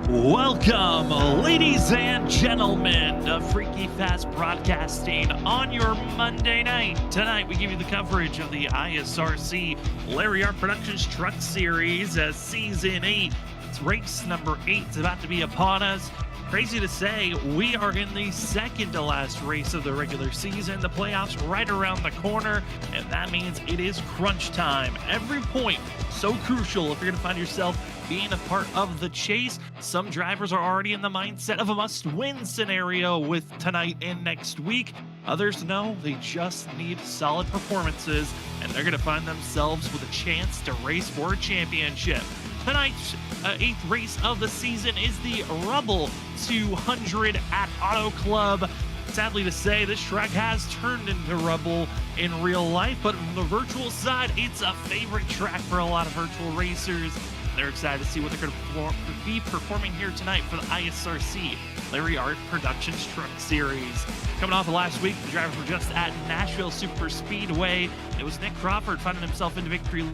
Welcome, ladies and gentlemen, to Freaky Fast Broadcasting on your Monday night. Tonight, we give you the coverage of the ISRC Larry Art Productions Truck Series Season 8. It's race number 8 is about to be upon us. Crazy to say, we are in the second to last race of the regular season. The playoffs right around the corner, and that means it is crunch time. Every point so crucial if you're going to find yourself being a part of the chase. Some drivers are already in the mindset of a must-win scenario with tonight and next week. Others know they just need solid performances, and they're going to find themselves with a chance to race for a championship. Tonight's 8th race of the season is the Rubble 200 at Auto Club. Sadly to say, this track has turned into rubble in real life, but from the virtual side, it's a favorite track for a lot of virtual racers. They're excited to see what they're going to be performing here tonight for the ISRC Larry Art Productions Truck Series. Coming off of last week, the drivers were just at Nashville Super Speedway. It was Nick Crawford finding himself into victory.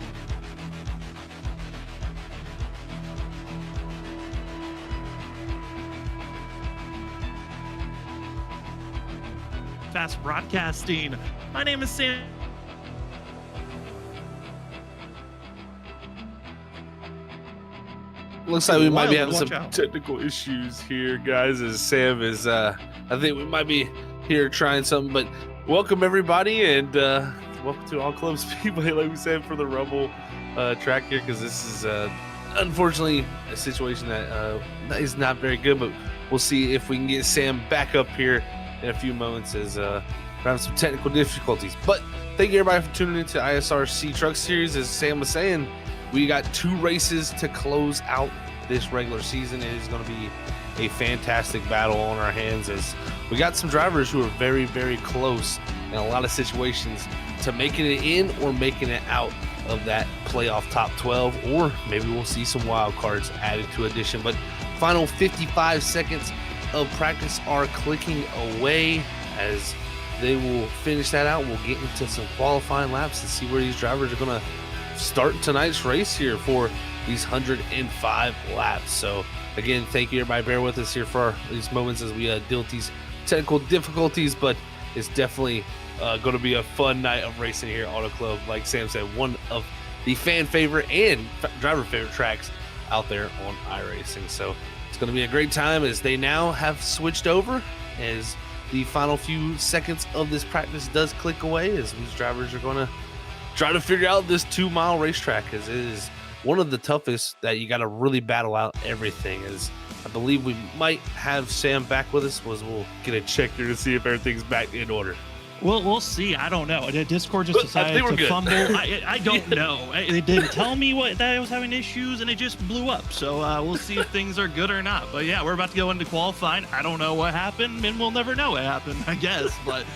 Fast Broadcasting. My name is Sam. Looks like we might be having some technical issues here, guys, as Sam is, I think we might be here trying something, but welcome everybody, and welcome to All Club Speedway, like we said, for the Rubble track here, because this is, unfortunately, a situation that is not very good, but we'll see if we can get Sam back up here in a few moments as we're having some technical difficulties. But thank you everybody for tuning into ISRC Truck Series. As Sam was saying, we got 2 races to close out this regular season. It is going to be a fantastic battle on our hands, as we got some drivers who are very, very close in a lot of situations to making it in or making it out of that playoff top 12, or maybe we'll see some wild cards added to addition. But final 55 seconds of practice are clicking away as they will finish that out. We'll get into some qualifying laps and see where these drivers are going to start tonight's race here for these 105 laps. So again, thank you everybody. Bear with us here for these moments as we deal with these technical difficulties, but it's definitely going to be a fun night of racing here at Auto Club. Like Sam said, one of the fan favorite and driver favorite tracks out there on iRacing. So it's going to be a great time as they now have switched over, as the final few seconds of this practice does click away, as these drivers are going to try to figure out this 2-mile racetrack, as it is one of the toughest that you got to really battle out everything. As I believe we might have Sam back with us, we'll get a check here to see if everything's back in order. Well, we'll see. I don't know. Discord just decided to fumble. I don't know. It didn't tell me that I was having issues, and it just blew up. So we'll see if things are good or not. But yeah, we're about to go into qualifying. I don't know what happened, and we'll never know what happened, I guess. But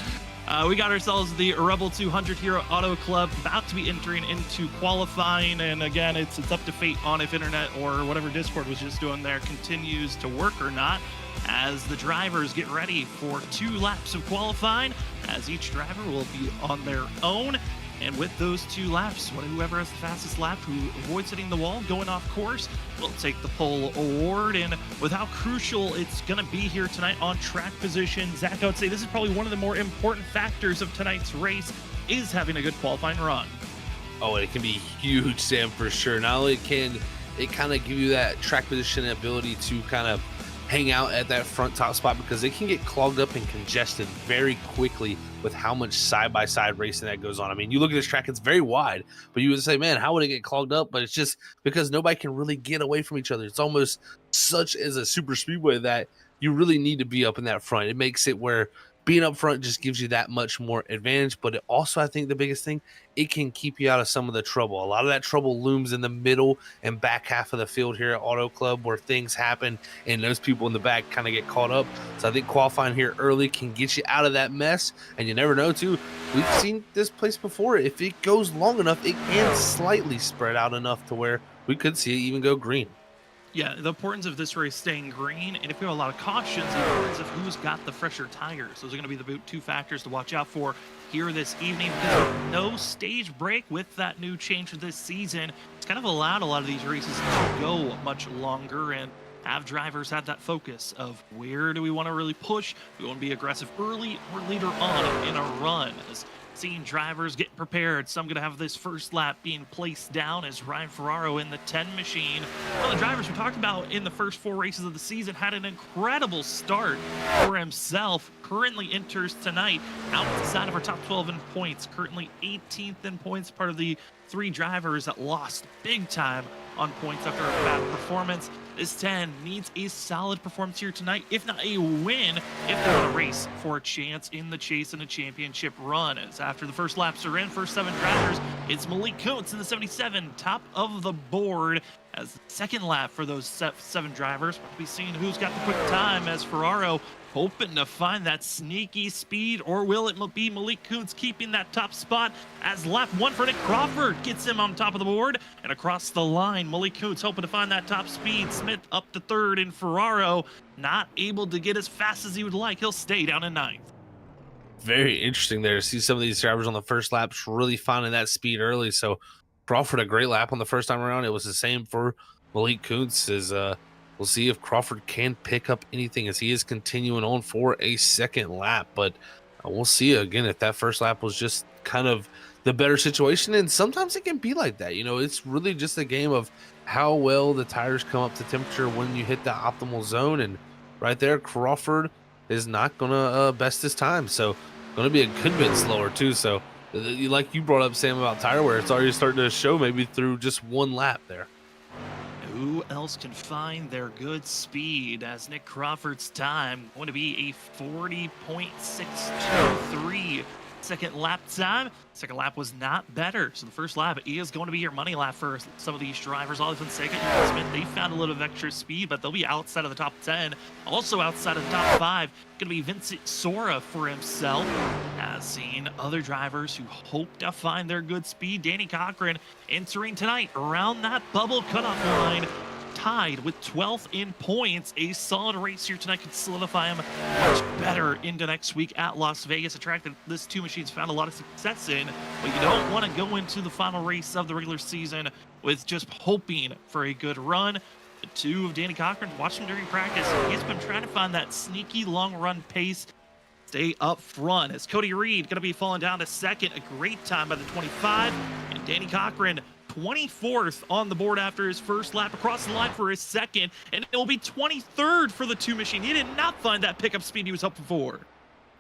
we got ourselves the Rubble 200 here at Auto Club, about to be entering into qualifying. And again, it's up to fate on if internet or whatever Discord was just doing there continues to work or not, as the drivers get ready for 2 laps of qualifying, as each driver will be on their own. And with those 2 laps, whoever has the fastest lap, who avoids hitting the wall, going off course, will take the pole award. And with how crucial it's going to be here tonight on track position, Zach, I would say this is probably one of the more important factors of tonight's race, is having a good qualifying run. Oh, it can be huge, Sam, for sure. Not only can it kind of give you that track position and ability to kind of hang out at that front top spot, because it can get clogged up and congested very quickly with how much side-by-side racing that goes on. I mean, you look at this track, it's very wide, but you would say, man, how would it get clogged up? But it's just because nobody can really get away from each other. It's almost such as a super speedway that you really need to be up in that front. It makes it where being up front just gives you that much more advantage. But it also, I think the biggest thing, it can keep you out of some of the trouble. A lot of that trouble looms in the middle and back half of the field here at Auto Club, where things happen and those people in the back kind of get caught up. So I think qualifying here early can get you out of that mess. And you never know too, we've seen this place before. If it goes long enough, it can slightly spread out enough to where we could see it even go green. Yeah, the importance of this race staying green, and if we have a lot of cautions, the importance of who's got the fresher tires. Those are going to be the 2 factors to watch out for here this evening, because no stage break with that new change for this season. It's kind of allowed a lot of these races to go much longer, and have drivers have that focus of where do we want to really push? Do we want to be aggressive early or later on in a run? As seeing drivers get prepared, some going to have this first lap being placed down as Ryan Ferraro in the 10 machine. One of the drivers we talked about in the first 4 races of the season had an incredible start for himself. Currently enters tonight outside of our top 12 in points, currently 18th in points, part of the 3 drivers that lost big time on points after a bad performance. This 10 needs a solid performance here tonight, if not a win, if they want to race for a chance in the chase and a championship run. As after the first laps are in, first 7 drivers, it's Malik Kuntz in the 77, top of the board. As the second lap for those 7 drivers, we'll be seeing who's got the quick time, as Ferraro hoping to find that sneaky speed, or will it be Malik Kuntz keeping that top spot as lap 1 for Nick Crawford gets him on top of the board and across the line. Malik Kuntz hoping to find that top speed. Smith up to 3rd, and Ferraro not able to get as fast as he would like. He'll stay down in 9th. Very interesting there to see some of these drivers on the first laps really finding that speed early. So Crawford a great lap on the first time around. It was the same for Malik Kuntz. We'll see if Crawford can pick up anything as he is continuing on for a second lap. But we'll see again if that first lap was just kind of the better situation. And sometimes it can be like that. You know, it's really just a game of how well the tires come up to temperature when you hit the optimal zone. And right there, Crawford is not going to best his time. So going to be a good bit slower too. So like you brought up, Sam, about tire wear, it's already starting to show maybe through just 1 lap there. Who else can find their good speed, as Nick Crawford's time going to be a 40.623 second lap time. Second lap was not better, so the first lap is going to be your money lap for some of these drivers. Ollie Fonseca and Smith, they found a little bit of extra speed, but they'll be outside of the top 10. Also outside of the top 5, going to be Vincent Sora for himself. As seen other drivers who hope to find their good speed. Danny Cochran entering tonight around that bubble cutoff line, tied with 12th in points. A solid race here tonight could solidify him much better into next week at Las Vegas, a track that this 2 machines found a lot of success in. But you don't want to go into the final race of the regular season with just hoping for a good run. The 2 of Danny Cochran, watch him during practice. He's been trying to find that sneaky long run pace, stay up front, as Cody Reed going to be falling down to 2nd. A great time by the 25, and Danny Cochran 24th on the board after his first lap, across the line for his second, and it will be 23rd for the 2 machine. He did not find that pickup speed he was hoping for.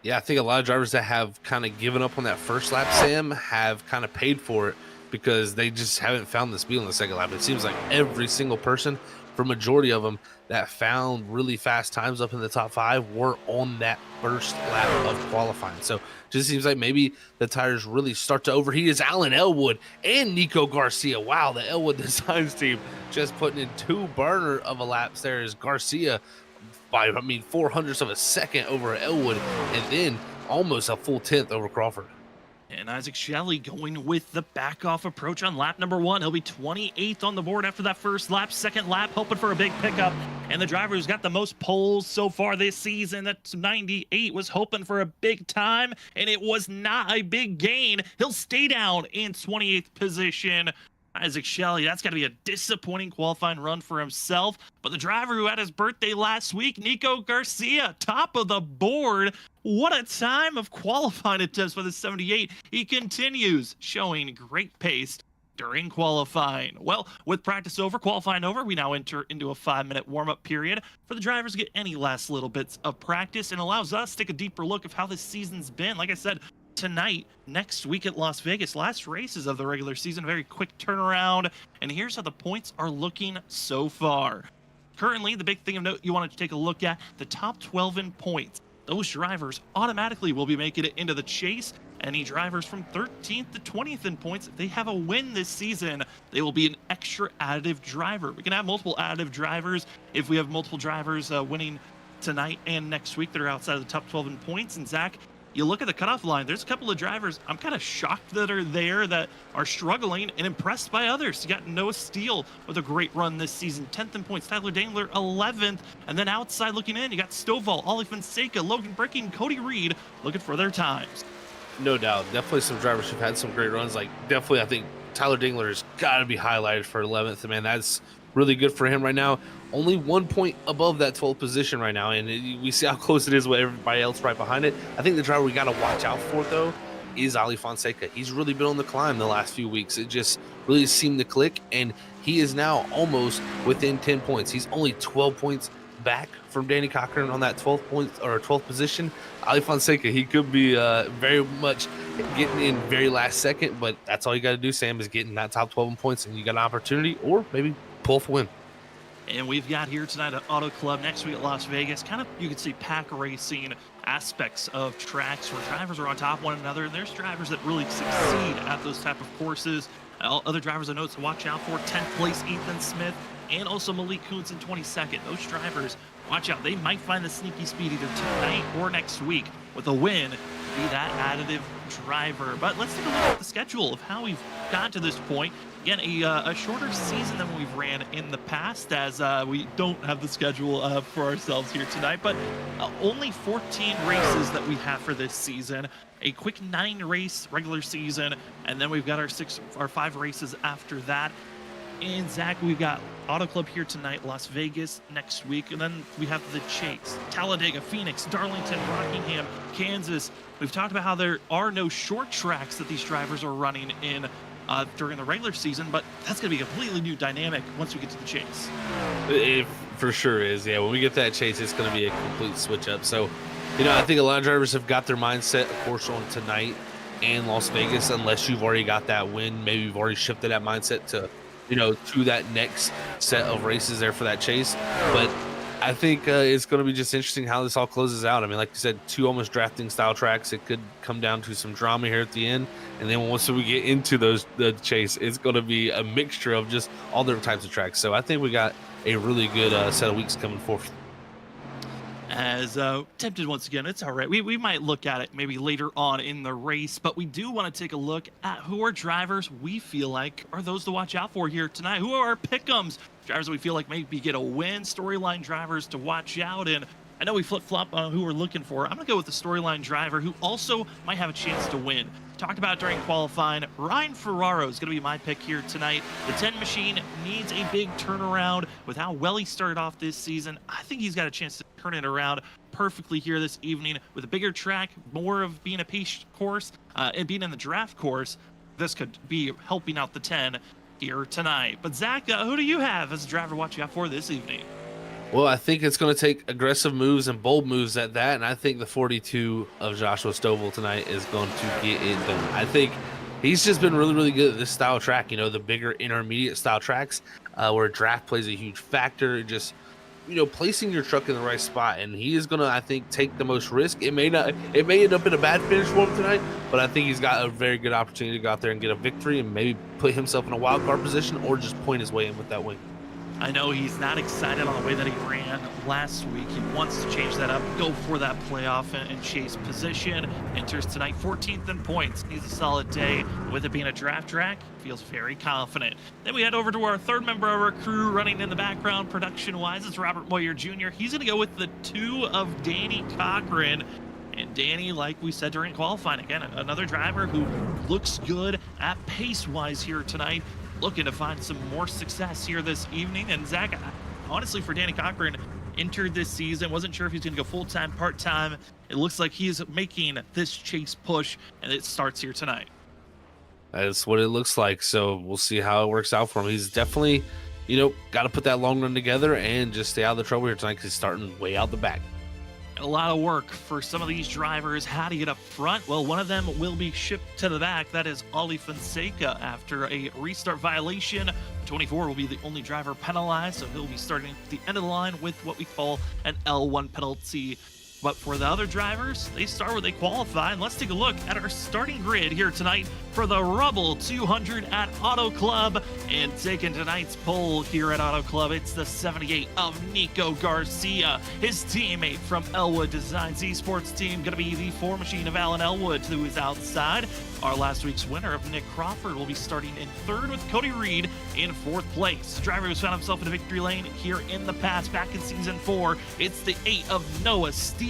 Yeah, I think a lot of drivers that have kind of given up on that first lap, Sam, have kind of paid for it because they just haven't found the speed on the second lap. It seems like every single person, for majority of them, that found really fast times up in the top 5 were on that first lap of qualifying. So just seems like maybe the tires really start to overheat. As Alan Elwood and Nico Garcia, wow, the Elwood Designs team just putting in 2 burner of a laps there, as Garcia by 400ths of a second over Elwood, and then almost a full 10th over Crawford. And Isaac Shelley going with the back-off approach on lap number 1. He'll be 28th on the board after that first lap. Second lap, hoping for a big pickup. And the driver who's got the most poles so far this season, that's 98, was hoping for a big time, and it was not a big gain. He'll stay down in 28th position. Isaac Shelley, that's got to be a disappointing qualifying run for himself. But the driver who had his birthday last week, Nico Garcia, top of the board. What a time of qualifying attempts for the 78. He continues showing great pace during qualifying. Well, with practice over, qualifying over, we now enter into a 5-minute warm-up period for the drivers to get any last little bits of practice, and allows us to take a deeper look of how this season's been. Like I said, tonight, next week at Las Vegas, last races of the regular season, very quick turnaround, and here's how the points are looking so far. Currently, the big thing of note you wanted to take a look at, the top 12 in points. Those drivers automatically will be making it into the chase. Any drivers from 13th to 20th in points, if they have a win this season, they will be an extra additive driver. We can have multiple additive drivers if we have multiple drivers winning tonight and next week that are outside of the top 12 in points. And Zach, you look at the cutoff line, there's a couple of drivers I'm kind of shocked that are there that are struggling, and impressed by others. You got Noah Steele with a great run this season, 10th in points. Tyler Dangler, 11th. And then outside looking in, you got Stovall, Ollie Fonseca, Logan Bricking, Cody Reed looking for their times. No doubt. Definitely some drivers who've had some great runs. Like, definitely, I think Tyler Dingler has got to be highlighted for 11th. Man, that's really good for him right now. only 1 point above that 12th position right now, and we see how close it is with everybody else right behind it. I think the driver we got to watch out for, though, is Ali Fonseca. He's really been on the climb the last few weeks. It just really seemed to click, and he is now almost within 10 points. He's only 12 points back from Danny Cochran on that 12th position. Ali Fonseca, he could be very much getting in very last second, but that's all you got to do, Sam, is get in that top 12 points, and you got an opportunity, or maybe pull off a win. And we've got here tonight at Auto Club, next week at Las Vegas, kind of, you can see pack racing aspects of tracks where drivers are on top of one another, and there's drivers that really succeed at those type of courses. Other drivers I know to watch out for: 10th place Ethan Smith, and also Malik Kuntz in 22nd. Those drivers, watch out. They might find the sneaky speed either tonight or next week with a win to be that additive driver. But let's take a look at the schedule of how we've gotten to this point. Again, a shorter season than we've ran in the past, as we don't have the schedule for ourselves here tonight, but only 14 races that we have for this season. A quick 9-race regular season, and then we've got our 5 races after that. And Zach, we've got Auto Club here tonight, Las Vegas next week, and then we have the Chase, Talladega, Phoenix, Darlington, Rockingham, Kansas. We've talked about how there are no short tracks that these drivers are running in during the regular season, but that's going to be a completely new dynamic once we get to the Chase. It for sure is. Yeah, when we get that Chase, it's going to be a complete switch up. So, I think a lot of drivers have got their mindset, of course, on tonight and Las Vegas, unless you've already got that win. Maybe you've already shifted that mindset to to that next set of races there for that Chase. But I think it's going to be just interesting how this all closes out. I mean, like you said, 2 almost drafting style tracks. It could come down to some drama here at the end. And then once we get into the Chase, it's going to be a mixture of just all different types of tracks. So I think we got a really good set of weeks coming forth. As tempted once again, it's all right. We might look at it maybe later on in the race, but we do want to take a look at who are drivers we feel like are those to watch out for here tonight. Who are our pick'ems? Drivers that we feel like maybe get a win, storyline drivers to watch out. And I know we flip-flop on who we're looking for. I'm going to go with the storyline driver who also might have a chance to win. Talked about during qualifying, Ryan Ferraro is going to be my pick here tonight. The 10 machine needs a big turnaround with how well he started off this season. I think he's got a chance to turn it around perfectly here this evening with a bigger track, more of being a pace course, and being in the draft course. This could be helping out the 10 here tonight. But Zach, who do you have as a driver to watch out for this evening? Well, I think it's going to take aggressive moves and bold moves at that, and I think the 42 of Joshua Stovall tonight is going to get it done. I think he's just been really, really good at this style of track, the bigger intermediate style tracks where draft plays a huge factor, just, placing your truck in the right spot, and he is going to, I think, take the most risk. It may end up in a bad finish for him tonight, but I think he's got a very good opportunity to go out there and get a victory and maybe put himself in a wild card position or just point his way in with that win. I know he's not excited on the way that he ran last week. He wants to change that up, go for that playoff and chase position. Enters tonight 14th in points. Needs a solid day. With it being a draft track, feels very confident. Then we head over to our third member of our crew running in the background production-wise. It's Robert Moyer Jr. He's going to go with the 2 of Danny Cochran. And Danny, like we said during qualifying, again, another driver who looks good at pace-wise here tonight. Looking to find some more success here this evening. And Zach, honestly, for Danny Cochran, entered this season, wasn't sure if he's going to go full-time, part-time. It looks like he's making this chase push, and it starts here tonight. That's what it looks like. So we'll see how it works out for him. He's definitely, got to put that long run together and just stay out of the trouble here tonight because he's starting way out the back. A lot of work for some of these drivers. How to get up front? Well, one of them will be shipped to the back. That is Ali Fonseca after a restart violation. 24 will be the only driver penalized, so he'll be starting at the end of the line with what we call an L1 penalty. But for the other drivers, they start where they qualify. And let's take a look at our starting grid here tonight for the Rubble 200 at Auto Club. And taking tonight's poll here at Auto Club, it's the 78 of Nico Garcia. His teammate from Elwood Designs Esports team, going to be the 4 machine of Alan Elwood, who is outside. Our last week's winner of Nick Crawford will be starting in 3rd with Cody Reed in 4th place. The driver who's found himself in a victory lane here in the past, back in Season 4. It's the 8 of Noah Steele.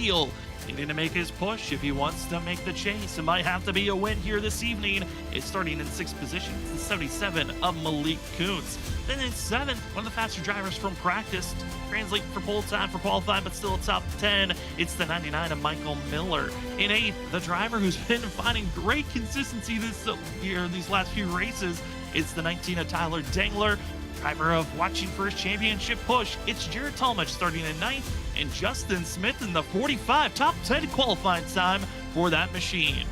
needing to make his push if he wants to make the chase. It might have to be a win here this evening. It's starting in 6th position. It's the 77 of Malik Kuntz. Then in 7th, one of the faster drivers from practice, translate for pole time for qualifying, but still a top 10. It's the 99 of Michael Miller. In 8th, the driver who's been finding great consistency this year, these last few races, it's the 19 of Tyler Dangler. Driver of watching for his championship push, it's Jared Talmadge starting in 9th, and Justin Smith in the 45, top 10 qualifying time for that machine.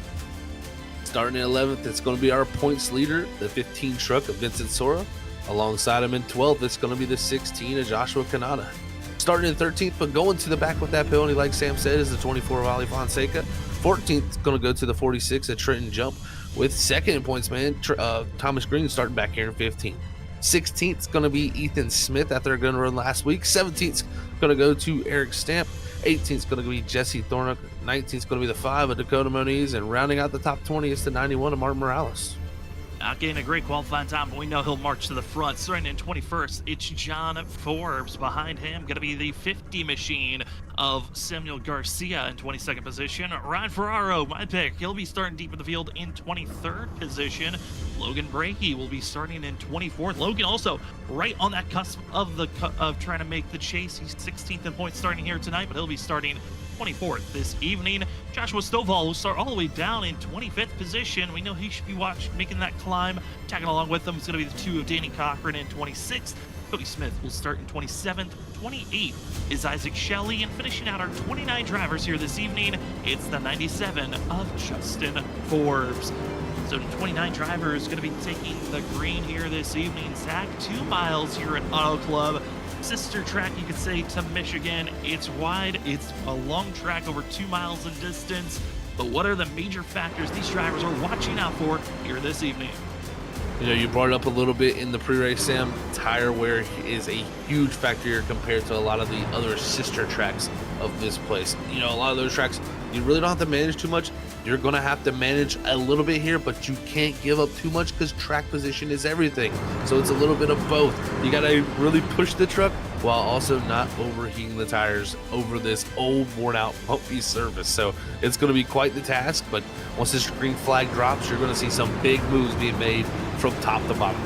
Starting in 11th, it's going to be our points leader, the 15 truck of Vincent Sora. Alongside him in 12th, it's going to be the 16 of Joshua Kanata. Starting in 13th, but going to the back with that penalty, like Sam said, is the 24 of Ali Fonseca. 14th is going to go to the 46 of Trenton Jump, with 2nd in points, man, Thomas Green starting back here in 15th. 16th is going to be Ethan Smith after a gun run last week. 17th is going to go to Eric Stamp. 18th is going to be Jesse Thornock. 19th is going to be the 5 of Dakota Moniz. And rounding out the top 20 is the 91 of Martin Morales. Not getting a great qualifying time, but we know he'll march to the front. Starting in 21st, it's John Forbes. Behind him, going to be the 50 machine of Samuel Garcia in 22nd position. Ryan Ferraro, my pick, he'll be starting deep in the field in 23rd position. Logan Brakey will be starting in 24th. Logan also right on that cusp of trying to make the chase. He's 16th in points starting here tonight, but he'll be starting 24th this evening. Joshua Stovall will start all the way down in 25th position. We know he should be making that climb. Tagging along with him is going to be the 2 of Danny Cochran in 26th. Cody Smith will start in 27th. 28th is Isaac Shelley, and finishing out our 29 drivers here this evening, it's the 97 of Justin Forbes. So 29 drivers going to be taking the green here this evening. Zach, 2 miles here at Auto Club. Sister track, you could say, to Michigan. It's wide, it's a long track, over 2 miles in distance. But what are the major factors these drivers are watching out for here this evening? You know, you brought it up a little bit in the pre-race, Sam. Tire wear is a huge factor here compared to a lot of the other sister tracks of this place. You know, a lot of those tracks, you really don't have to manage too much. You're going to have to manage a little bit here, but you can't give up too much because track position is everything. So it's a little bit of both. You got to really push the truck while also not overheating the tires over this old, worn-out, bumpy surface. So it's going to be quite the task, but once this green flag drops, you're going to see some big moves being made from top to bottom.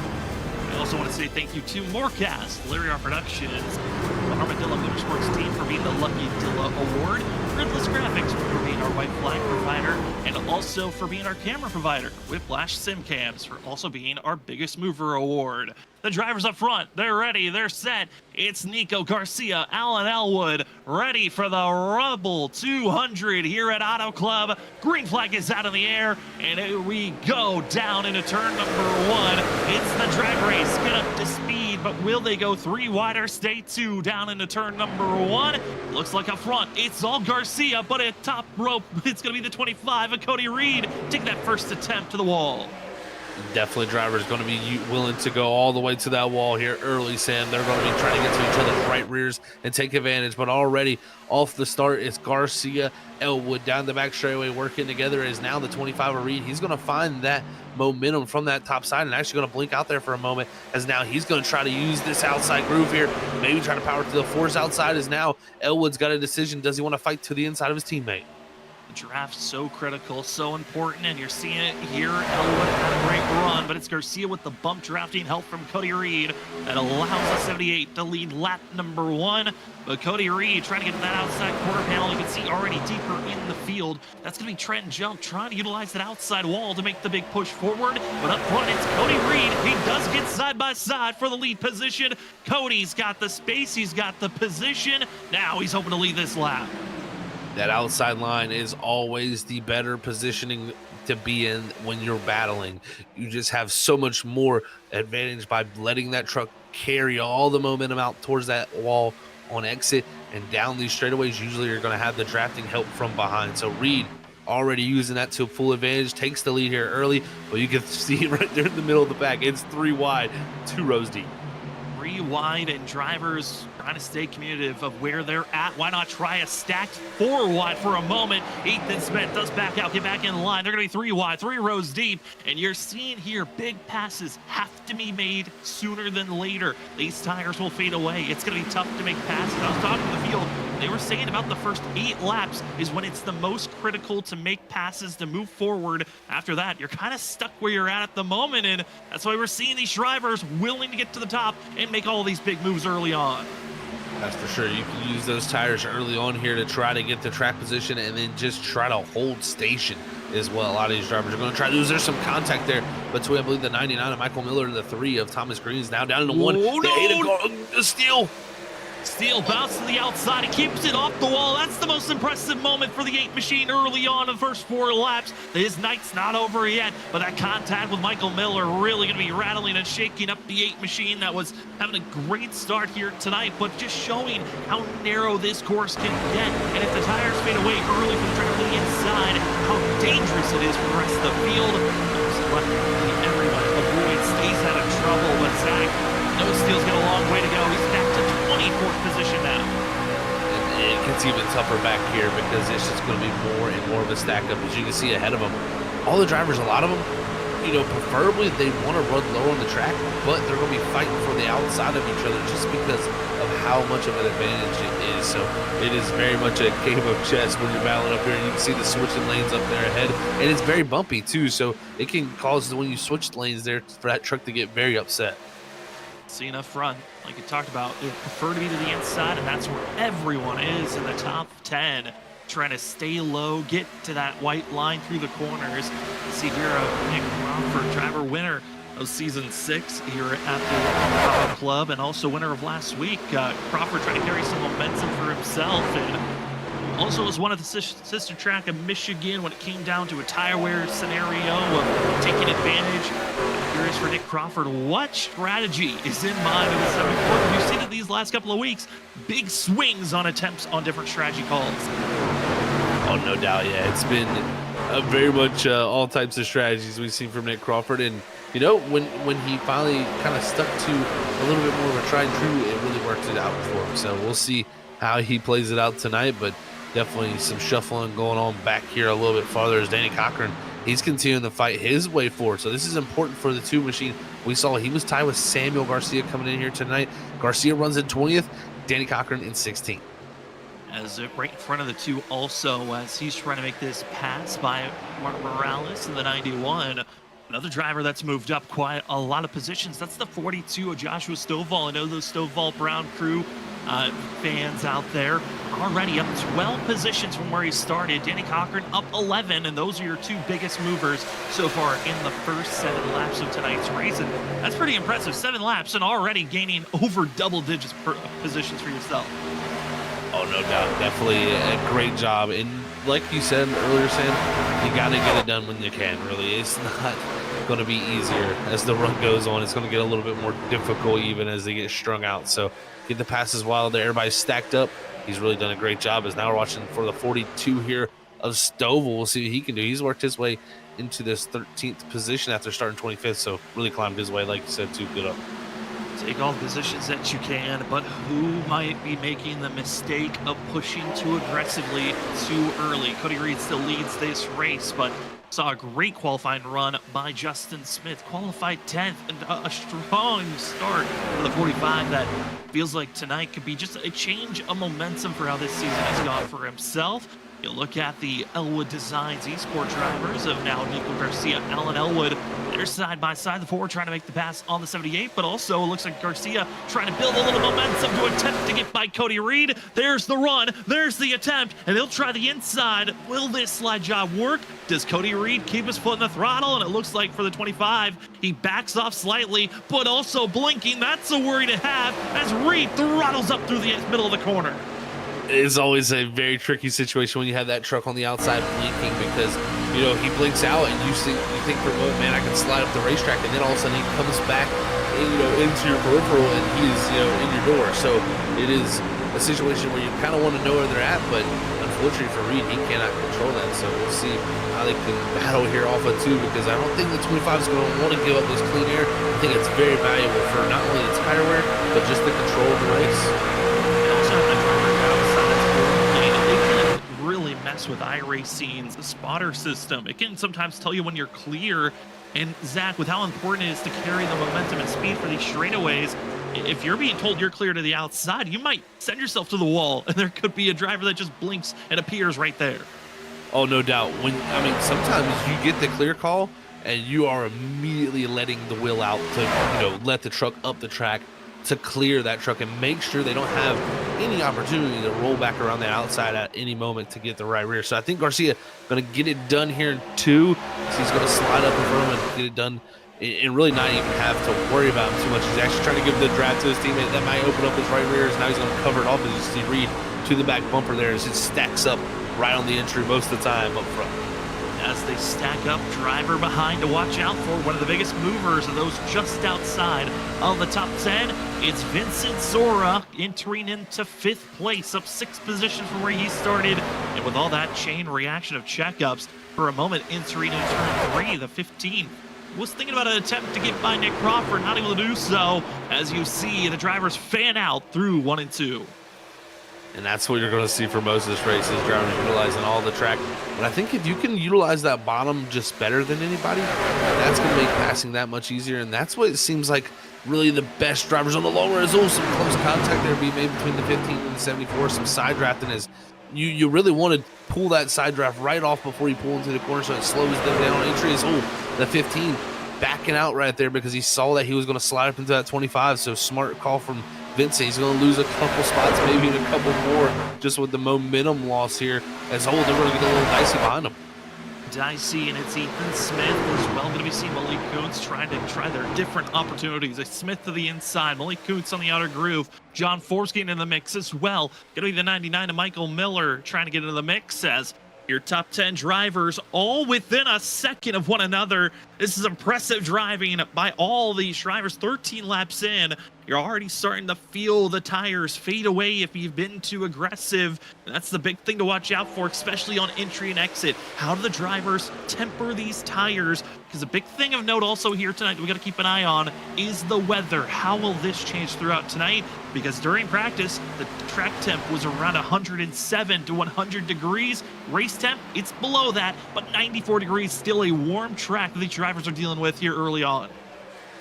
I also want to say thank you to Morecast, Larry R Productions, the Armadillo Motorsports team for being the Lucky Dilla Award, Redless Graphics for being our white flag provider, and also for being our camera provider, Whiplash SimCams for also being our Biggest Mover Award. The drivers up front, they're ready, they're set. It's Nico Garcia, Alan Elwood, ready for the Rubble 200 here at Auto Club. Green flag is out in the air, and here we go down into turn number 1. It's the drag race, get up to speed, but will they go 3 wide or stay 2 down into turn number 1? Looks like up front, it's all Garcia, but at top rope, it's going to be the 25 of Cody Reed, taking that first attempt to the wall. Definitely drivers going to be willing to go all the way to that wall here early, Sam. They're going to be trying to get to each other's right rears and take advantage. But already off the start, it's Garcia, Elwood down the back straightaway working together. Is now the 25 of Reed. He's going to find that momentum from that top side and actually going to blink out there for a moment, as now he's going to try to use this outside groove here. Maybe try to power to the force outside, as now Elwood's got a decision. Does he want to fight to the inside of his teammate? The draft's so critical, so important, and you're seeing it here. Elwood had a great run, but it's Garcia with the bump drafting help from Cody Reed that allows the 78 to lead lap number 1. But Cody Reed trying to get to that outside quarter panel. You can see already deeper in the field. That's going to be Trenton Jump trying to utilize that outside wall to make the big push forward. But up front, it's Cody Reed. He does get side by side for the lead position. Cody's got the space. He's got the position. Now he's hoping to lead this lap. That outside line is always the better positioning to be in when you're battling. You just have so much more advantage by letting that truck carry all the momentum out towards that wall on exit, and down these straightaways usually you're going to have the drafting help from behind. So Reed already using that to full advantage, takes the lead here early, but you can see right there in the middle of the pack, it's 3 wide, 2 rows deep. 3 pretty wide, and drivers trying to stay communicative of where they're at. Why not try a stacked 4 wide for a moment? Ethan Smith does back out, get back in line. They're going to be 3 wide, 3 rows deep, and you're seeing here big passes have to be made sooner than later. These tires will fade away. It's going to be tough to make passes. I was talking to the field. They were saying about the first 8 laps is when it's the most critical to make passes to move forward. After that, you're kind of stuck where you're at the moment, and that's why we're seeing these drivers willing to get to the top and make all these big moves early on. That's for sure. You can use those tires early on here to try to get the track position and then just try to hold station as well. A lot of these drivers are going to try to lose. There's some contact there between, I believe, the 99 of Michael Miller and the 3 of Thomas Green's now down to 1. Oh, the 8 of Steele. Steele bounces to the outside. He keeps it off the wall. That's the most impressive moment for the 8 machine early on in the first 4 laps. His night's not over yet, but that contact with Michael Miller really going to be rattling and shaking up the 8 machine that was having a great start here tonight, but just showing how narrow this course can get. And if the tires fade away early from the track to the inside, how dangerous it is for the rest of the field. Everybody avoids, stays out of trouble, but Zach, no, Steele's got a long way to go. He's back to 24th position now. And it gets even tougher back here because it's just going to be more and more of a stack up. As you can see ahead of them, all the drivers, a lot of them, you know, preferably they want to run low on the track, but they're going to be fighting for the outside of each other just because of how much of an advantage it is. So it is very much a game of chess when you're battling up here, and you can see the switching lanes up there ahead, and it's very bumpy too. So it can cause, when you switch lanes there, for that truck to get very upset. Seeing up front, like you talked about, they prefer to be to the inside, and that's where everyone is in the top 10, trying to stay low, get to that white line through the corners. See here, Nick Crawford, driver winner of season 6 here at the club, and also winner of last week. Crawford trying to carry some momentum for himself, and also was one of the sister track of Michigan when it came down to a tire wear scenario of taking advantage. Curious for Nick Crawford, what strategy is in mind in the 74th? We've seen it these last couple of weeks, big swings on attempts on different strategy calls. Oh, no doubt, yeah. It's been very much all types of strategies we've seen from Nick Crawford, and you know, when he finally kind of stuck to a little bit more of a tried and true, it really worked it out for him. So we'll see how he plays it out tonight, but definitely some shuffling going on back here a little bit farther as Danny Cochran, he's continuing to fight his way forward. So this is important for the 2 machine. We saw he was tied with Samuel Garcia coming in here tonight. Garcia runs in 20th, Danny Cochran in 16th. As right in front of the 2 also, as he's trying to make this pass by Mark Morales in the 91. Another driver that's moved up quite a lot of positions. That's the 42 of Joshua Stovall. I know those Stovall Brown crew fans out there already up 12 positions from where he started. Danny Cochran up 11, and those are your 2 biggest movers so far in the first 7 laps of tonight's race. And that's pretty impressive. 7 laps and already gaining over double digits positions for yourself. Oh, no doubt. Definitely a great job. And like you said earlier, Sam, you got to get it done when you can, really. It's not going to be easier as the run goes on. It's going to get a little bit more difficult even as they get strung out. So get the passes while there. Everybody's stacked up. He's really done a great job. As now we're watching for the 42 here of Stovall. We'll see what he can do. He's worked his way into this 13th position after starting 25th. So really climbed his way, like you said, too. Good up. Take all the positions that you can, but who might be making the mistake of pushing too aggressively too early? Cody Reed still leads this race, but saw a great qualifying run by Justin Smith. Qualified 10th, and a strong start for the 45 that feels like tonight could be just a change of momentum for how this season has gone for himself. You look at the Elwood Designs eSport drivers of now Nico Garcia, Alan Elwood. They're side by side, the 4 trying to make the pass on the 78, but also it looks like Garcia trying to build a little momentum to attempt to get by Cody Reed. There's the run, there's the attempt, and they'll try the inside. Will this slide job work? Does Cody Reed keep his foot in the throttle? And it looks like for the 25, he backs off slightly, but also blinking. That's a worry to have as Reed throttles up through the middle of the corner. It's always a very tricky situation when you have that truck on the outside blinking because, you know, he blinks out and you think for a moment, man, I can slide up the racetrack, and then all of a sudden he comes back, you know, into your peripheral and he's, you know, in your door. So it is a situation where you kind of want to know where they're at, but unfortunately for Reed, he cannot control that. So we'll see how they can battle here off of 2, because I don't think the 25 is going to want to give up this clean air. I think it's very valuable for not only the tire wear, but just the control of the race. And also have the driver outside lane. It can really mess with iRacing's spotter system. It can sometimes tell you when you're clear. And Zach, with how important it is to carry the momentum and speed for these straightaways, if you're being told you're clear to the outside, you might send yourself to the wall, and there could be a driver that just blinks and appears right there. Oh, no doubt. Sometimes you get the clear call, and you are immediately letting the wheel out to, let the truck up the track to clear that truck and make sure they don't have any opportunity to roll back around the outside at any moment to get the right rear. So I think Garcia going to get it done here in 2. So he's going to slide up in front of him and get it done and really not even have to worry about him too much. He's actually trying to give the drive to his teammate. That might open up his right rear. Now he's going to cover it off as you see Reed to the back bumper there as it stacks up right on the entry most of the time up front. As they stack up, driver behind to watch out for. One of the biggest movers of those just outside of the top 10. It's Vincent Zora entering into 5th place, up 6 positions from where he started. And with all that chain reaction of checkups, for a moment entering into turn 3, the 15. Was thinking about an attempt to get by Nick Crawford, not able to do so. As you see, the drivers fan out through 1 and 2. And that's what you're going to see for most of this race, is drivers utilizing all the track. But I think if you can utilize that bottom just better than anybody, that's going to make passing that much easier. And that's what it seems like really the best drivers on the long run is. Some close contact there being made between the 15 and the 74. Some side drafting is you really want to pull that side draft right off before you pull into the corner so it slows them down. Entry is the 15 backing out right there because he saw that he was going to slide up into that 25. So smart call from Vincent. He's going to lose a couple spots, maybe even a couple more, just with the momentum loss here. As they're going to get a little dicey behind him. Dicey, and it's Ethan Smith as well. Going to be seeing Malik Kuntz trying to try their different opportunities. A Smith to the inside, Malik Kuntz on the outer groove. John Forbes getting in the mix as well. Going to be the 99 to Michael Miller trying to get into the mix as your top 10 drivers all within a second of one another. This is impressive driving by all these drivers. 13 laps in, you're already starting to feel the tires fade away if you've been too aggressive. And that's the big thing to watch out for, especially on entry and exit. How do the drivers temper these tires? Because a big thing of note also here tonight that we got to keep an eye on is the weather. How will this change throughout tonight? Because during practice, the track temp was around 107 to 100 degrees. Race temp, it's below that, but 94 degrees, still a warm track that these drivers are dealing with here early on.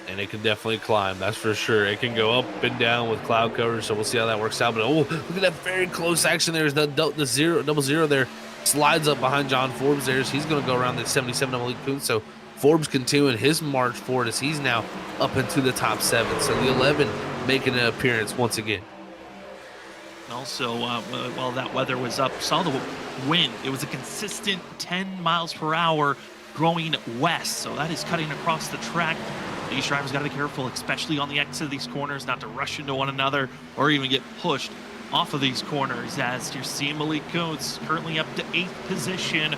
And it can definitely climb, that's for sure. It can go up and down with cloud cover, so we'll see how that works out. But look at that very close action there. The double zero there slides up behind John Forbes there. So he's going to go around the 77 of Malik Kuntz. So Forbes continuing his march forward as he's now up into the top 7. So the 11 making an appearance once again. Also, while that weather was up, saw the wind. It was a consistent 10 miles per hour going west. So that is cutting across the track. These drivers got to be careful, especially on the exit of these corners, not to rush into one another or even get pushed off of these corners. As you're seeing Malik Kuntz currently up to 8th position,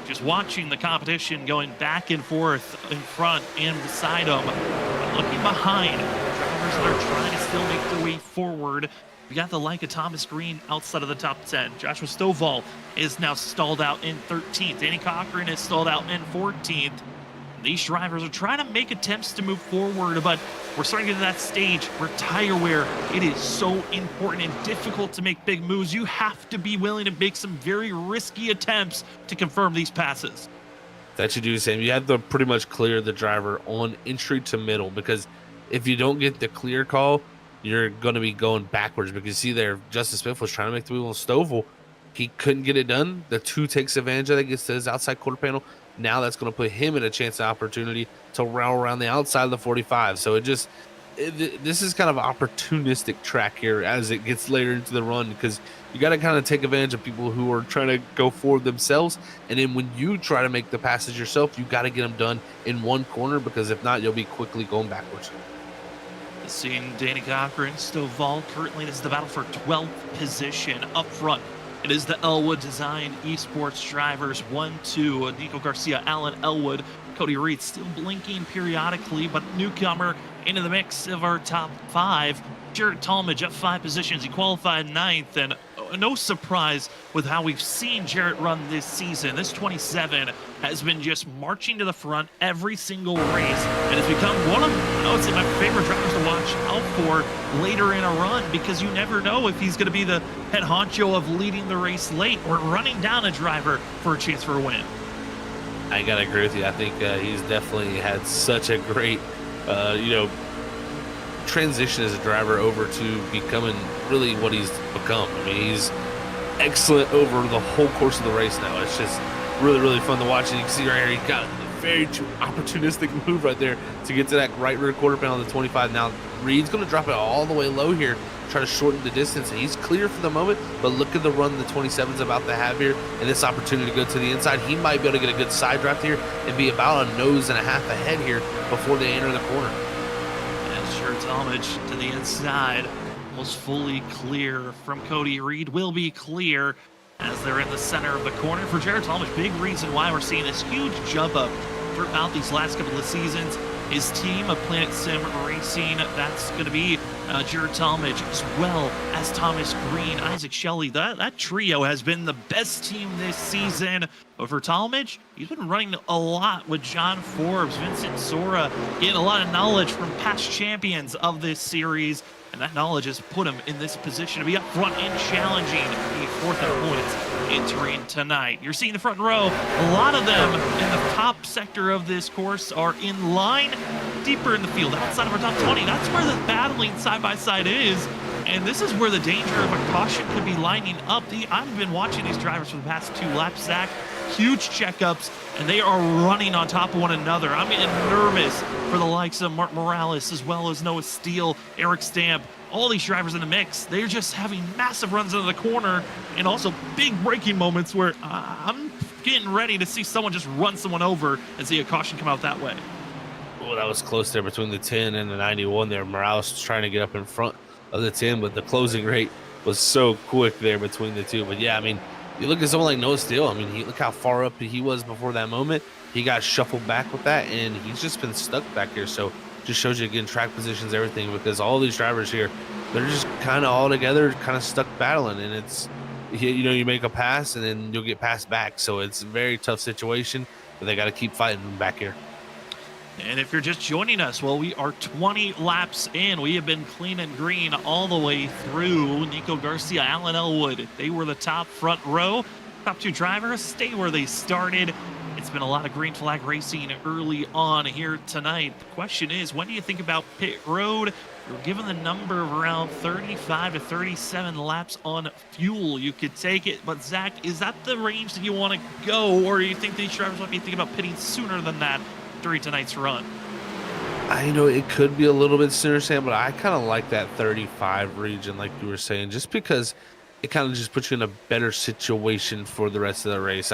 just watching the competition going back and forth in front and beside them. But looking behind, drivers that are trying to still make their way forward. We got the like of Thomas Green outside of the top 10. Joshua Stovall is now stalled out in 13th. Danny Cochran is stalled out in 14th. These drivers are trying to make attempts to move forward, but we're starting to get to that stage where tire wear, it is so important and difficult to make big moves. You have to be willing to make some very risky attempts to confirm these passes. That you do the same. You have to pretty much clear the driver on entry to middle, because if you don't get the clear call, you're going to be going backwards. Because you see there, Justin Smith was trying to make the move on Stovall. He couldn't get it done. The 2 takes advantage of that, gets to his outside quarter panel. Now that's going to put him in a chance of opportunity to round around the outside of the 45. So this is kind of an opportunistic track here as it gets later into the run, because you got to kind of take advantage of people who are trying to go forward themselves. And then when you try to make the passes yourself, you got to get them done in one corner, because if not, you'll be quickly going backwards. Seeing Danny Cochran, Stovall, currently this is the battle for 12th position up front. It is the Elwood Design Esports drivers, 1-2, Nico Garcia, Alan Elwood, Cody Reed still blinking periodically, but newcomer into the mix of our top 5. Jared Talmadge up 5 positions. He qualified 9th, and no surprise with how we've seen Jarrett run this season. This 27 has been just marching to the front every single race, and has become one of, I would say, my favorite drivers to watch out for later in a run, because you never know if he's going to be the head honcho of leading the race late or running down a driver for a chance for a win. I gotta agree with you. I think he's definitely had such a great, transition as a driver over to becoming really what he's become. I mean, he's excellent over the whole course of the race now. It's just really, really fun to watch. And you can see right here, he got a very opportunistic move right there to get to that right rear quarter panel of the 25. Now, Reed's going to drop it all the way low here, try to shorten the distance. He's clear for the moment, but look at the run the 27's about to have here, and this opportunity to go to the inside. He might be able to get a good side draft here and be about a nose and a half ahead here before they enter the corner. Jared Talmadge to the inside, almost fully clear from Cody Reed, will be clear as they're in the center of the corner. For Jared Talmadge, big reason why we're seeing this huge jump up throughout these last couple of seasons. His team of Planet Sim Racing, that's going to be Jared Talmadge, as well as Thomas Green, Isaac Shelley. That trio has been the best team this season. But for Talmadge, he's been running a lot with John Forbes, Vincent Sora, getting a lot of knowledge from past champions of this series. And that knowledge has put him in this position to be up front and challenging the 4th points entering tonight. You're seeing the front row. A lot of them in the top sector of this course are in line deeper in the field, outside of our top 20. That's where the battling side by side is. And this is where the danger of a caution could be lining up. I've been watching these drivers for the past 2 laps, Zach. Huge checkups, and they are running on top of one another. I'm getting nervous for the likes of Mark Morales, as well as Noah Steele, Eric Stamp, all these drivers in the mix. They're just having massive runs into the corner, and also big braking moments where I'm getting ready to see someone just run someone over and see a caution come out that way. Well, that was close there between the 10 and the 91 there. Morales was trying to get up in front of the 10, but the closing rate was so quick there between the two. But yeah, I mean, you look at someone like Noah Steele. I mean, look how far up he was before that moment. He got shuffled back with that, and he's just been stuck back here. So just shows you, again, track positions, everything, because all these drivers here, they're just kind of all together, kind of stuck battling. And it's, you make a pass, and then you'll get passed back. So it's a very tough situation, but they got to keep fighting back here. And if you're just joining us, well, we are 20 laps in. We have been clean and green all the way through. Nico Garcia, Alan Elwood, they were the top front row. Top 2 drivers stay where they started. It's been a lot of green flag racing early on here tonight. The question is, when do you think about pit road? You're given the number of around 35 to 37 laps on fuel. You could take it, but Zach, is that the range that you want to go, or do you think these drivers might be thinking about pitting sooner than that during tonight's run? I know it could be a little bit sooner, Sam, but I kind of like that 35 region, like you were saying, just because it kind of just puts you in a better situation for the rest of the race.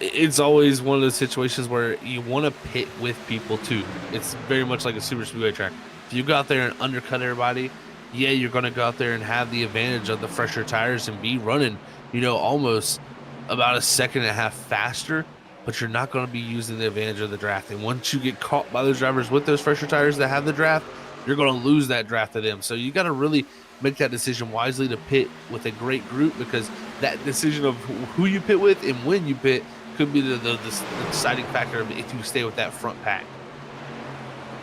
It's always one of those situations where you want to pit with people too. It's very much like a super speedway track. If you go out there and undercut everybody, yeah, you're going to go out there and have the advantage of the fresher tires and be running, almost about a second and a half faster, but you're not going to be using the advantage of the draft. And once you get caught by those drivers with those fresher tires that have the draft, you're going to lose that draft to them. So you got to really make that decision wisely to pit with a great group, because that decision of who you pit with and when you pit could be the deciding factor if you stay with that front pack.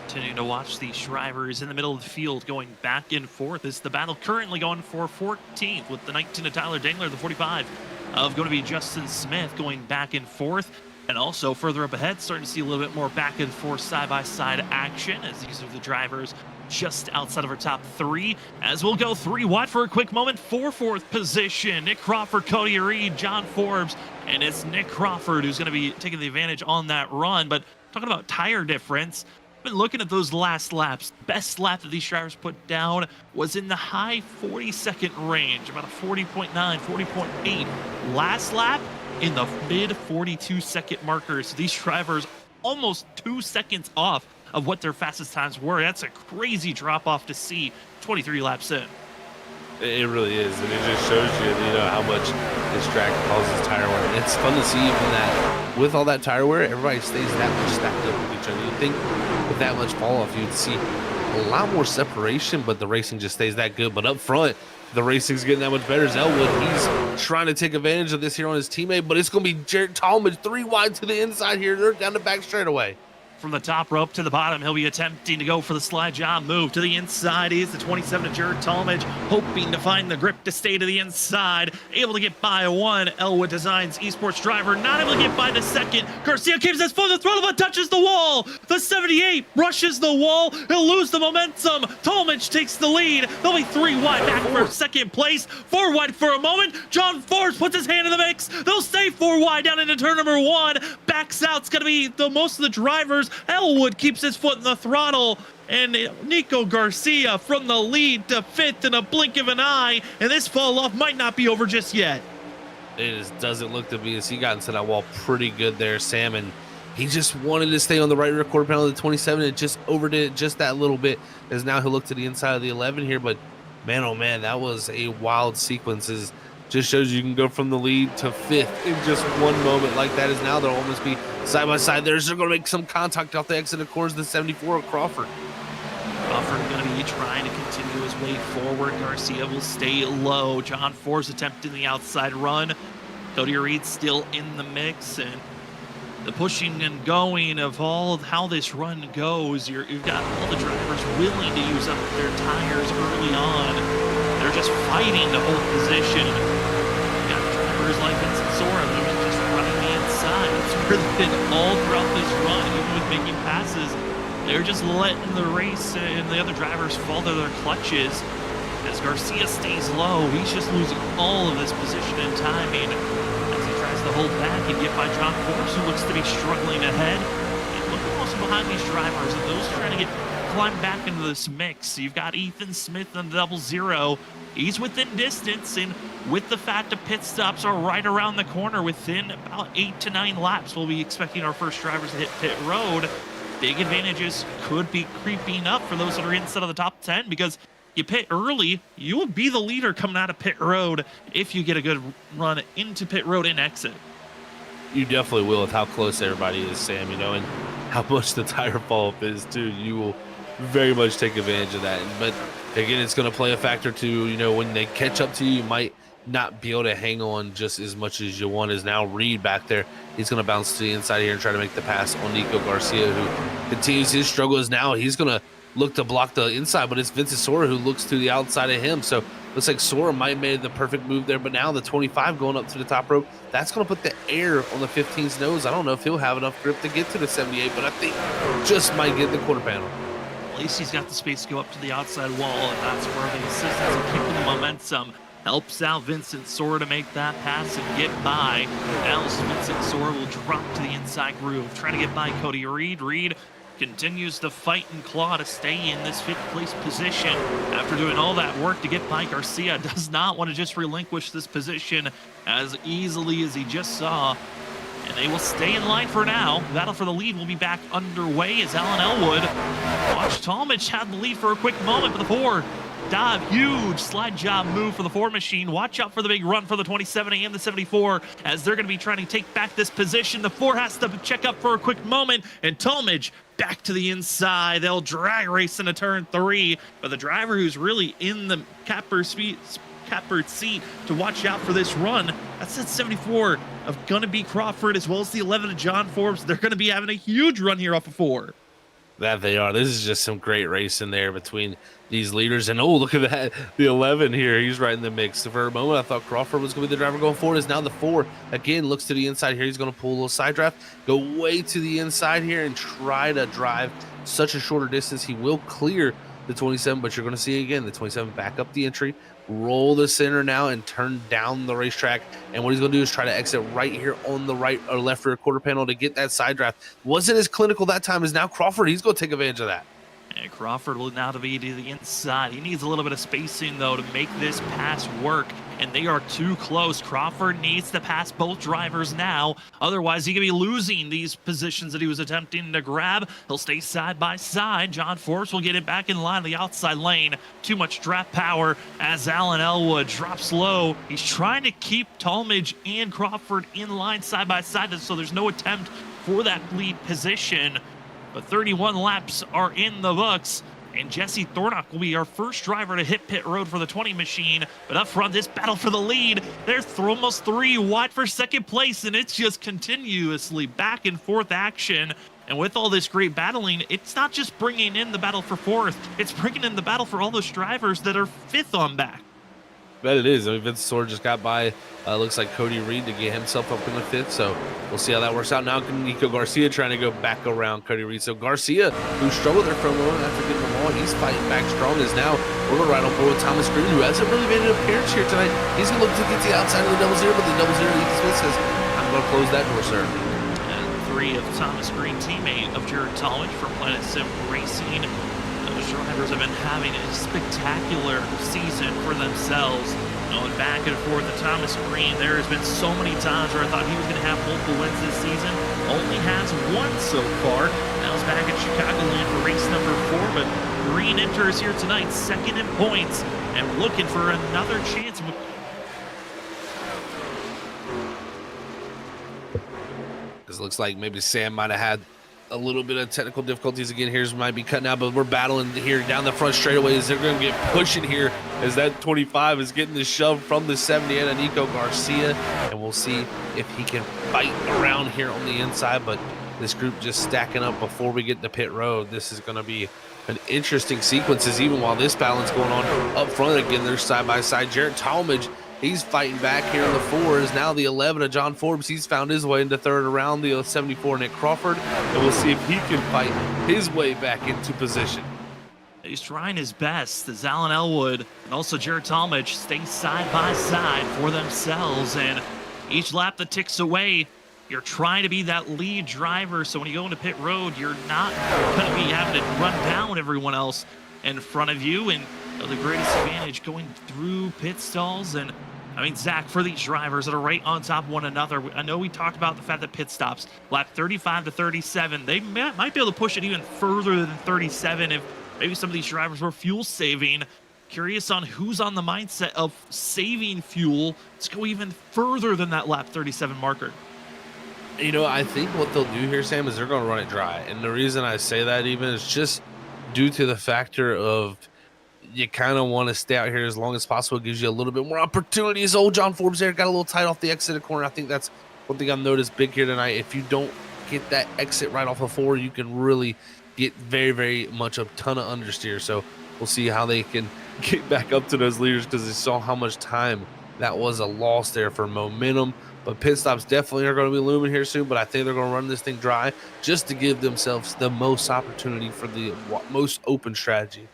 Continuing to watch these drivers in the middle of the field going back and forth. Is the battle currently going for 14th with the 19 of Tyler Dangler, the 45 of going to be Justin Smith, going back and forth. And also further up ahead, starting to see a little bit more back and forth side-by-side action, as these are the drivers just outside of our top 3, as we'll go 3 wide for a quick moment for 4th position. Nick Crawford, Cody Reed, John Forbes, and it's Nick Crawford who's going to be taking the advantage on that run. But talking about tire difference, been looking at those last laps. Best lap that these drivers put down was in the high 40-second range, about a 40.9, 40.8. Last lap in the mid 42-second markers. These drivers almost 2 seconds off of what their fastest times were. That's a crazy drop off to see 23 laps in. It really is, and it just shows you, how much this track causes tire wear. And it's fun to see even that with all that tire wear, everybody stays that much stacked up with each other. You'd think with that much fall off, you'd see a lot more separation, but the racing just stays that good. But up front, the racing's getting that much better as Elwood. He's trying to take advantage of this here on his teammate, but it's going to be Jared Talmadge 3 wide to the inside here. They're down the back straightaway. From the top rope to the bottom, he'll be attempting to go for the slide job move. To the inside is the 27 of Jared Talmadge, hoping to find the grip to stay to the inside. Able to get by one. Elwood Designs esports driver, not able to get by the second. Garcia keeps his foot on the throttle, but touches the wall. The 78 rushes the wall. He'll lose the momentum. Talmadge takes the lead. They'll be 3 wide back for second place. 4 wide for a moment. John Force puts his hand in the mix. They'll stay 4 wide down into turn number 1. Backs out's going to be the most of the drivers. Elwood keeps his foot in the throttle, and Nico Garcia from the lead to 5th in a blink of an eye, and this fall off might not be over just yet. It just doesn't look to be, as he got into that wall pretty good there, Sam, and he just wanted to stay on the right rear quarter panel of the 27 and just overdid it just that little bit, as now he'll look to the inside of the 11 here. But man, oh man, that was a wild sequence. Just shows you can go from the lead to 5th in just one moment like that. Is now they'll almost be side by side. They're going to make some contact off the exit of course, the 74 of Crawford. Crawford going to be trying to continue his way forward. Garcia will stay low. John Force attempting the outside run. Cody Reed still in the mix, and the pushing and going of all of how this run goes. You've got all the drivers willing to use up their tires early on. They're just fighting to hold position. You've got drivers like Vincent Sora that are just running the inside. It's really been all throughout this run, even with making passes. They're just letting the race and the other drivers fall to their clutches. As Garcia stays low, he's just losing all of this position and timing as he tries to hold back and get by John Force, who looks to be struggling ahead. And looking also behind these drivers and those trying to climb back into this mix. You've got Ethan Smith on the 00. He's within distance, and with the fact the pit stops are right around the corner, within about 8 to 9 laps, we'll be expecting our first drivers to hit pit road. Big advantages could be creeping up for those that are inside of the top 10, because you pit early, you will be the leader coming out of pit road if you get a good run into pit road and exit. You definitely will with how close everybody is, Sam, and how much the tire fall up is too. You will very much take advantage of that. But again, it's going to play a factor too. When they catch up to you, you might not be able to hang on just as much as you want. Is now Reed back there. He's going to bounce to the inside here and try to make the pass on Nico Garcia, who continues his struggle. Is now he's going to look to block the inside, but it's Vincent Sora who looks to the outside of him. So looks like Sora might have made the perfect move there, but now the 25 going up to the top rope, that's going to put the air on the 15's nose. I don't know if he'll have enough grip to get to the 78, but I think just might get the quarter panel. At least he's got the space to go up to the outside wall, and that's where the assistance of keeping the momentum helps out Vincent Sora to make that pass and get by. Now Vincent Sora will drop to the inside groove, trying to get by Cody Reed. Reed continues to fight and claw to stay in this 5th place position after doing all that work to get by Garcia. Does not want to just relinquish this position as easily as he just saw. And they will stay in line for now. Battle for the lead will be back underway as Alan Elwood. Watch Talmadge had the lead for a quick moment, but the 4 dive, huge slide job move for the 4 machine. Watch out for the big run for the 27 and the 74 as they're going to be trying to take back this position. The 4 has to check up for a quick moment, and Talmadge back to the inside. They'll drag race into turn 3, but the driver who's really in the catbird seat to watch out for this run, that's that 74 of gonna be Crawford, as well as the 11 of John Forbes. They're gonna be having a huge run here off of 4. That they are. This is just some great racing there between these leaders. And oh, look at that, the 11 here, he's right in the mix. For a moment I thought Crawford was gonna be the driver going forward. Is now the 4 again, looks to the inside here. He's gonna pull a little side draft, go way to the inside here and try to drive such a shorter distance. He will clear the 27, but you're going to see again the 27 back up the entry, roll the center now, and turn down the racetrack. And what he's going to do is try to exit right here on the right or left rear quarter panel to get that side draft. Wasn't as clinical that time as now Crawford. He's going to take advantage of that. And Crawford will now be to the inside. He needs a little bit of spacing, though, to make this pass work, and they are too close. Crawford needs to pass both drivers now. Otherwise, he could be losing these positions that he was attempting to grab. He'll stay side by side. John Force will get it back in line on the outside lane. Too much draft power as Alan Elwood drops low. He's trying to keep Talmadge and Crawford in line side by side, so there's no attempt for that lead position. But 31 laps are in the books, And Jesse Thornock will be our first driver to hit pit road for the 20 machine. But up front, this battle for the lead. There's almost 3 wide for second place, and it's just continuously back and forth action. And with all this great battling, it's not just bringing in the battle for 4th, it's bringing in the battle for all those drivers that are 5th on back. Bet it is. I mean, Vince Sword just got by. Looks like Cody Reed to get himself up in the 5th. So we'll see how that works out. Now Nico Garcia trying to go back around Cody Reed. So Garcia, who struggled there for a moment after getting the wall, he's fighting back strong. Is now we're going to ride on board with Thomas Green, who hasn't really made an appearance here tonight. He's going to look to get to the outside of the double zero, but the double zero, Ethan Smith says, I'm going to close that door, sir. And 3 of Thomas Green, teammate of Jared Talmadge from Planet Sim Racing. Those drivers have been having a spectacular season for themselves. Going back and forth to Thomas Green, there has been so many times where I thought he was going to have multiple wins this season. Only has 1 so far. Now he's back at Chicagoland for race number 4, but Green enters here tonight, 2nd in points, and looking for another chance. This looks like maybe Sam might have had a little bit of technical difficulties again. Here's might be cutting out, but we're battling here down the front straightaways. They're going to get pushing here as that 25 is getting the shove from the 70 and Nico Garcia, and we'll see if he can fight around here on the inside. But this group just stacking up before we get to pit road. This is going to be an interesting sequences even while this battle's going on up front. Again, they're side by side. Jared Talmadge, he's fighting back here in the 4s. Now the 11 of John Forbes, he's found his way into 3rd around the 74 Nick Crawford, and we'll see if he can fight his way back into position. He's trying his best as Alan Elwood and also Jared Talmadge stay side by side for themselves, and each lap that ticks away, you're trying to be that lead driver, so when you go into pit road, you're not going to be having to run down everyone else in front of you. And the greatest advantage going through pit stalls. And I mean, Zach, for these drivers that are right on top of one another, I know we talked about the fact that pit stops, lap 35 to 37, they might be able to push it even further than 37 if maybe some of these drivers were fuel saving. Curious on who's on the mindset of saving fuel. Let's go even further than that lap 37 marker. You know, I think what they'll do here, Sam, is they're going to run it dry. And the reason I say that even is just due to the factor of you kind of want to stay out here as long as possible. It gives you a little bit more opportunities. Old John Forbes there got a little tight off the exit of the corner. I think that's one thing I've noticed big here tonight. If you don't get that exit right off of 4, you can really get very, very much a ton of understeer. So we'll see how they can get back up to those leaders, because they saw how much time that was a loss there for momentum. But pit stops definitely are going to be looming here soon, but I think they're going to run this thing dry just to give themselves the most opportunity for the most open strategy.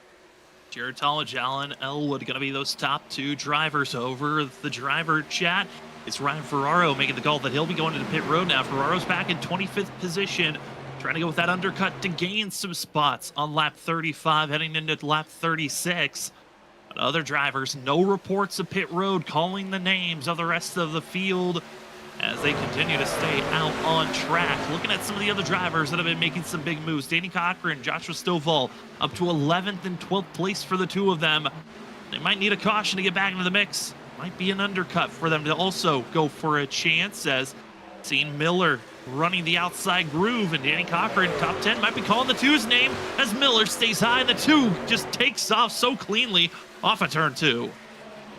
Jared Talmadge, Alan Elwood going to be those top 2 drivers. Over the driver chat, it's Ryan Ferraro making the call that he'll be going into pit road now. Ferraro's back in 25th position, trying to go with that undercut to gain some spots on lap 35, heading into lap 36. But other drivers, no reports of pit road, calling the names of the rest of the field as they continue to stay out on track. Looking at some of the other drivers that have been making some big moves. Danny Cochran, Joshua Stovall, up to 11th and 12th place for the 2 of them. They might need a caution to get back into the mix. Might be an undercut for them to also go for a chance, as seen Miller running the outside groove, and Danny Cochran, top 10, might be calling the 2's name as Miller stays high. The 2 just takes off so cleanly off of turn 2.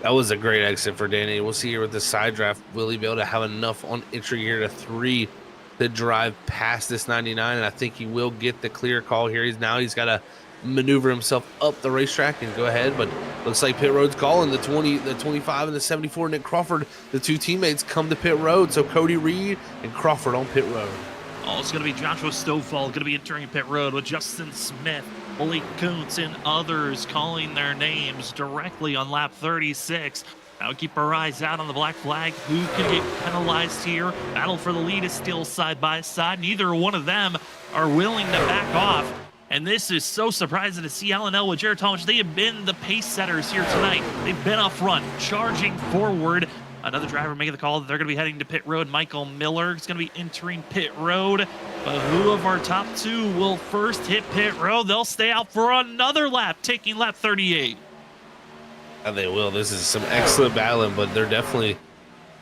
That was a great exit for Danny. We'll see here with the side draft. Will he be able to have enough on entry here to 3 to drive past this 99? And I think he will get the clear call here. He's got to maneuver himself up the racetrack and go ahead. But looks like pit road's calling. The 25 and the 74 Nick Crawford, the 2 teammates, come to pit road. So Cody Reed and Crawford on pit road. Oh, it's going to be Joshua Stovall going to be entering pit road with Justin Smith, Malik Kuntz, and others calling their names directly on lap 36. Now keep our eyes out on the black flag. Who can get penalized here? Battle for the lead is still side by side. Neither one of them are willing to back off. And this is so surprising to see Alan Elwood, Jared Talmadge. They have been the pace setters here tonight. They've been up front, charging forward. Another driver making the call that they're going to be heading to pit road. Michael Miller is going to be entering pit road. But who of our top 2 will first hit pit road? They'll stay out for another lap, taking lap 38. And they will. This is some excellent battling, but they're definitely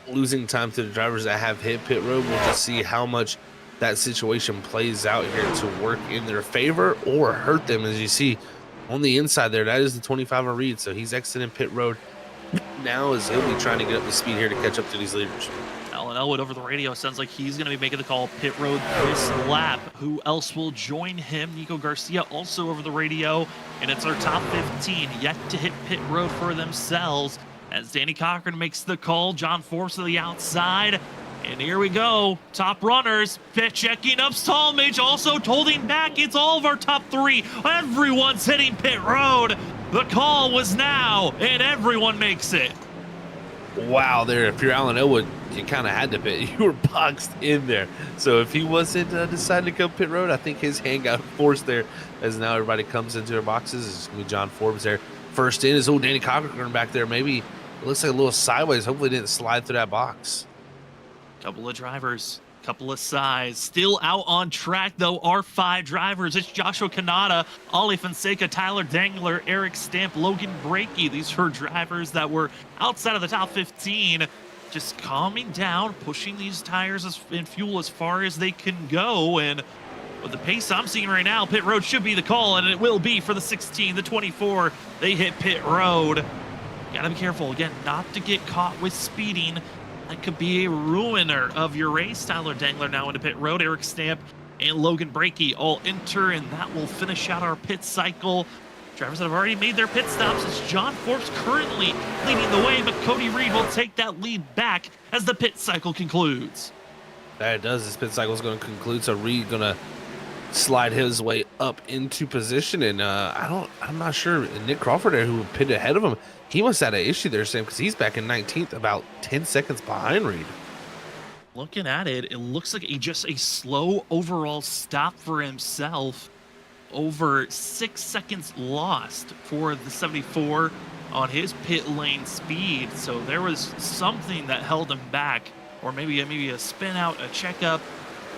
losing time to the drivers that have hit pit road. We'll just see how much that situation plays out here to work in their favor or hurt them. As you see, on the inside there. That is the 25 on Reed. So he's exiting pit road now as he'll be trying to get up to speed here to catch up to these leaders. Alan Elwood over the radio sounds like he's going to be making the call pit road this lap. Who else will join him? Nico Garcia also over the radio, and it's our top 15 yet to hit pit road for themselves as Danny Cochran makes the call. John Forbes to the outside, and here we go. Top runners, pit checking up. Stallmage also holding back. It's all of our top 3. Everyone's hitting pit road. The call was now, and everyone makes it. Wow, there, if you're Alan Elwood, you kind of had to pit. You were boxed in there. So if he wasn't deciding to come pit road, I think his hand got forced there as now everybody comes into their boxes. It's going to be John Forbes there. First in is old Danny Cochran back there. Maybe it looks like a little sideways. Hopefully it didn't slide through that box. Couple of drivers, couple of sides. Still out on track, though, are 5 drivers. It's Joshua Kanata, Ollie Fonseca, Tyler Dangler, Eric Stamp, Logan Brakey. These are drivers that were outside of the top 15, just calming down, pushing these tires and fuel as far as they can go. And with the pace I'm seeing right now, pit road should be the call, and it will be for the 16, the 24. They hit pit road. Gotta be careful, again, not to get caught with speeding. That could be a ruiner of your race. Tyler Dangler now into pit road. Eric Stamp and Logan Brakey all enter, and that will finish out our pit cycle. Drivers that have already made their pit stops. It's John Forbes currently leading the way, but Cody Reed will take that lead back as the pit cycle concludes. That it does. This pit cycle is going to conclude, so Reed going to slide his way up into position, and I'm not sure Nick Crawford there, who pitted ahead of him, he must have had an issue there, Sam, because he's back in 19th, about 10 seconds behind Reed. Looking at it, it looks like just a slow overall stop for himself. Over 6 seconds lost for the 74 on his pit lane speed. So there was something that held him back, or maybe a spin out, a checkup.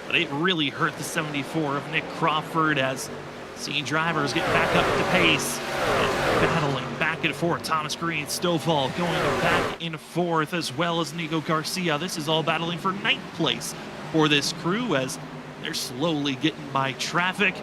But it really hurt the 74 of Nick Crawford as seeing drivers get back up to pace and battling back and forth. Thomas Green, Stovall going back and forth, as well as Nico Garcia. This is all battling for 9th place for this crew as they're slowly getting by traffic.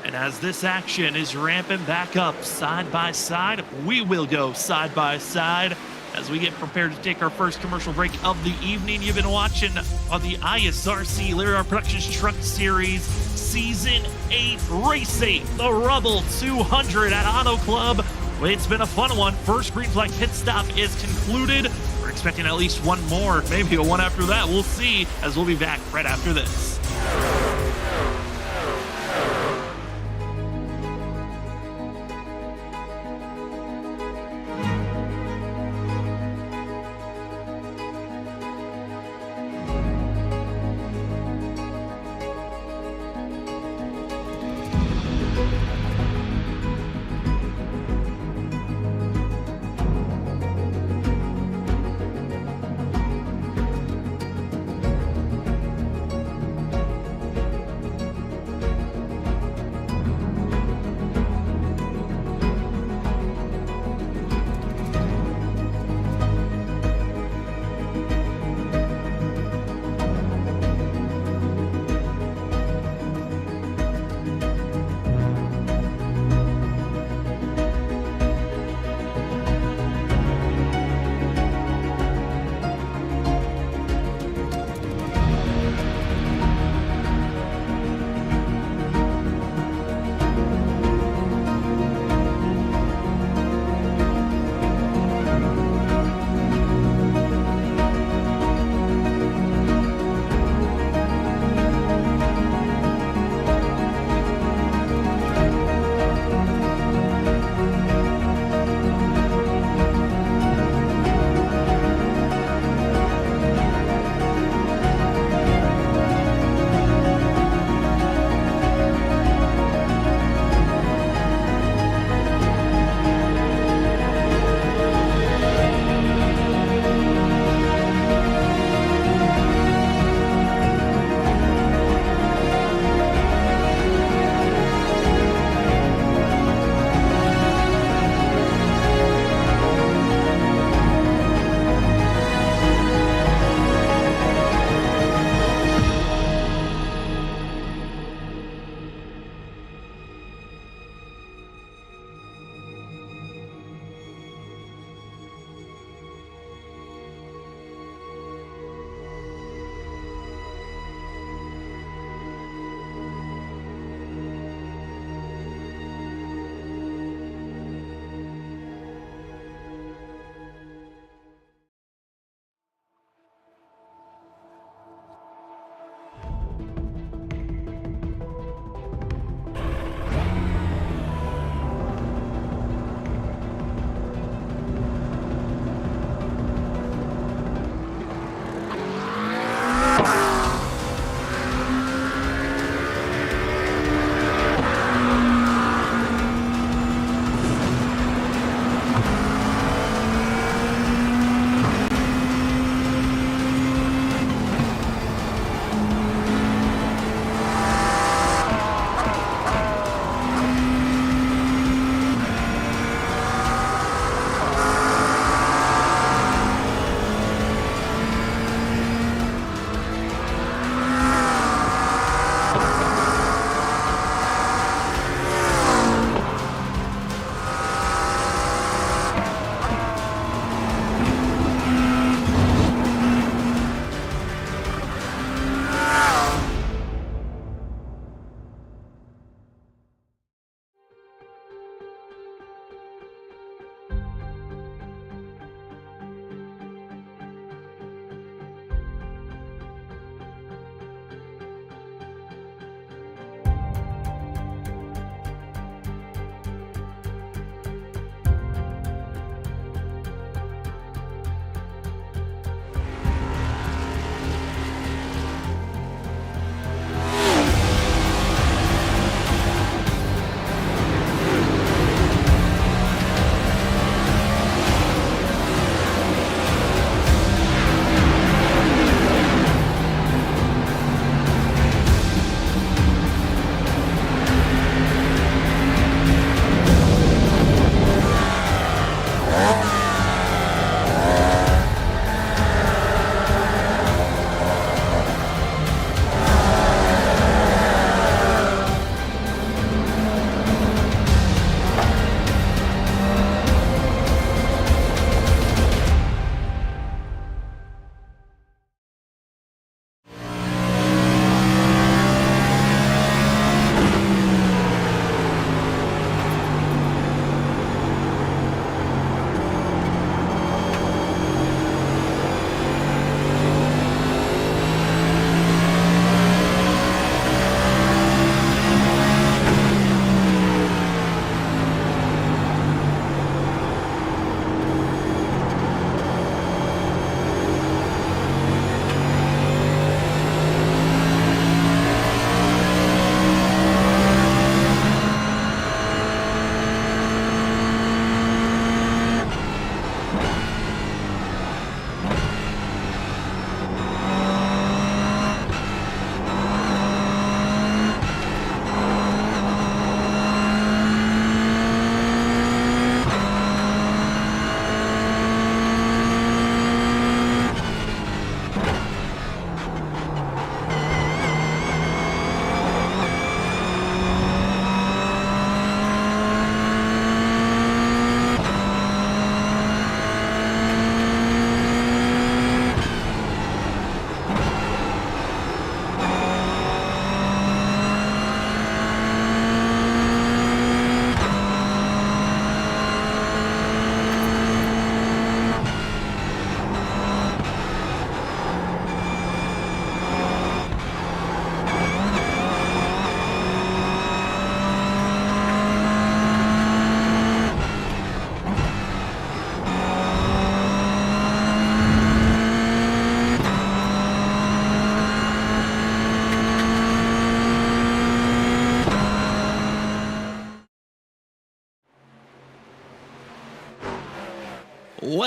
And as this action is ramping back up side by side, we will go side by side as we get prepared to take our first commercial break of the evening. You've been watching on the ISRC Larry R Productions Truck Series Season 8 Race 8, the Rubble 200 at Auto Club. It's been a fun one. First green flag pit stop is concluded. We're expecting at least one more, maybe a one after that. We'll see, as we'll be back right after this.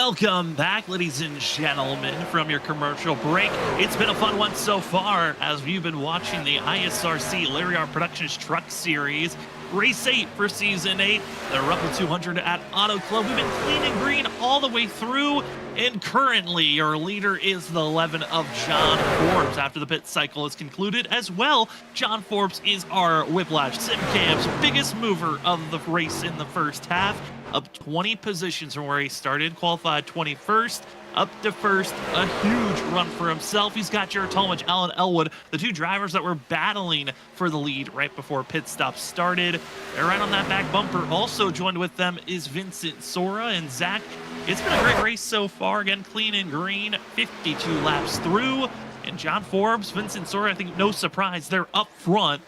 Welcome back, ladies and gentlemen, from your commercial break. It's been a fun one so far as we've been watching the ISRC Larry R Productions Truck Series. Race 8 for Season 8, the Rubble 200 at Auto Club. We've been clean and green all the way through, and currently your leader is the 11 of John Forbes after the pit cycle is concluded. As well, John Forbes is our Whiplash SimCam's biggest mover of the race in the first half, up 20 positions from where he started, qualified 21st. Up to first, a huge run for himself. He's got Jared Tallmadge, Alan Elwood, the two drivers that were battling for the lead right before pit stop started. They're right on that back bumper. Also joined with them is Vincent Sora and Zach. It's been a great race so far. Again, clean and green, 52 laps through. And John Forbes, Vincent Sora, I think no surprise, they're up front.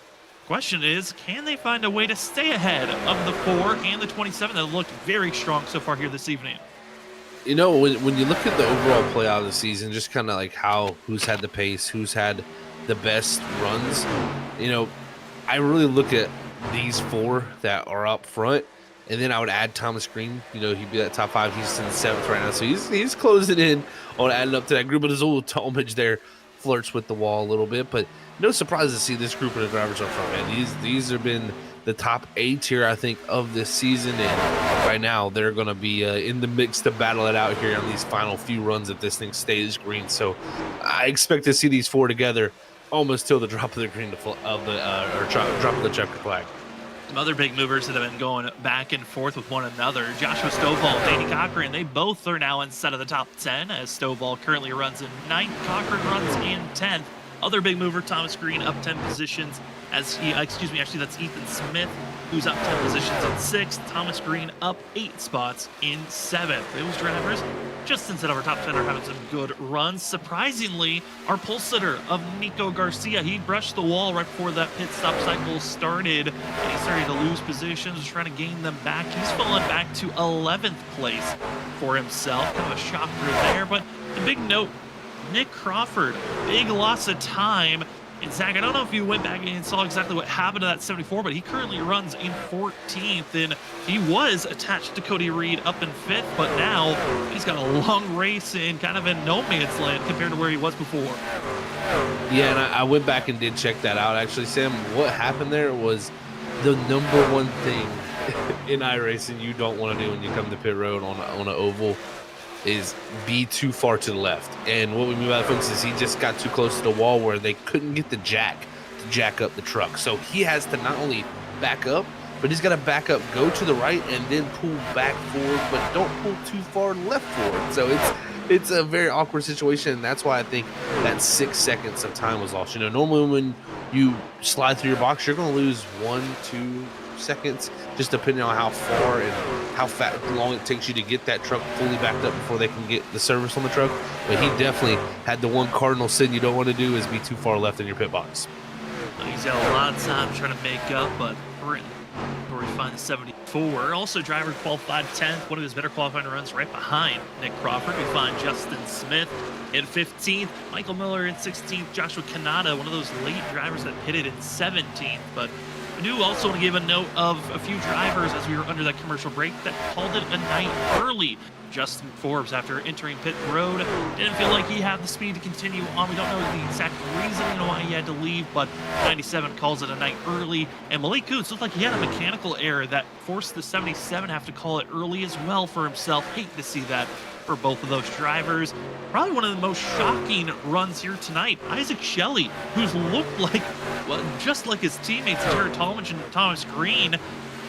Question is, can they find a way to stay ahead of the 4 and the 27 that looked very strong so far here this evening? You know, when you look at the overall play out of the season, just kind of like who's had the pace, who's had the best runs, you know, I really look at these 4 that are up front, and then I would add Thomas Green. You know, he'd be that top 5. He's in 7th right now, so he's closing in on adding up to that group. But his old Tallmadge there flirts with the wall a little bit, but no surprise to see this group of the drivers up front, man. These have been the top 8 here, I think, of this season, and right now they're going to be in the mix to battle it out here on these final few runs if this thing stays green. So I expect to see these 4 together almost till the drop of the green drop of the checkered flag. Some other big movers that have been going back and forth with one another. Joshua Stovall and Danny Cochran, they both are now inside of the top 10, as Stovall currently runs in 9th, Cochran runs in 10th. Other big mover, Thomas Green, up 10 positions as he, actually that's Ethan Smith, who's up 10 positions in 6th. Thomas Green up 8 spots in 7th. Those drivers, just inside of our top 10, are having some good runs. Surprisingly, our pole sitter of Nico Garcia, he brushed the wall right before that pit stop cycle started, and he started to lose positions, trying to gain them back. He's fallen back to 11th place for himself. Kind of a shocker there, but the big note, Nick Crawford, big loss of time. And Zach, I don't know if you went back and saw exactly what happened to that 74, but he currently runs in 14th, and he was attached to Cody Reed up in 5th, but now he's got a long race and kind of in no man's land compared to where he was before. Yeah, and I went back and did check that out. Actually, Sam, what happened there was the number one thing in iRacing you don't want to do when you come to pit road on an oval is be too far to the left. And what we mean by that, folks, is he just got too close to the wall where they couldn't get the jack to jack up the truck. So he has to not only back up, but he's got to back up, go to the right, and then pull back forward, but don't pull too far left forward. So it's a very awkward situation, and that's why I think that 6 seconds of time was lost. You know, normally when you slide through your box, you're going to lose 1-2 seconds, just depending on how far and how long it takes you to get that truck fully backed up before they can get the service on the truck. But he definitely had the one cardinal sin you don't want to do is be too far left in your pit box. He's got a lot of time trying to make up, but where we find the 74. Also, driver qualified 10th, one of his better qualifying runs right behind Nick Crawford. We find Justin Smith in 15th, Michael Miller in 16th, Joshua Kanata, one of those late drivers that pitted in 17th. But I do also want to give a note of a few drivers as we were under that commercial break that called it a night early. Justin Forbes, after entering pit road, didn't feel like he had the speed to continue on. We don't know the exact reason why he had to leave, but 97 calls it a night early. And Malik Coots looked like he had a mechanical error that forced the 77 to have to call it early as well for himself. Hate to see that for both of those drivers. Probably one of the most shocking runs here tonight, Isaac Shelley, who's looked like, well, just like his teammates, Jared Tallmadge and Thomas Green,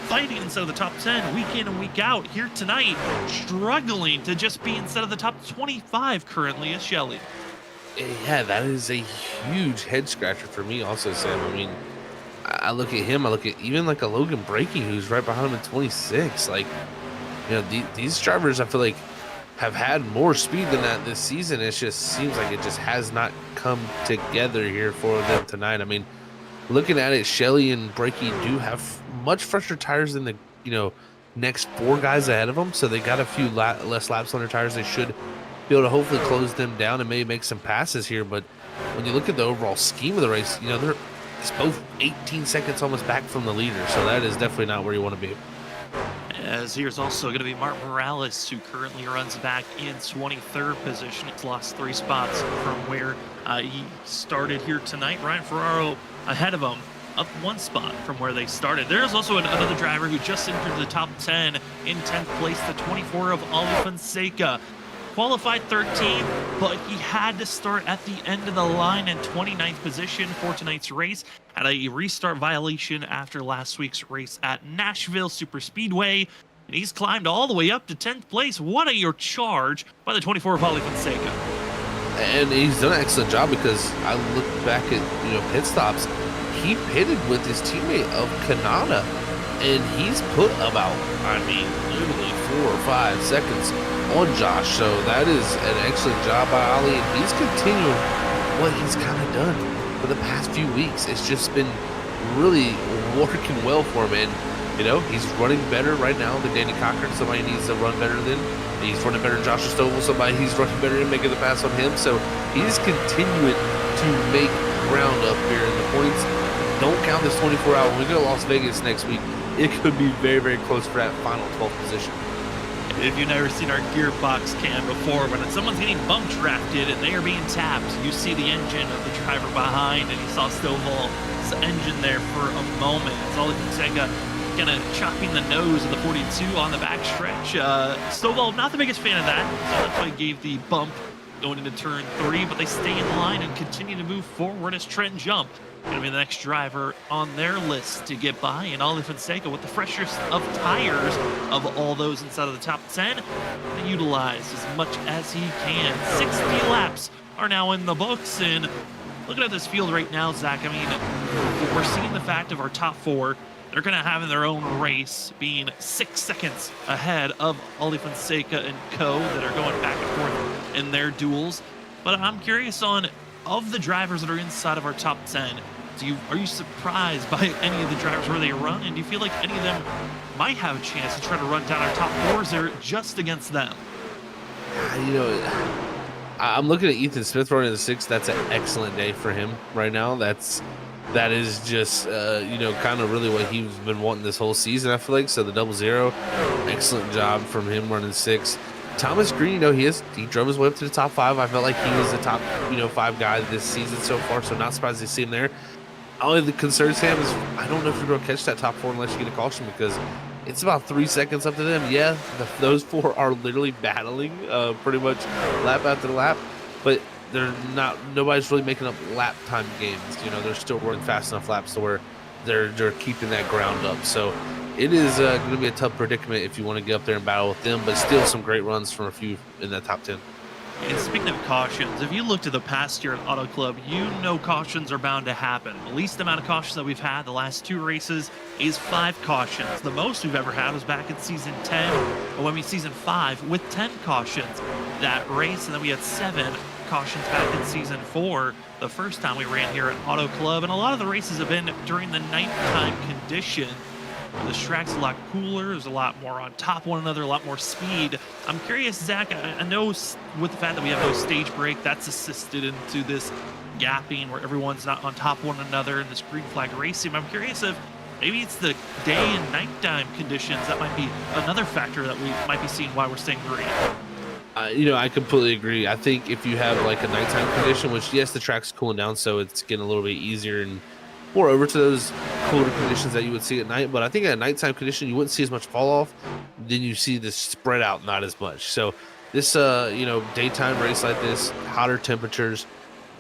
fighting inside of the top 10 week in and week out. Here tonight, struggling to just be inside of the top 25 currently is Shelley. Yeah, that is a huge head scratcher for me also, Sam. I mean, I look at him, I look at even like a Logan Breaking who's right behind him at 26. Like, you know, these drivers, I feel like, have had more speed than that this season. It just seems like it just has not come together here for them tonight. I mean, looking at it, Shelley and Breaky do have much fresher tires than the, you know, next 4 guys ahead of them. So they got a few less laps on their tires. They should be able to hopefully close them down and maybe make some passes here. But when you look at the overall scheme of the race, you know, they're both 18 seconds almost back from the leader. So that is definitely not where you want to be. As here's also going to be Martin Morales, who currently runs back in 23rd position. He's lost 3 spots from where he started here tonight. Ryan Ferraro ahead of him, up 1 spot from where they started. There's also another driver who just entered the top 10 in 10th place, the 24 of Ali Fonseca. Qualified 13th, but he had to start at the end of the line in 29th position for tonight's race. Had a restart violation after last week's race at Nashville Super Speedway, and he's climbed all the way up to 10th place. What a your charge by the 24 of Ali Fonseca. And he's done an excellent job, because I look back at pit stops. He pitted with his teammate of Canada, and he's put about, literally 4 or 5 seconds on Josh. So that is an excellent job by Ali, and he's continuing what he's kind of done for the past few weeks. It's just been really working well for him, and he's running better right now than Danny Cochran, somebody needs to run better than. He's running better than Josh Stovall, somebody he's running better than, making the pass on him. So he's continuing to make ground up here in the points. Don't count this 24 hour. When we go to Las Vegas next week, it could be very, very close for that final 12th position. If you've never seen our gearbox cam before, when someone's getting bump drafted and they are being tapped, you see the engine of the driver behind, and you saw Stovall's engine there for a moment. It's all Fonseca kind of chopping the nose of the 42 on the backstretch. Stovall, not the biggest fan of that, so that's why he gave the bump going into turn 3, but they stay in line and continue to move forward as Trent Jump going to be the next driver on their list to get by, and Ali Fonseca, with the freshest of tires of all those inside of the top 10, to utilize as much as he can. 60 laps are now in the books, and looking at this field right now, Zach, we're seeing the fact of our top 4. They're going to have in their own race, being 6 seconds ahead of Ali Fonseca and co. that are going back and forth in their duels. But I'm curious on, of the drivers that are inside of our top 10, are you surprised by any of the drivers where they run? And do you feel like any of them might have a chance to try to run down our top 4s there just against them? I'm looking at Ethan Smith running the 6. That's an excellent day for him right now. That is just, kind of really what he's been wanting this whole season, I feel like. So the 00, excellent job from him running 6. Thomas Green, he drove his way up to the top 5. I felt like he was the top, 5 guy this season so far, so not surprised to see him there. Only the concern, Sam, is I don't know if you're going to catch that top 4 unless you get a caution, because it's about 3 seconds up to them. Yeah, those 4 are literally battling pretty much lap after lap, but they're not. Nobody's really making up lap time gains. They're still running fast enough laps to where they're keeping that ground up. So it is going to be a tough predicament if you want to get up there and battle with them, but still some great runs from a few in that top 10. And speaking of cautions, if you look to the past year at Auto Club, cautions are bound to happen. The least amount of cautions that we've had the last 2 races is 5 cautions. The most we've ever had was back in season 10, season 5 with 10 cautions that race, and then we had 7 cautions back in season 4, the first time we ran here at Auto Club. And a lot of the races have been during the nighttime condition. The track's a lot cooler, there's a lot more on top of one another, a lot more speed. I'm curious, Zach, I know with the fact that we have no stage break, that's assisted into this gapping where everyone's not on top of one another in this green flag racing. I'm curious if maybe it's the day and nighttime conditions that might be another factor that we might be seeing why we're staying green. I completely agree. I think if you have like a nighttime condition, which yes, the track's cooling down, so it's getting a little bit easier and more over to those cooler conditions that you would see at night. But I think at a nighttime condition, you wouldn't see as much fall off. Then you see this spread out, not as much. So this, daytime race like this, hotter temperatures,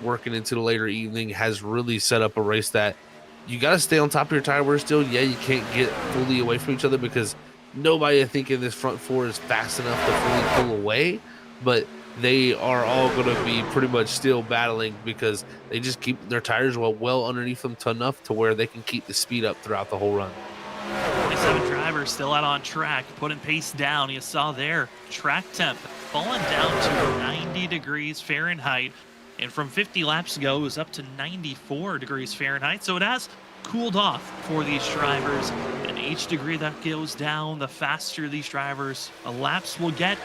working into the later evening, has really set up a race that you got to stay on top of your tire wear still. Yeah, you can't get fully away from each other because nobody, I think, in this front 4 is fast enough to fully pull away. But they are all going to be pretty much still battling because they just keep their tires well underneath them to enough to where they can keep the speed up throughout the whole run. 27 drivers still out on track, putting pace down. You saw there, track temp falling down to 90 degrees Fahrenheit. And from 50 laps ago, it was up to 94 degrees Fahrenheit. So it has cooled off for these drivers. And each degree that goes down, the faster these drivers' laps will get.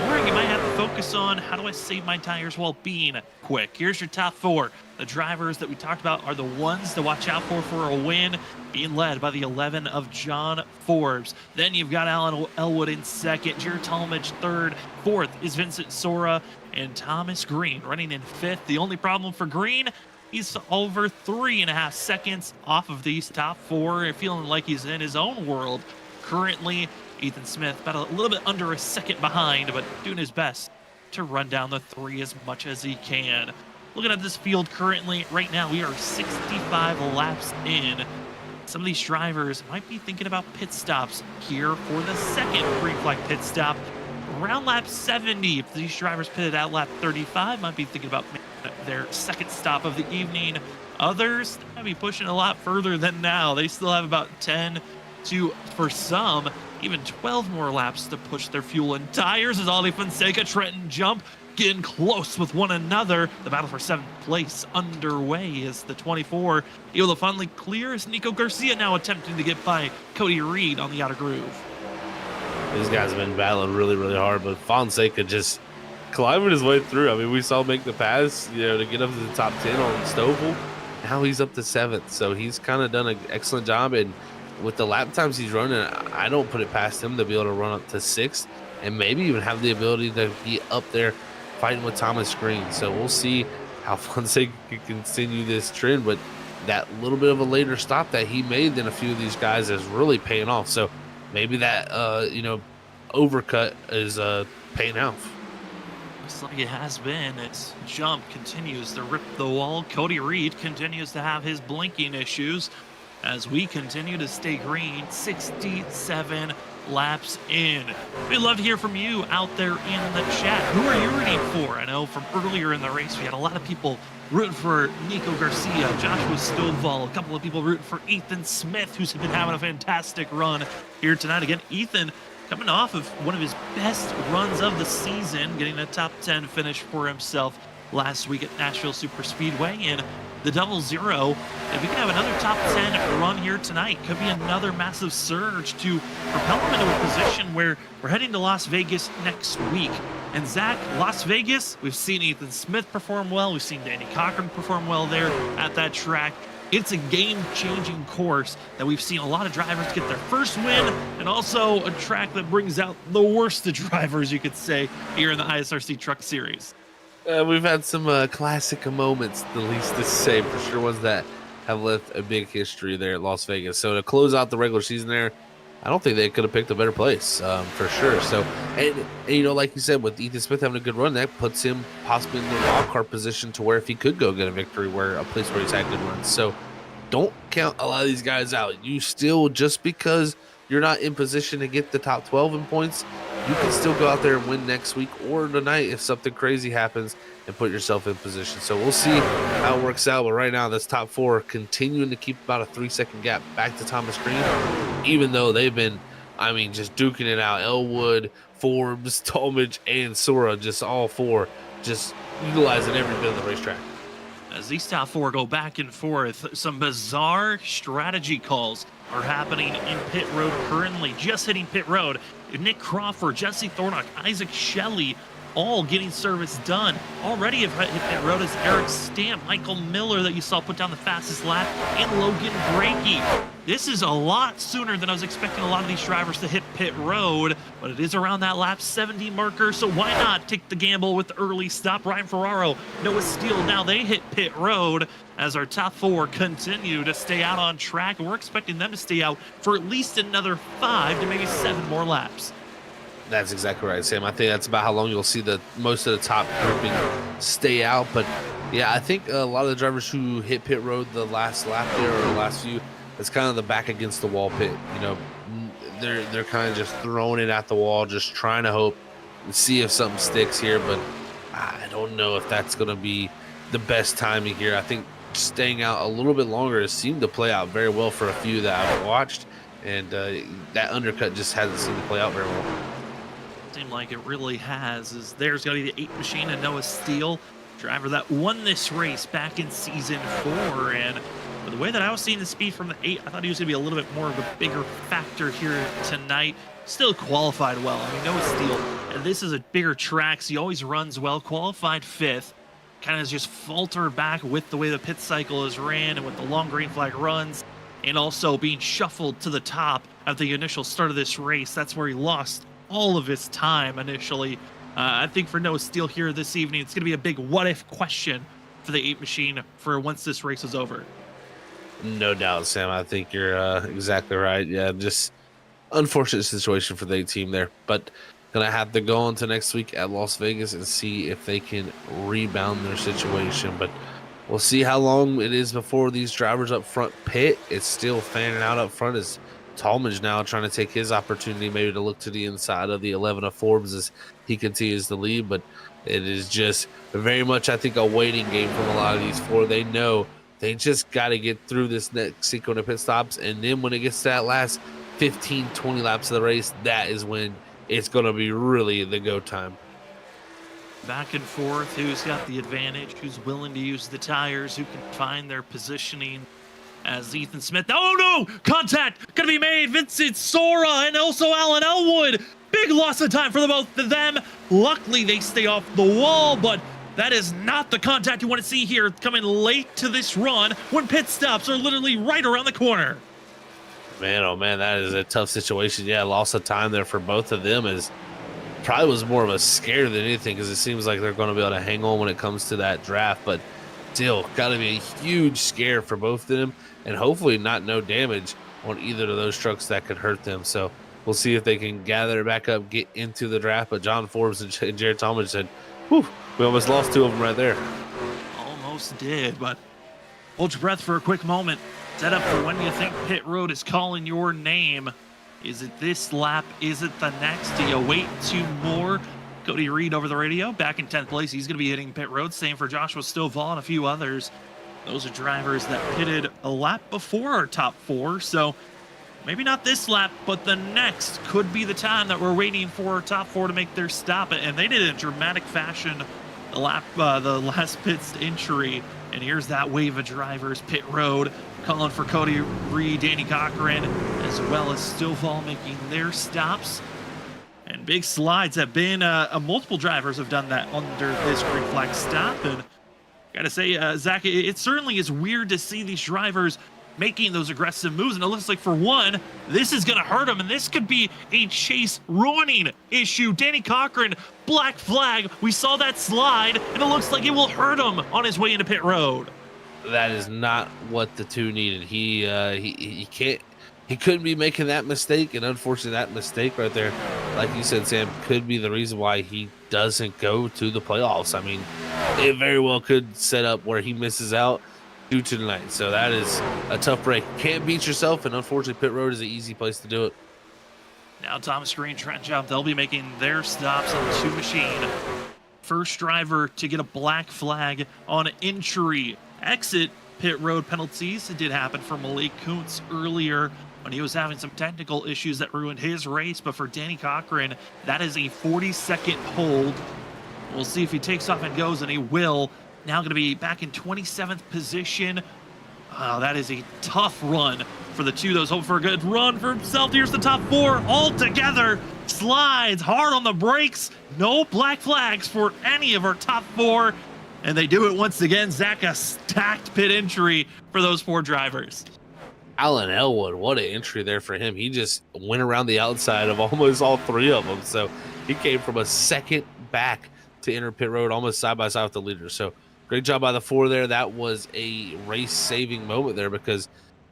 More wondering, you might have to focus on how do I save my tires while being quick. Here's your top 4. The drivers that we talked about are the ones to watch out for a win, being led by the 11 of John Forbes. Then you've got Alan Elwood in second, Jared Talmadge third, fourth is Vincent Sora, and Thomas Green running in fifth. The only problem for Green, he's over 3.5 seconds off of these top 4, feeling like he's in his own world. Currently, Ethan Smith about a little bit under a second behind, but doing his best to run down the 3 as much as he can. Looking at this field currently, right now, we are 65 laps in. Some of these drivers might be thinking about pit stops here for the second green flag pit stop. Around lap 70, if these drivers pitted out lap 35, might be thinking about their second stop of the evening. Others might be pushing a lot further than now. They still have about 10 to, for some, even 12 more laps to push their fuel and tires as Ali Fonseca, Trenton Jump getting close with one another. The battle for 7th place underway as the 24 able to finally clear as Nico Garcia now attempting to get by Cody Reed on the outer groove. These guys have been battling really, really hard, but Fonseca just climbing his way through. I mean, we saw him make the pass, to get up to the top 10 on Stovall. Now he's up to 7th, so he's kind of done an excellent job. And with the lap times he's running, I don't put it past him to be able to run up to 6th and maybe even have the ability to be up there fighting with Thomas Green. So we'll see how Fonseca can continue this trend, but that little bit of a later stop that he made than a few of these guys is really paying off. So maybe that overcut is paying off. Looks like it has been. Its Jump continues to rip the wall. Cody Reed continues to have his blinking issues as we continue to stay green. 67 laps in. We'd love to hear from you out there in the chat. Who are you rooting for? I know from earlier in the race we had a lot of people rooting for Nico Garcia, Joshua Stovall, a couple of people rooting for Ethan Smith, who's been having a fantastic run here tonight. Again, Ethan coming off of one of his best runs of the season, getting a top 10 finish for himself last week at Nashville Super Speedway. And the 00, if we can have another top 10 run here tonight, could be another massive surge to propel him into a position where we're heading to Las Vegas next week. And Zach, Las Vegas, we've seen Ethan Smith perform well. We've seen Danny Cochran perform well there at that track. It's a game-changing course that we've seen a lot of drivers get their first win, and also a track that brings out the worst of drivers, you could say, here in the ISRC Truck Series. We've had some classic moments, the least to say, for sure, ones that have left a big history there at Las Vegas. So to close out the regular season there, I don't think they could have picked a better place, for sure. So, and like you said, with Ethan Smith having a good run, that puts him possibly in the wild card position to where if he could go get a victory, where a place where he's had good runs. So don't count a lot of these guys out. You still, just because you're not in position to get the top 12 in points, you can still go out there and win next week or tonight if something crazy happens and put yourself in position. So we'll see how it works out. But right now, this top 4 continuing to keep about a 3-second gap back to Thomas Green, even though they've been, just duking it out. Elwood, Forbes, Talmadge, and Sora, just all 4, just utilizing every bit of the racetrack. As these top 4 go back and forth, some bizarre strategy calls are happening in pit road currently. Just hitting pit road, Nick Crawford, Jesse Thornock, Isaac Shelley, all getting service done. Already have hit pit road is Eric Stamp, Michael Miller that you saw put down the fastest lap, and Logan Brakey. This is a lot sooner than I was expecting a lot of these drivers to hit pit road, but it is around that lap 70 marker, so why not take the gamble with the early stop? Ryan Ferraro, Noah Steele, now they hit pit road as our top 4 continue to stay out on track, and we're expecting them to stay out for at least another 5 to maybe 7 more laps. That's exactly right, Sam. I think that's about how long you'll see the most of the top grouping stay out. But yeah, I think a lot of the drivers who hit pit road the last lap there or the last few, it's kind of the back against the wall pit. They're kind of just throwing it at the wall, just trying to hope and see if something sticks here. But I don't know if that's going to be the best timing here. I think staying out a little bit longer has seemed to play out very well for a few that I've watched, and that undercut just hasn't seemed to play out very well. Seemed like it really has. As there's going to be the 8 machine and Noah Steele, driver that won this race back in season 4. And the way that I was seeing the speed from the 8, I thought he was going to be a little bit more of a bigger factor here tonight. still qualified well. I mean, no steal. And this is a bigger track, so he always runs well. Qualified 5th. Kind of just faltered back with the way the pit cycle is ran and with the long green flag runs, and also being shuffled to the top at the initial start of this race. That's where he lost all of his time initially. I think for no steal here this evening, it's going to be a big what-if question for the 8 machine for once this race is over. No doubt, Sam. I think you're exactly right. Yeah, just unfortunate situation for the 8 team there, but gonna have to go on to next week at Las Vegas and see if they can rebound their situation. But we'll see how long it is before these drivers up front pit. It's still fanning out up front as Talmadge now trying to take his opportunity maybe to look to the inside of the 11 of Forbes as he continues to lead. But it is just very much, I think, a waiting game from a lot of these 4. They know they just got to get through this next sequence of pit stops, and then when it gets to that last 15, 20 laps of the race, that is when it's going to be really the go time. Back and forth, who's got the advantage, who's willing to use the tires, who can find their positioning as Ethan Smith. Oh no! Contact going to be made. Vincent Sora and also Alan Elwood. Big loss of time for the both of them. Luckily, they stay off the wall, but that is not the contact you want to see here coming late to this run when pit stops are literally right around the corner. Man, oh man, that is a tough situation. Yeah, loss of time there for both of them is probably was more of a scare than anything because it seems like they're going to be able to hang on when it comes to that draft. But still, got to be a huge scare for both of them, and hopefully not no damage on either of those trucks that could hurt them. So we'll see if they can gather it back up, get into the draft. But John Forbes and Jared Talmadge said, whew, we almost lost 2 of them right there. Almost did, but hold your breath for a quick moment. Set up for when you think pit road is calling your name. Is it this lap? Is it the next? Do you wait 2 more? Cody Reed over the radio, back in 10th place. He's going to be hitting pit road. Same for Joshua Stovall and a few others. Those are drivers that pitted a lap before our top 4. So maybe not this lap, but the next could be the time that we're waiting for our top 4 to make their stop. And they did it in dramatic fashion the last pit's entry. And here's that wave of drivers, pit road, calling for Cody Reed, Danny Cochran, as well as Stovall making their stops. And big slides have been, multiple drivers have done that under this green flag stop. And gotta say, Zach, it certainly is weird to see these drivers making those aggressive moves. And it looks like for one, this is gonna hurt them. And this could be a chase ruining issue. Danny Cochran, black flag. We saw that slide, and it looks like it will hurt him on his way into pit road. That is not what the 2 needed. He couldn't be making that mistake, and unfortunately that mistake right there, like you said, Sam, could be the reason why he doesn't go to the playoffs. I mean, it very well could set up where he misses out due to tonight. So that is a tough break. Can't beat yourself, and unfortunately pit road is an easy place to do it. Now Thomas Green, Trent Jump, they'll be making their stops on the 2 machine. First driver to get a black flag on entry. Exit pit road penalties. It did happen for Malik Kuntz earlier when he was having some technical issues that ruined his race. But for Danny Cochran, that is a 40-second hold. We'll see if he takes off and goes, and he will. Now going to be back in 27th position. Oh, that is a tough run for the 2. Those hope for a good run for himself. Here's the top 4 all together. Slides hard on the brakes. No black flags for any of our top 4. And they do it once again. Zach, a stacked pit entry for those 4 drivers. Alan Elwood, what an entry there for him. He just went around the outside of almost all 3 of them. So he came from a second back to enter pit road, almost side by side with the leader. So great job by the 4 there. That was a race-saving moment there because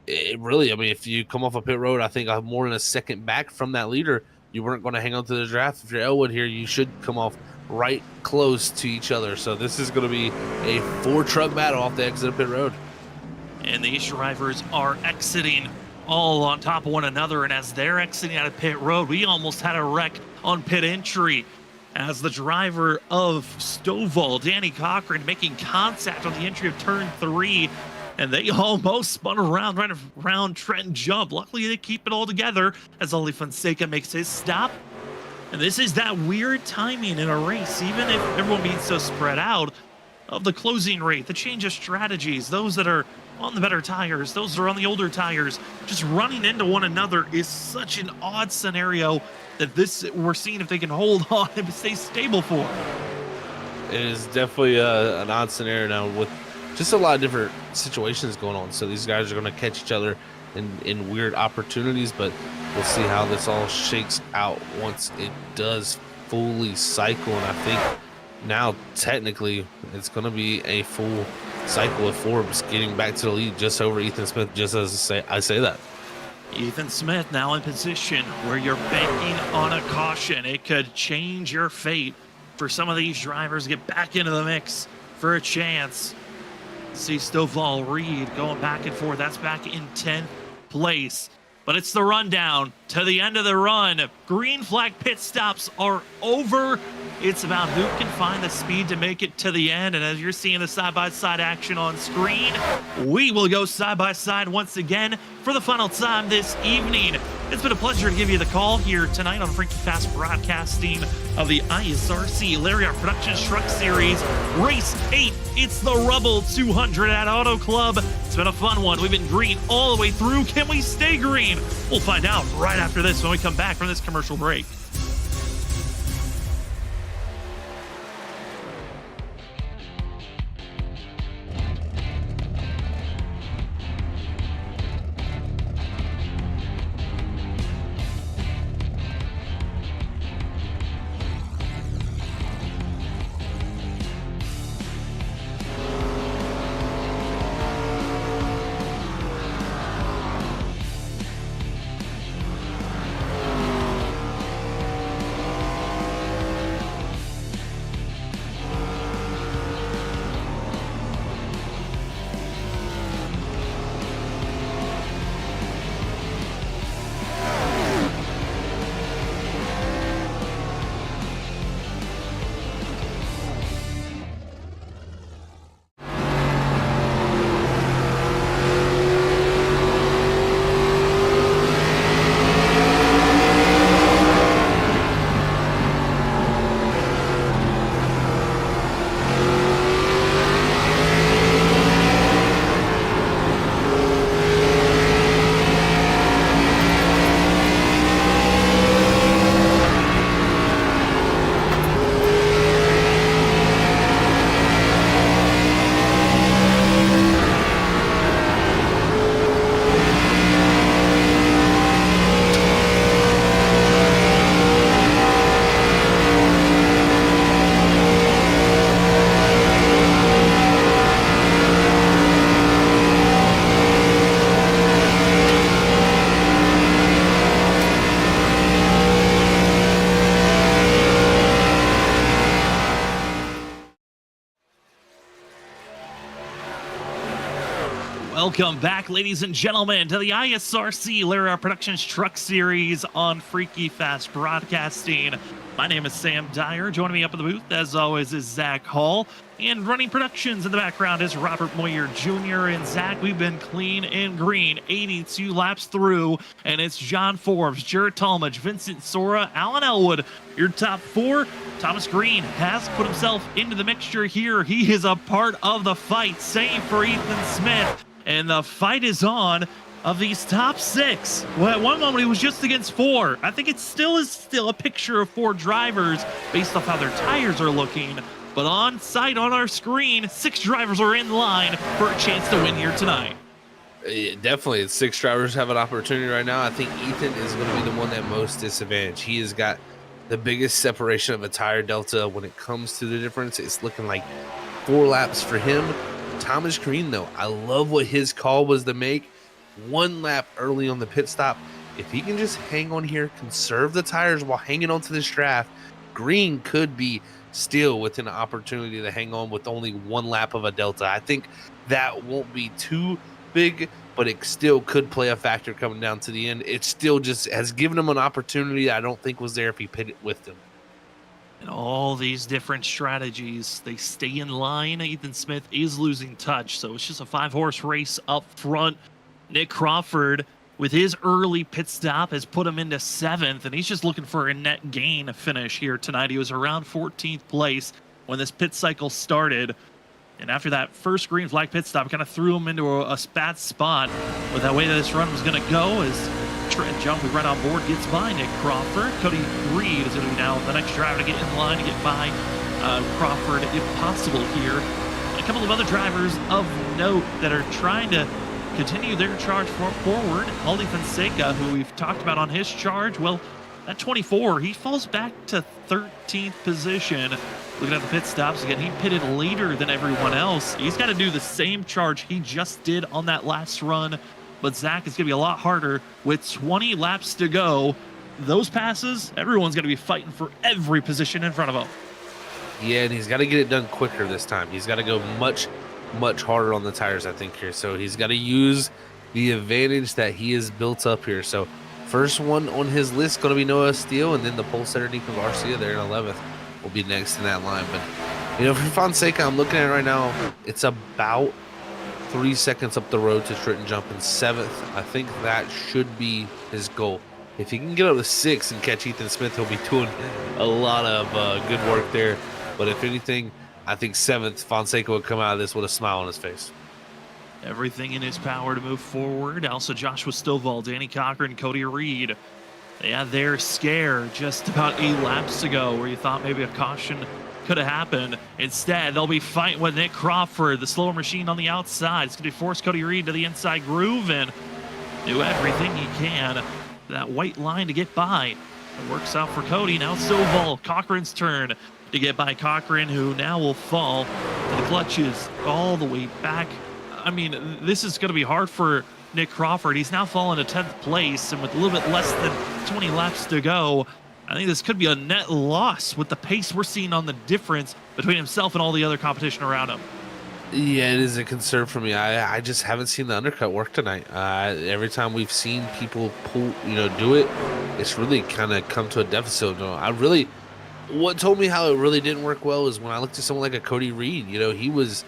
it really, I mean, if you come off a pit road, I think more than a second back from that leader, you weren't going to hang on to the draft. If you're Elwood here, you should come off right close to each other. So this is going to be a 4-truck battle off the exit of pit road. And these drivers are exiting all on top of one another. And as they're exiting out of pit road, we almost had a wreck on pit entry as the driver of Stovall, Danny Cochran, making contact on the entry of turn 3. And they almost spun around right around Trent Jump. Luckily, they keep it all together as Oli Fonseca makes his stop. And this is that weird timing in a race. Even if everyone being so spread out, of the closing rate, the change of strategies, those that are on the better tires, those that are on the older tires, just running into one another is such an odd scenario that we're seeing if they can hold on and stay stable for. It is definitely an odd scenario now with just a lot of different situations going on. So these guys are going to catch each other in weird opportunities, but we'll see how this all shakes out once it does fully cycle. And I think now technically it's going to be a full cycle with Forbes getting back to the lead just over Ethan Smith, just as I say that. Ethan Smith now in position where you're banking on a caution. It could change your fate for some of these drivers to get back into the mix for a chance. See Stovall, Reed going back and forth. That's back in 10th place. But it's the rundown to the end of the run. Green flag pit stops are over. It's about who can find the speed to make it to the end. And as you're seeing the side-by-side action on screen, we will go side-by-side once again for the final time this evening. It's been a pleasure to give you the call here tonight on Freaky Fast Broadcasting of the ISRC Lariat Productions Truck Series Race 8. It's the Rubble 200 at Auto Club. It's been a fun one. We've been green all the way through. Can we stay green? We'll find out right after this when we come back from this commercial break. Welcome back, ladies and gentlemen, to the ISRC Lariat Productions Truck Series on Freaky Fast Broadcasting. My name is Sam Dyer. Joining me up in the booth, as always, is Zach Hall. And running productions in the background is Robert Moyer Jr. And Zach, we've been clean and green, 82 laps through. And it's John Forbes, Jared Talmadge, Vincent Sora, Alan Elwood, your top four. Thomas Green has put himself into the mixture here. He is a part of the fight, same for Ethan Smith. And the fight is on of these top six. Well, at one moment, he was just against four. I think it still is a picture of four drivers based off how their tires are looking. But on site on our screen, six drivers are in line for a chance to win here tonight. Yeah, definitely, six drivers have an opportunity right now. I think Ethan is going to be the one that most disadvantaged. He has got the biggest separation of a tire delta when it comes to the difference. It's looking like 4 laps for him. Thomas Green, though, I love what his call was to make 1 lap early on the pit stop. If he can just hang on here, conserve the tires while hanging on to this draft, Green could be still within an opportunity to hang on with only 1 lap of a delta. I think that won't be too big, but it still could play a factor coming down to the end. It still just has given him an opportunity I don't think was there if he pitted with them. And all these different strategies, they stay in line. Ethan Smith is losing touch, so it's just a 5-horse race up front. Nick Crawford, with his early pit stop, has put him into 7th, and he's just looking for a net gain finish here tonight. He was around 14th place when this pit cycle started. And after that first green flag pit stop, kind of threw him into a bad spot with that way that this run was going to go. As Trent Jump, we right on board, gets by Nick Crawford. Cody Reed is going to be now the next driver to get in line to get by Crawford if possible here. And a couple of other drivers of note that are trying to continue their charge forward. Aldi Fonseca, who we've talked about on his charge, well, at 24, he falls back to 13th position. Looking at the pit stops again, he pitted later than everyone else. He's got to do the same charge he just did on that last run, but Zach, is going to be a lot harder with 20 laps to go. Those passes, everyone's going to be fighting for every position in front of him. Yeah, and he's got to get it done quicker this time. He's got to go much harder on the tires, I think, here. So he's got to use the advantage that he has built up here. So first one on his list going to be Noah Steele, and then the pole setter Nico Garcia there in 11th will be next in that line. But, you know, for Fonseca, I'm looking at it right now, it's about 3 seconds up the road to Trenton Jump in 7th. I think that should be his goal. If he can get up to 6 and catch Ethan Smith, he'll be doing a lot of good work there. But if anything, I think 7th, Fonseca would come out of this with a smile on his face. Everything in his power to move forward. Also, Joshua Stovall, Danny Cochran, Cody Reed. They had their scare just about 8 laps ago where you thought maybe a caution could have happened. Instead, they'll be fighting with Nick Crawford, the slower machine on the outside. It's going to force Cody Reed to the inside groove and do everything he can. That white line to get by. It works out for Cody. Now Stovall, Cochran's turn to get by Cochran, who now will fall to the clutches all the way back. I mean, this is going to be hard for Nick Crawford. He's now fallen to 10th place, and with a little bit less than 20 laps to go, I think this could be a net loss with the pace we're seeing on the difference between himself and all the other competition around him. Yeah, it is a concern for me. I just haven't seen the undercut work tonight. Every time we've seen people do it, it's really kind of come to a deficit. What told me how it really didn't work well is when I looked at someone like a Cody Reed. You know, he was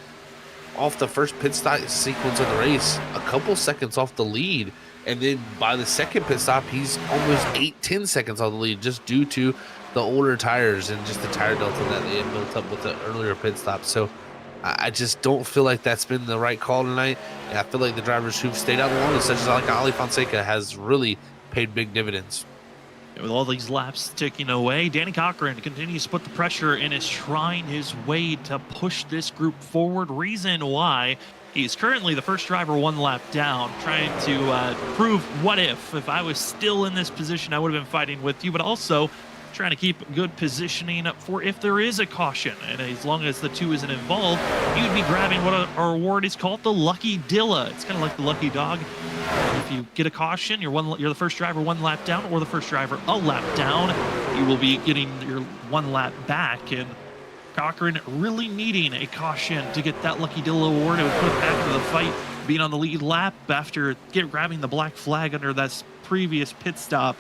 off the first pit stop sequence of the race, a couple seconds off the lead. And then by the second pit stop, he's almost 8-10 seconds off the lead just due to the older tires and just the tire delta that they had built up with the earlier pit stop. So I just don't feel like that's been the right call tonight. And I feel like the drivers who've stayed out the longest, such as like Ali Fonseca, has really paid big dividends. With all these laps ticking away, Danny Cochran continues to put the pressure and is trying his way to push this group forward. Reason why, he's currently the first driver 1 lap down, trying to prove what if I was still in this position, I would have been fighting with you, but also trying to keep good positioning for if there is a caution. And as long as the 2 isn't involved, you'd be grabbing what our award is called the Lucky Dilla. It's kind of like the Lucky Dog. If you get a caution, you're the first driver 1 lap down, or the first driver a lap down, you will be getting your 1 lap back. And Cochran really needing a caution to get that Lucky Dilla award. It would put it back to the fight, being on the lead lap after grabbing the black flag under that previous pit stop.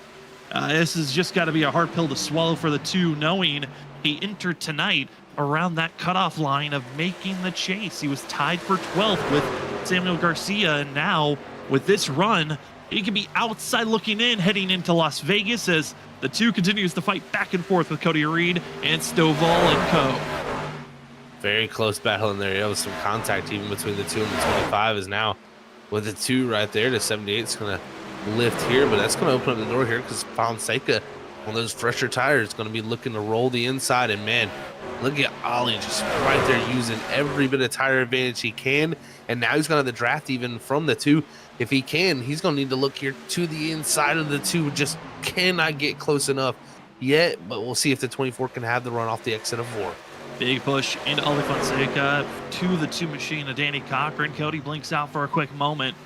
This has just got to be a hard pill to swallow for the 2, knowing he entered tonight around that cutoff line of making the chase. He was tied for 12th with Samuel Garcia, and now with this run, he can be outside looking in heading into Las Vegas as the 2 continues to fight back and forth with Cody Reed and Stovall and co. Very close battle in there. There was some contact even between the 2 and the 25 is now with the 2 right there. The 78 is going to lift here, but that's going to open up the door here because Fonseca on those fresher tires is going to be looking to roll the inside. And man, look at Ollie just right there using every bit of tire advantage he can. And now he's going to have the draft even from the 2. If he can, he's going to need to look here to the inside of the 2. Just cannot get close enough yet, but we'll see if the 24 can have the run off the exit of 4. Big push into Ali Fonseca to the 2 machine of Danny Cochran. Cody blinks out for a quick moment.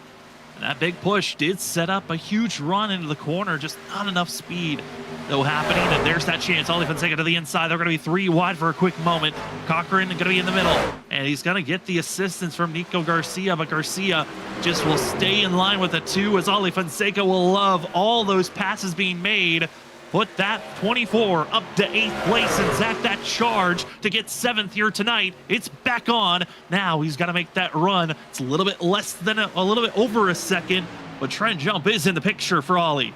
And that big push did set up a huge run into the corner, just not enough speed though happening. And there's that chance. Ali Fonseca to the inside. They're going to be 3 wide for a quick moment. Cochran going to be in the middle, and he's going to get the assistance from Nico Garcia, but Garcia just will stay in line with the 2 as Ali Fonseca will love all those passes being made. Put that 24 up to 8th place, and Zach, that charge to get 7th here tonight, it's back on. Now he's got to make that run. It's a little bit less than a little bit over a second, but Trent Jump is in the picture for Ollie.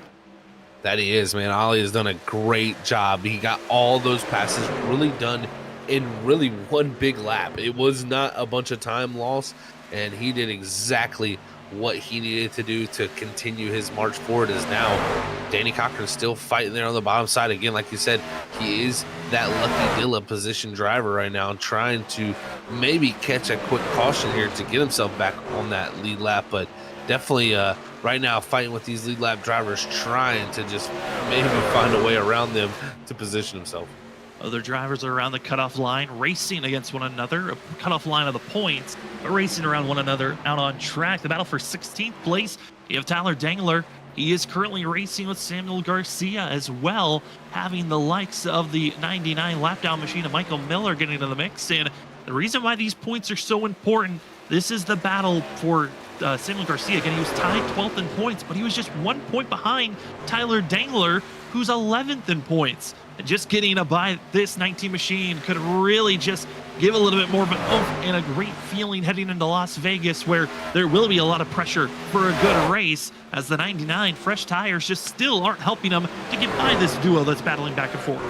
That he is, man. Ollie has done a great job. He got all those passes really done in really one big lap. It was not a bunch of time loss, and he did exactly what he needed to do to continue his march forward. Is now Danny Cochran's still fighting there on the bottom side. Again, like you said, he is that Lucky Dilla position driver right now, trying to maybe catch a quick caution here to get himself back on that lead lap. But definitely right now fighting with these lead lap drivers, trying to just maybe find a way around them to position himself. Other drivers are around the cutoff line, racing against one another, a cutoff line of the points, but racing around one another out on track. The battle for 16th place, you have Tyler Dangler. He is currently racing with Samuel Garcia as well, having the likes of the 99 lap down machine of Michael Miller getting into the mix. And the reason why these points are so important, this is the battle for Samuel Garcia. Again, he was tied 12th in points, but he was just 1 point behind Tyler Dangler, who's 11th in points. And just getting by this 19 machine could really just give a little bit more of an oomph and a great feeling heading into Las Vegas, where there will be a lot of pressure for a good race, as the 99 fresh tires just still aren't helping them to get by this duo that's battling back and forth.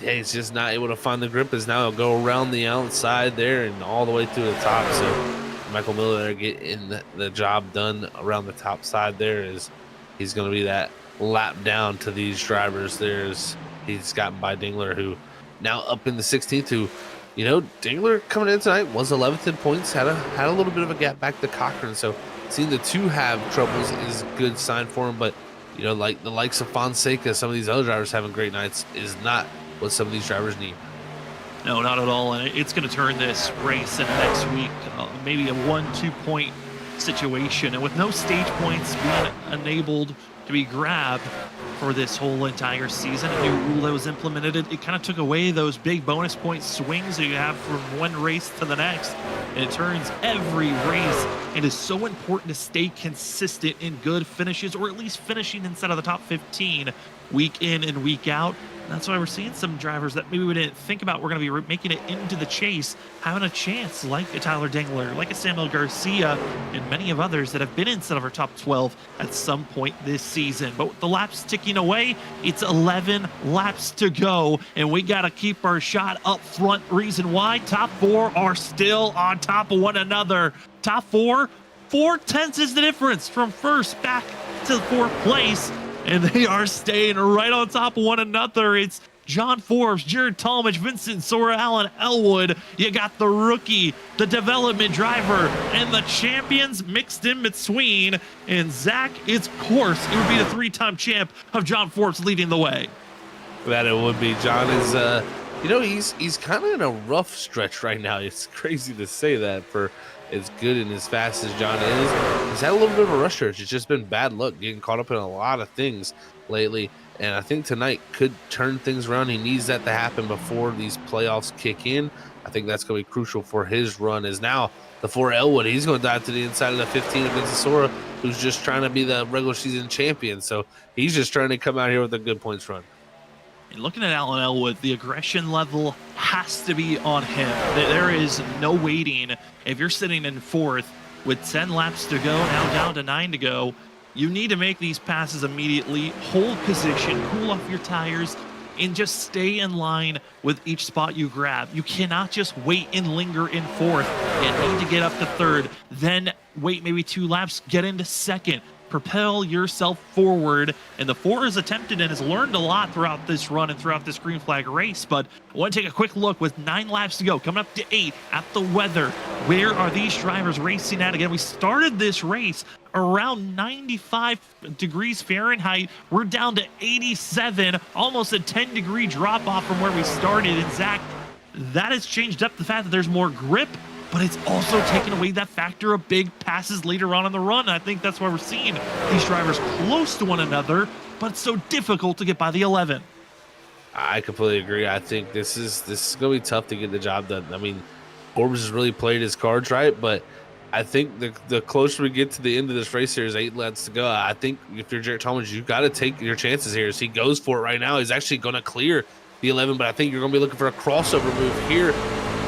Yeah, he's just not able to find the grip, as now he'll go around the outside there and all the way to the top. So Michael Miller there getting the job done around the top side there, is he's going to be that lap down to these drivers. He's gotten by Dingler, who now up in the 16th, who, you know, Dingler coming in tonight was 11th in points, had a little bit of a gap back to Cochran. So seeing the two have troubles is a good sign for him. But, you know, like the likes of Fonseca, some of these other drivers having great nights is not what some of these drivers need. No, not at all. And it's going to turn this race in next week, maybe a 1-2 point situation. And with no stage points being enabled to be grabbed for this whole entire season, a new rule that was implemented, it kind of took away those big bonus point swings that you have from one race to the next. And it turns every race. It is so important to stay consistent in good finishes, or at least finishing inside of the top 15 week in and week out. And that's why we're seeing some drivers that maybe we didn't think about we're going to be making it into the chase, having a chance, like a Tyler Dangler, like a Samuel Garcia, and many of others that have been inside of our top 12 at some point this season. But with the laps ticking away, it's 11 laps to go, and we got to keep our shot up front. Reason why? Top four are still on top of one another. Top four, 4/10 is the difference from first back to fourth place. And they are staying right on top of one another. It's John Forbes, Jared Talmadge, Vincent Sora, Alan Elwood. You got the rookie, the development driver, and the champions mixed in between. And Zach, it's course, it would be the three-time champ of John Forbes leading the way. That it would be. John is, you know, he's kind of in a rough stretch right now. It's crazy to say that for as good and as fast as John is. He's had a little bit of a rush stretch. It's just been bad luck getting caught up in a lot of things lately. And I think tonight could turn things around. He needs that to happen before these playoffs kick in. I think that's going to be crucial for his run. Is now the 4 Elwood, he's going to dive to the inside of the 15 of Vincent Sora, who's just trying to be the regular season champion. So he's just trying to come out here with a good points run. And looking at Alan Elwood, the aggression level has to be on him. There is no waiting. If you're sitting in fourth with 10 laps to go, now down to 9 to go, you need to make these passes immediately, hold position, cool off your tires, and just stay in line with each spot you grab. You cannot just wait and linger in fourth. You need to get up to third, then wait maybe 2 laps, get into second. Propel yourself forward. And the 4 has attempted and has learned a lot throughout this run and throughout this green flag race. But I want to take a quick look with 9 laps to go, coming up to 8 at the weather. Where are these drivers racing at? Again, we started this race around 95 degrees Fahrenheit. We're down to 87, almost a 10-degree drop off from where we started. And Zach, that has changed up the fact that there's more grip, but it's also taken away that factor of big passes later on in the run. And I think that's why we're seeing these drivers close to one another, but it's so difficult to get by the 11. I completely agree. I think this is going to be tough to get the job done. I mean, Forbes has really played his cards right, but I think the closer we get to the end of this race, there's 8 laps to go. I think if you're Jared Talmadge, you've got to take your chances here. As he goes for it right now, he's actually going to clear the 11, but I think you're going to be looking for a crossover move here.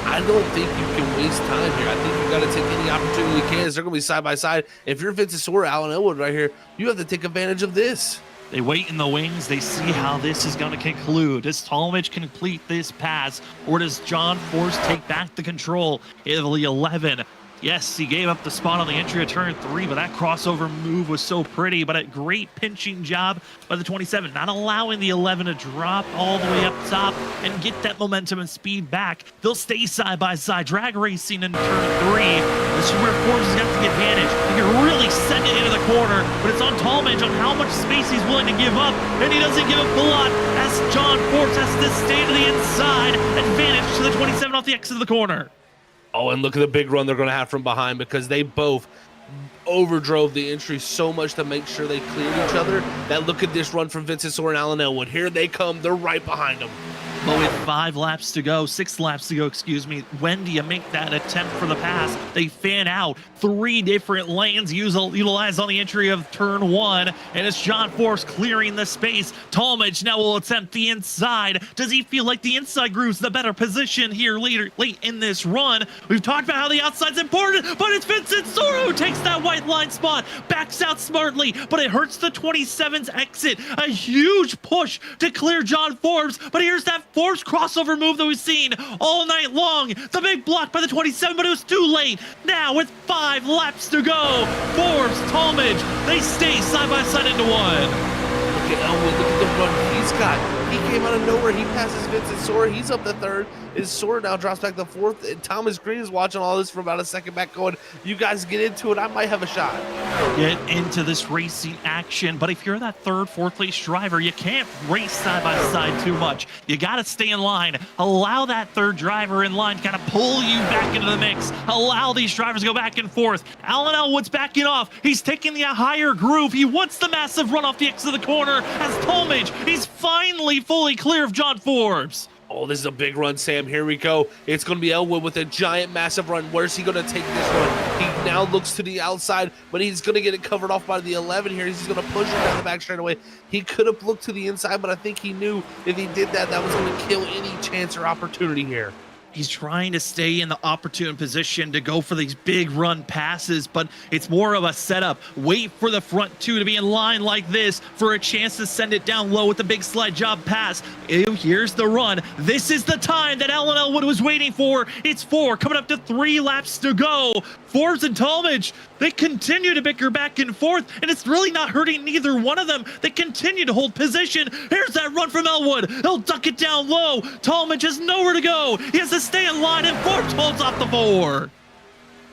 I don't think you can waste time here. I think you got to take any opportunity you can. They're going to be side by side. If you're Vincent Sora, Alan Elwood right here, you have to take advantage of this. They wait in the wings. They see how this is going to conclude. Does Talmadge complete this pass, or does John Force take back the control in the 11? Yes, he gave up the spot on the entry of turn 3, but that crossover move was so pretty. But a great pinching job by the 27, not allowing the 11 to drop all the way up top and get that momentum and speed back. They'll stay side by side, drag racing in turn 3. This is where Forbes has got the advantage. He can really send it into the corner, but it's on Talmadge on how much space he's willing to give up, and he doesn't give up a lot as John Forbes has to stay to the inside. Advantage to the 27 off the exit of the corner. Oh, and look at the big run they're going to have from behind, because they both overdrove the entry so much to make sure they cleared each other. That look at this run from Vincent Soar and Alan Elwood. Here they come. They're right behind them. But with 6 laps to go, when do you make that attempt for the pass? They fan out. 3 different lanes utilized on the entry of turn 1, and it's John Force clearing the space. Talmadge now will attempt the inside. Does he feel like the inside groove's the better position here late in this run? We've talked about how the outside's important, but it's Vincent Soar who takes that white line spot, backs out smartly, but it hurts the 27's exit. A huge push to clear John Forbes, but here's that Forbes crossover move that we've seen all night long. The big block by the 27, but it was too late. Now with 5 laps to go, Forbes, Talmadge, they stay side by side into 1. Look at Elwood, look at the run he's got. He came out of nowhere. He passes Vincent Soar. He's up to 3rd. His Soar now drops back to 4th. And Thomas Green is watching all this for about a second back going, you guys get into it. I might have a shot. Get into this racing action. But if you're that 3rd, 4th place driver, you can't race side by side too much. You got to stay in line. Allow that 3rd driver in line to kind of pull you back into the mix. Allow these drivers to go back and forth. Alan Elwood's backing off. He's taking the higher groove. He wants the massive run off the exit of the corner as Talmadge. He's finally fully clear of John Forbes. Oh, this is a big run, Sam. Here we go. It's going to be Elwood with a giant, massive run. Where's he going to take this run? He now looks to the outside, but he's going to get it covered off by the 11 here. He's going to push him down the back straight away. He could have looked to the inside, but I think he knew if he did that, that was going to kill any chance or opportunity here. He's trying to stay in the opportune position to go for these big run passes, but it's more of a setup. Wait for the front 2 to be in line like this for a chance to send it down low with the big slide job pass. Here's the run. This is the time that Alan Elwood was waiting for. It's 4, coming up to 3 laps to go. Forbes and Talmadge, they continue to bicker back and forth, and it's really not hurting neither one of them. They continue to hold position. Here's that run from Elwood. He'll duck it down low. Talmadge has nowhere to go. He has to stay in line, and Forbes holds off the 4.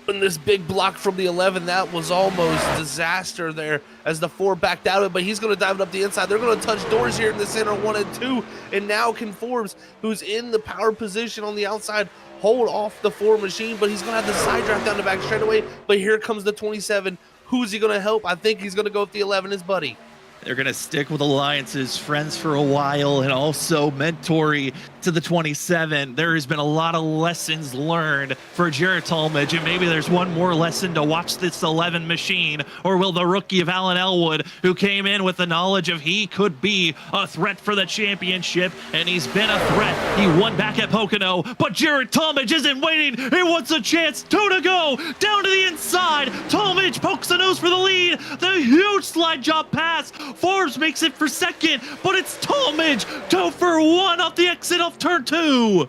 And this big block from the 11, that was almost disaster there as the 4 backed out of it, but he's going to dive it up the inside. They're going to touch doors here in the center 1 and 2, and now can Forbes, who's in the power position on the outside, hold off the 4 machine, but he's going to have the side draft down the back straightaway. But here comes the 27. Who's he going to help? I think he's going to go with the 11, his buddy. They're going to stick with alliances, friends for a while, and also mentoring to the 27. There has been a lot of lessons learned for Jared Talmadge, and maybe there's one more lesson to watch this 11 machine, or will the rookie of Alan Elwood, who came in with the knowledge of he could be a threat for the championship, and he's been a threat. He won back at Pocono, but Jared Talmadge isn't waiting. He wants a chance. 2 to go. Down to the inside. Talmadge pokes the nose for the lead. The huge slide job pass. Forbes makes it for 2nd, but it's Talmadge 2 for 1 off the exit off turn 2.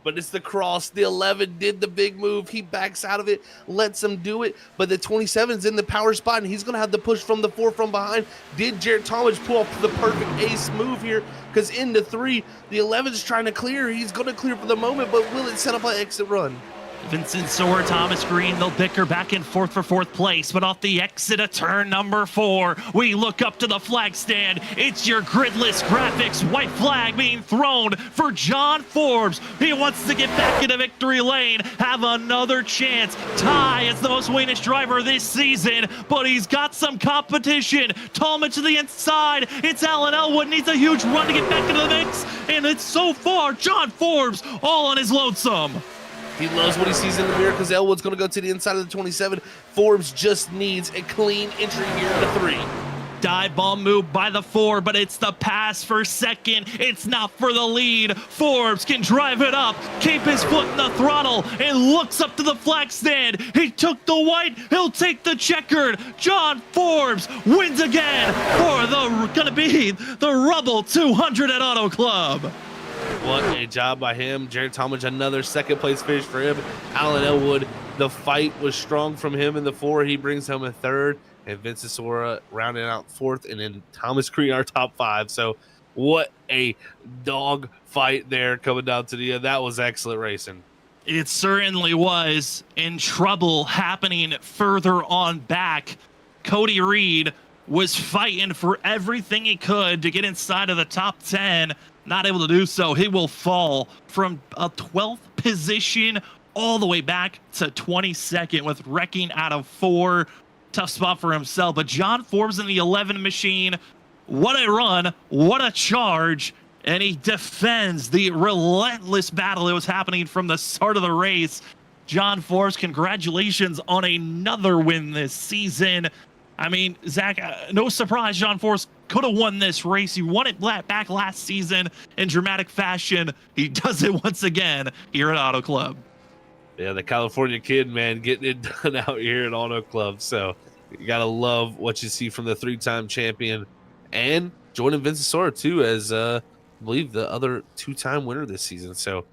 But it's the cross. The 11 did the big move. He backs out of it, lets him do it. But the 27's in the power spot, and he's going to have the push from the 4 from behind. Did Jared Talmadge pull off the perfect ace move here? Because into 3, the 11's trying to clear. He's going to clear for the moment, but will it set up an exit run? Vincent Soar, Thomas Green, they'll bicker back and forth for 4th place, but off the exit of turn number 4, we look up to the flag stand. It's your gridless graphics white flag being thrown for John Forbes. He wants to get back into victory lane, have another chance. Ty is the most winningest driver this season, but he's got some competition. Talmadge to the inside. It's Alan Elwood, needs a huge run to get back into the mix, and it's so far John Forbes all on his lonesome. He loves what he sees in the mirror because Elwood's going to go to the inside of the 27. Forbes just needs a clean entry here into 3. dive bomb move by the 4, but it's the pass for second. It's not for the lead. Forbes can drive it up, keep his foot in the throttle, and looks up to the flag stand. He took the white, he'll take the checkered. John Forbes wins again for gonna be the Rubble 200 at Auto Club. What a job by him. Jared Talmadge, another second place finish for him. Alan Elwood, the fight was strong from him in the 4. He brings home a 3rd, and Vince Sora rounding out 4th, and then Thomas Crean our top 5. So what a dog fight there coming down to the end. That was excellent racing. It certainly was. In trouble happening further on back. Cody Reed was fighting for everything he could to get inside of the top 10. Not able to do so. He will fall from a 12th position all the way back to 22nd with wrecking out of 4. Tough spot for himself. But John Forbes in the 11 machine, what a run, what a charge. And he defends the relentless battle that was happening from the start of the race. John Forbes, congratulations on another win this season. I mean, Zach, no surprise, John Forbes could have won this race. He won it back last season in dramatic fashion. He does it once again here at Auto Club. Yeah, the California kid, man, getting it done out here at Auto Club. So you got to love what you see from the 3-time champion and joining Vince Sora, too, as I believe the other 2-time winner this season. So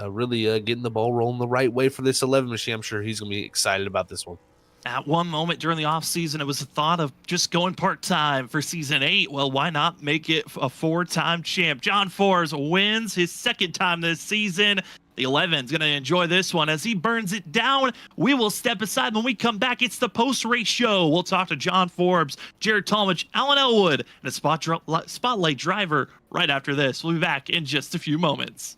really getting the ball rolling the right way for this 11 machine. I'm sure he's going to be excited about this one. At one moment during the offseason, it was a thought of just going part-time for Season 8. Well, why not make it a 4-time champ? John Forbes wins his 2nd time this season. The 11's going to enjoy this one as he burns it down. We will step aside. When we come back, it's the post-race show. We'll talk to John Forbes, Jared Talmadge, Alan Elwood, and a spotlight driver right after this. We'll be back in just a few moments.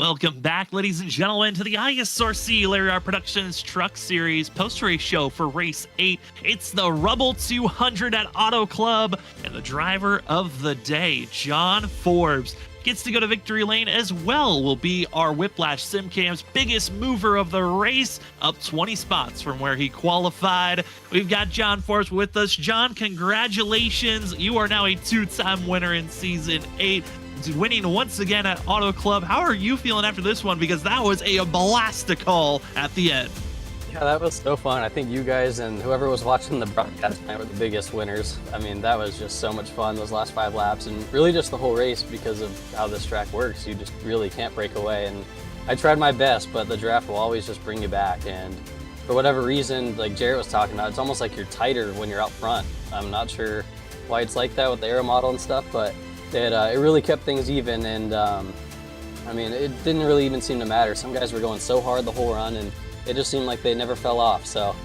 Welcome back, ladies and gentlemen, to the ISRC Larry R Productions Truck Series post-race show for Race 8. It's the Rubble 200 at Auto Club, and the driver of the day, John Forbes, gets to go to victory lane as well. Will be our Whiplash SimCam's biggest mover of the race, up 20 spots from where he qualified. We've got John Forbes with us. John, congratulations. You are now a two-time winner in Season 8. Winning once again at Auto Club. How are you feeling after this one? Because that was a blast to call at the end. Yeah, that was so fun. I think you guys and whoever was watching the broadcast tonight were the biggest winners. I mean, that was just so much fun, those last 5 laps, and really just the whole race because of how this track works. You just really can't break away, and I tried my best, but the draft will always just bring you back, and for whatever reason, like Jarrett was talking about, it's almost like you're tighter when you're out front. I'm not sure why it's like that with the aero model and stuff, but it really kept things even, and I mean, it didn't really even seem to matter. Some guys were going so hard the whole run, and it just seemed like they never fell off. So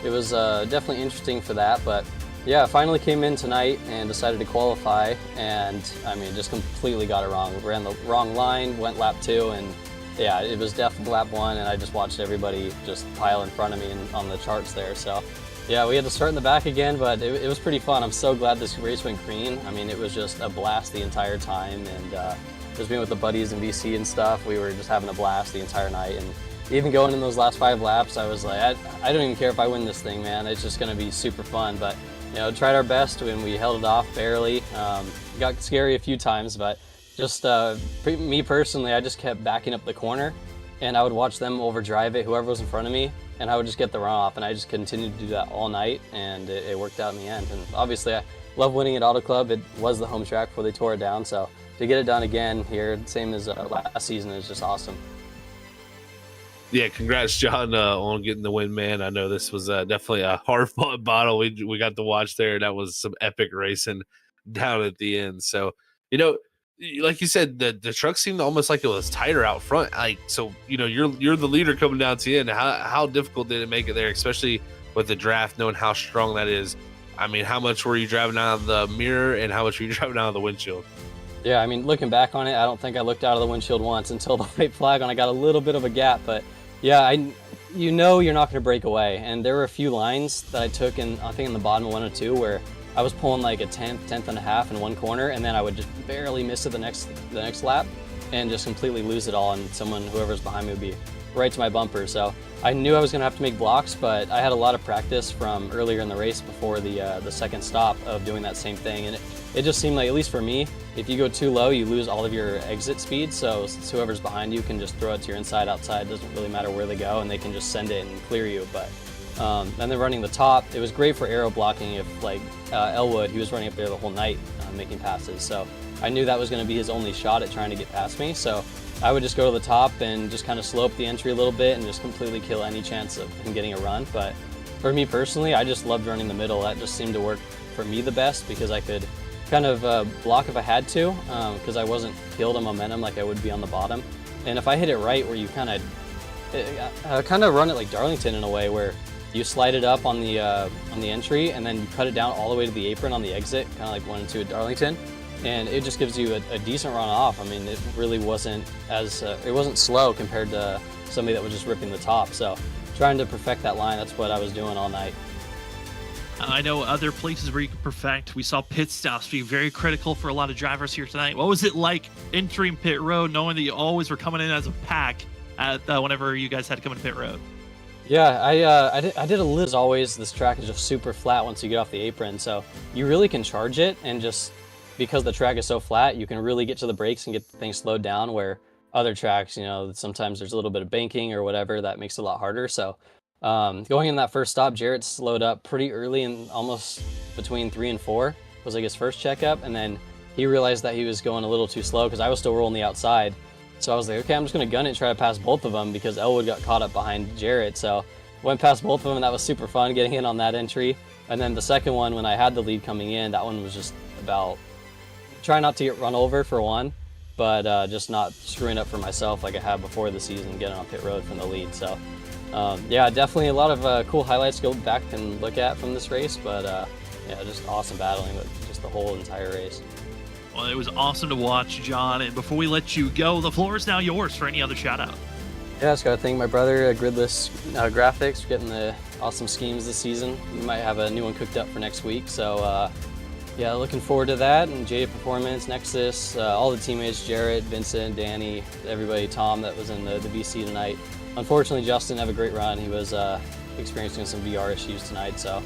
it was definitely interesting for that. But yeah, I finally came in tonight and decided to qualify, and I mean, just completely got it wrong. We ran the wrong line, went lap 2, and yeah, it was definitely lap 1, and I just watched everybody just pile in front of me on the charts there. So yeah, we had to start in the back again, but it was pretty fun. I'm so glad this race went green. I mean, it was just a blast the entire time, and just being with the buddies in BC and stuff, we were just having a blast the entire night. And even going in those last 5 laps, I was like, I don't even care if I win this thing, man. It's just going to be super fun. But, you know, tried our best, and we held it off barely. Got scary a few times, but just me personally, I just kept backing up the corner, and I would watch them overdrive it, whoever was in front of me, and I would just get the runoff, and I just continued to do that all night, and it worked out in the end. And obviously, I love winning at Auto Club. It was the home track before they tore it down, so to get it done again here, same as last season, is just awesome. Yeah, congrats, John, on getting the win, man. I know this was definitely a hard-fought battle. We got to watch there. That was some epic racing down at the end. So, you know, like you said, the truck seemed almost like it was tighter out front. Like, so, you know, you're the leader coming down to the end. How difficult did it make it there, especially with the draft, knowing how strong that is? I mean, how much were you driving out of the mirror, and how much were you driving out of the windshield? Yeah, I mean, looking back on it, I don't think I looked out of the windshield once until the white flag, and I got a little bit of a gap. But yeah, you know you're not going to break away. And there were a few lines that I took in, I think in the bottom of 1 or 2, where I was pulling like a tenth and a half in one corner, and then I would just barely miss it the next lap, and just completely lose it all, and whoever's behind me would be right to my bumper. So I knew I was going to have to make blocks, but I had a lot of practice from earlier in the race before the second stop of doing that same thing, and it just seemed like, at least for me, if you go too low, you lose all of your exit speed. So whoever's behind you can just throw it to your inside, outside. Doesn't really matter where they go, and they can just send it and clear you. But and then running the top, it was great for aero blocking. If like Elwood, he was running up there the whole night making passes. So I knew that was going to be his only shot at trying to get past me. So I would just go to the top and just kind of slope the entry a little bit and just completely kill any chance of him getting a run. But for me personally, I just loved running the middle. That just seemed to work for me the best, because I could kind of block if I had to, because I wasn't killed on momentum like I would be on the bottom. And if I hit it right, where you kind of run it like Darlington in a way, where you slide it up on the entry, and then you cut it down all the way to the apron on the exit, kind of like 1 and 2 at Darlington, and it just gives you a decent run off. I mean, it really wasn't it wasn't slow compared to somebody that was just ripping the top. So trying to perfect that line, that's what I was doing all night. I know other places where you can perfect. We saw pit stops being very critical for a lot of drivers here tonight. What was it like entering pit road, knowing that you always were coming in as a pack at whenever you guys had to come into pit road? Yeah, I did a little. As always, this track is just super flat once you get off the apron, so you really can charge it, and just because the track is so flat, you can really get to the brakes and get things slowed down, where other tracks, you know, sometimes there's a little bit of banking or whatever that makes it a lot harder. So going in that first stop, Jarrett slowed up pretty early, and almost between 3 and 4 was like his first checkup, and then he realized that he was going a little too slow because I was still rolling the outside. So I was like, okay, I'm just going to gun it and try to pass both of them, because Elwood got caught up behind Jarrett. So went past both of them, and that was super fun getting in on that entry. And then the second one, when I had the lead coming in, that one was just about trying not to get run over for one, but just not screwing up for myself like I had before the season, getting on pit road from the lead. So yeah, definitely a lot of cool highlights to go back and look at from this race, but yeah, just awesome battling with just the whole entire race. Well, it was awesome to watch, John. And before we let you go, the floor is now yours for any other shout out. Yeah, I just gotta thank my brother, Gridless Graphics, for getting the awesome schemes this season. We might have a new one cooked up for next week, so yeah, looking forward to that. And Jada Performance, Nexus, all the teammates, Jarrett, Vincent, Danny, everybody, Tom that was in the VC tonight. Unfortunately, Justin didn't have a great run. He was experiencing some VR issues tonight, so.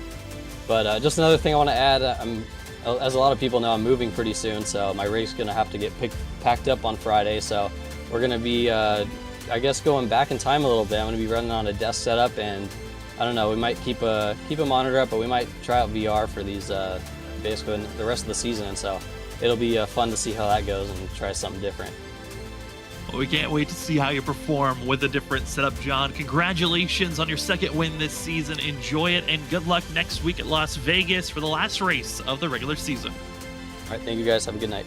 But just another thing I want to add, as a lot of people know, I'm moving pretty soon, so my race is gonna have to get packed up on Friday, so we're gonna be I guess going back in time a little bit. I'm going to be running on a desk setup, and I don't know, we might keep a monitor up, but we might try out VR for these basically the rest of the season, and so it'll be fun to see how that goes and try something different. Well, we can't wait to see how you perform with a different setup, John. Congratulations on your second win this season. Enjoy it, and good luck next week at Las Vegas for the last race of the regular season. All right, thank you guys. Have a good night.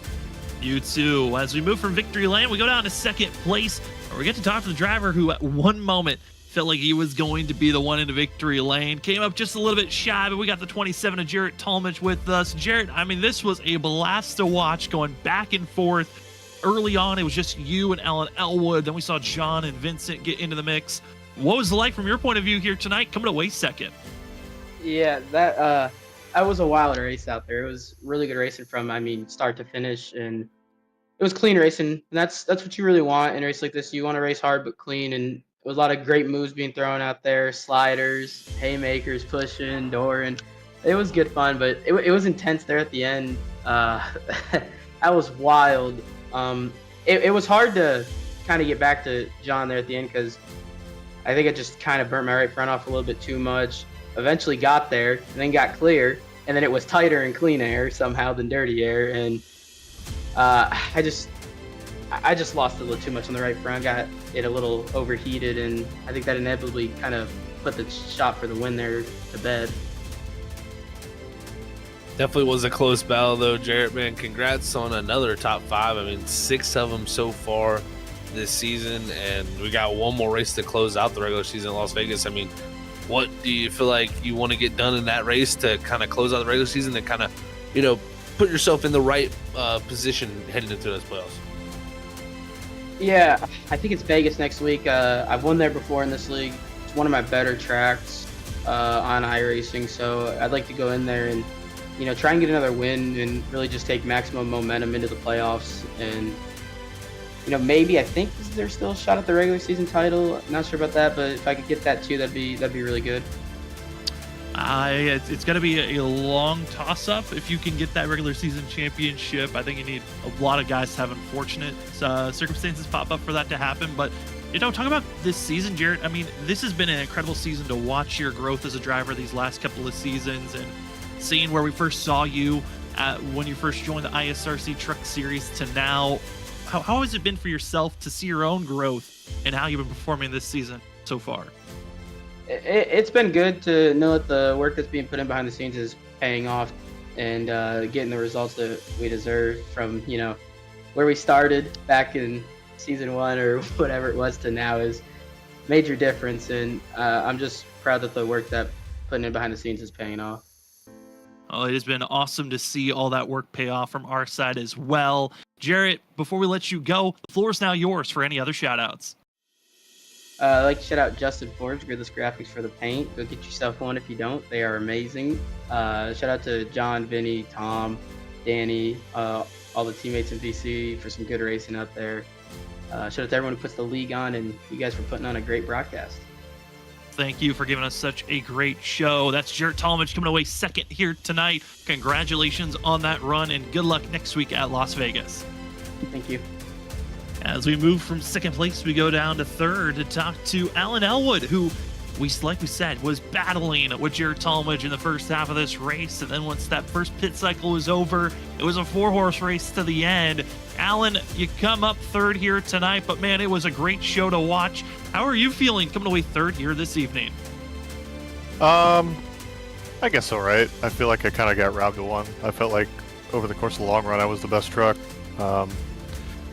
You too. As we move from victory lane, we go down to second place, where we get to talk to the driver who at one moment felt like he was going to be the one into victory lane. Came up just a little bit shy, but we got the 27 of Jarrett Talmadge with us. Jarrett, I mean, this was a blast to watch, going back and forth. Early on, it was just you and Alan Elwood. Then we saw John and Vincent get into the mix. What was it like from your point of view here tonight, coming away second? Yeah, that was a wild race out there. It was really good racing from, start to finish, and it was clean racing. And that's what you really want in a race like this. You want to race hard but clean, and there was a lot of great moves being thrown out there, sliders, haymakers, pushing, dooring. It was good fun, but it was intense there at the end. That was wild. It was hard to kind of get back to John there at the end, because I think I just kind of burnt my right front off a little bit too much. Eventually got there, and then got clear, and then it was tighter in clean air somehow than dirty air, and I just lost a little too much on the right front, got it a little overheated, and I think that inevitably kind of put the shot for the win there to bed. Definitely was a close battle, though, Jarrett, man. Congrats on another top 5. I mean, 6 of them so far this season, and we got one more race to close out the regular season in Las Vegas. I mean, what do you feel like you want to get done in that race to kind of close out the regular season and kind of, put yourself in the right position heading into those playoffs? Yeah, I think it's Vegas next week. I've won there before in this league. It's one of my better tracks on iRacing, so I'd like to go in there and try and get another win and really just take maximum momentum into the playoffs. And, maybe I think there's still a shot at the regular season title. I'm not sure about that, but if I could get that too, that'd be really good. It's going to be a long toss-up if you can get that regular season championship. I think you need a lot of guys to have unfortunate circumstances pop up for that to happen. But, talk about this season, Jarrett. I mean, this has been an incredible season to watch your growth as a driver these last couple of seasons, and seeing where we first saw you when you first joined the ISRC Truck Series to now. How has it been for yourself to see your own growth and how you've been performing this season so far? It's been good to know that the work that's being put in behind the scenes is paying off, and getting the results that we deserve from, where we started back in season 1 or whatever it was to now is major difference. And I'm just proud that the work that putting in behind the scenes is paying off. Oh, it has been awesome to see all that work pay off from our side as well. Jarrett, before we let you go, the floor is now yours for any other shout-outs. I'd like to shout out Justin Forbes, Gridless Graphics, for the paint. Go get yourself one if you don't. They are amazing. Shout out to John, Vinny, Tom, Danny, all the teammates in VC for some good racing out there. Shout out to everyone who puts the league on, and you guys for putting on a great broadcast. Thank you for giving us such a great show. That's Jarrett Talmadge coming away second here tonight. Congratulations on that run, and good luck next week at Las Vegas. Thank you. As we move from second place, we go down to third to talk to Alan Elwood, who, like we said, was battling with Jarrett Talmadge in the first half of this race. And then once that first pit cycle was over, it was a 4-horse race to the end. Alan, you come up third here tonight, but man, it was a great show to watch. How are you feeling coming away third here this evening? I guess all right. I feel like I kind of got robbed of one. I felt like over the course of the long run, I was the best truck.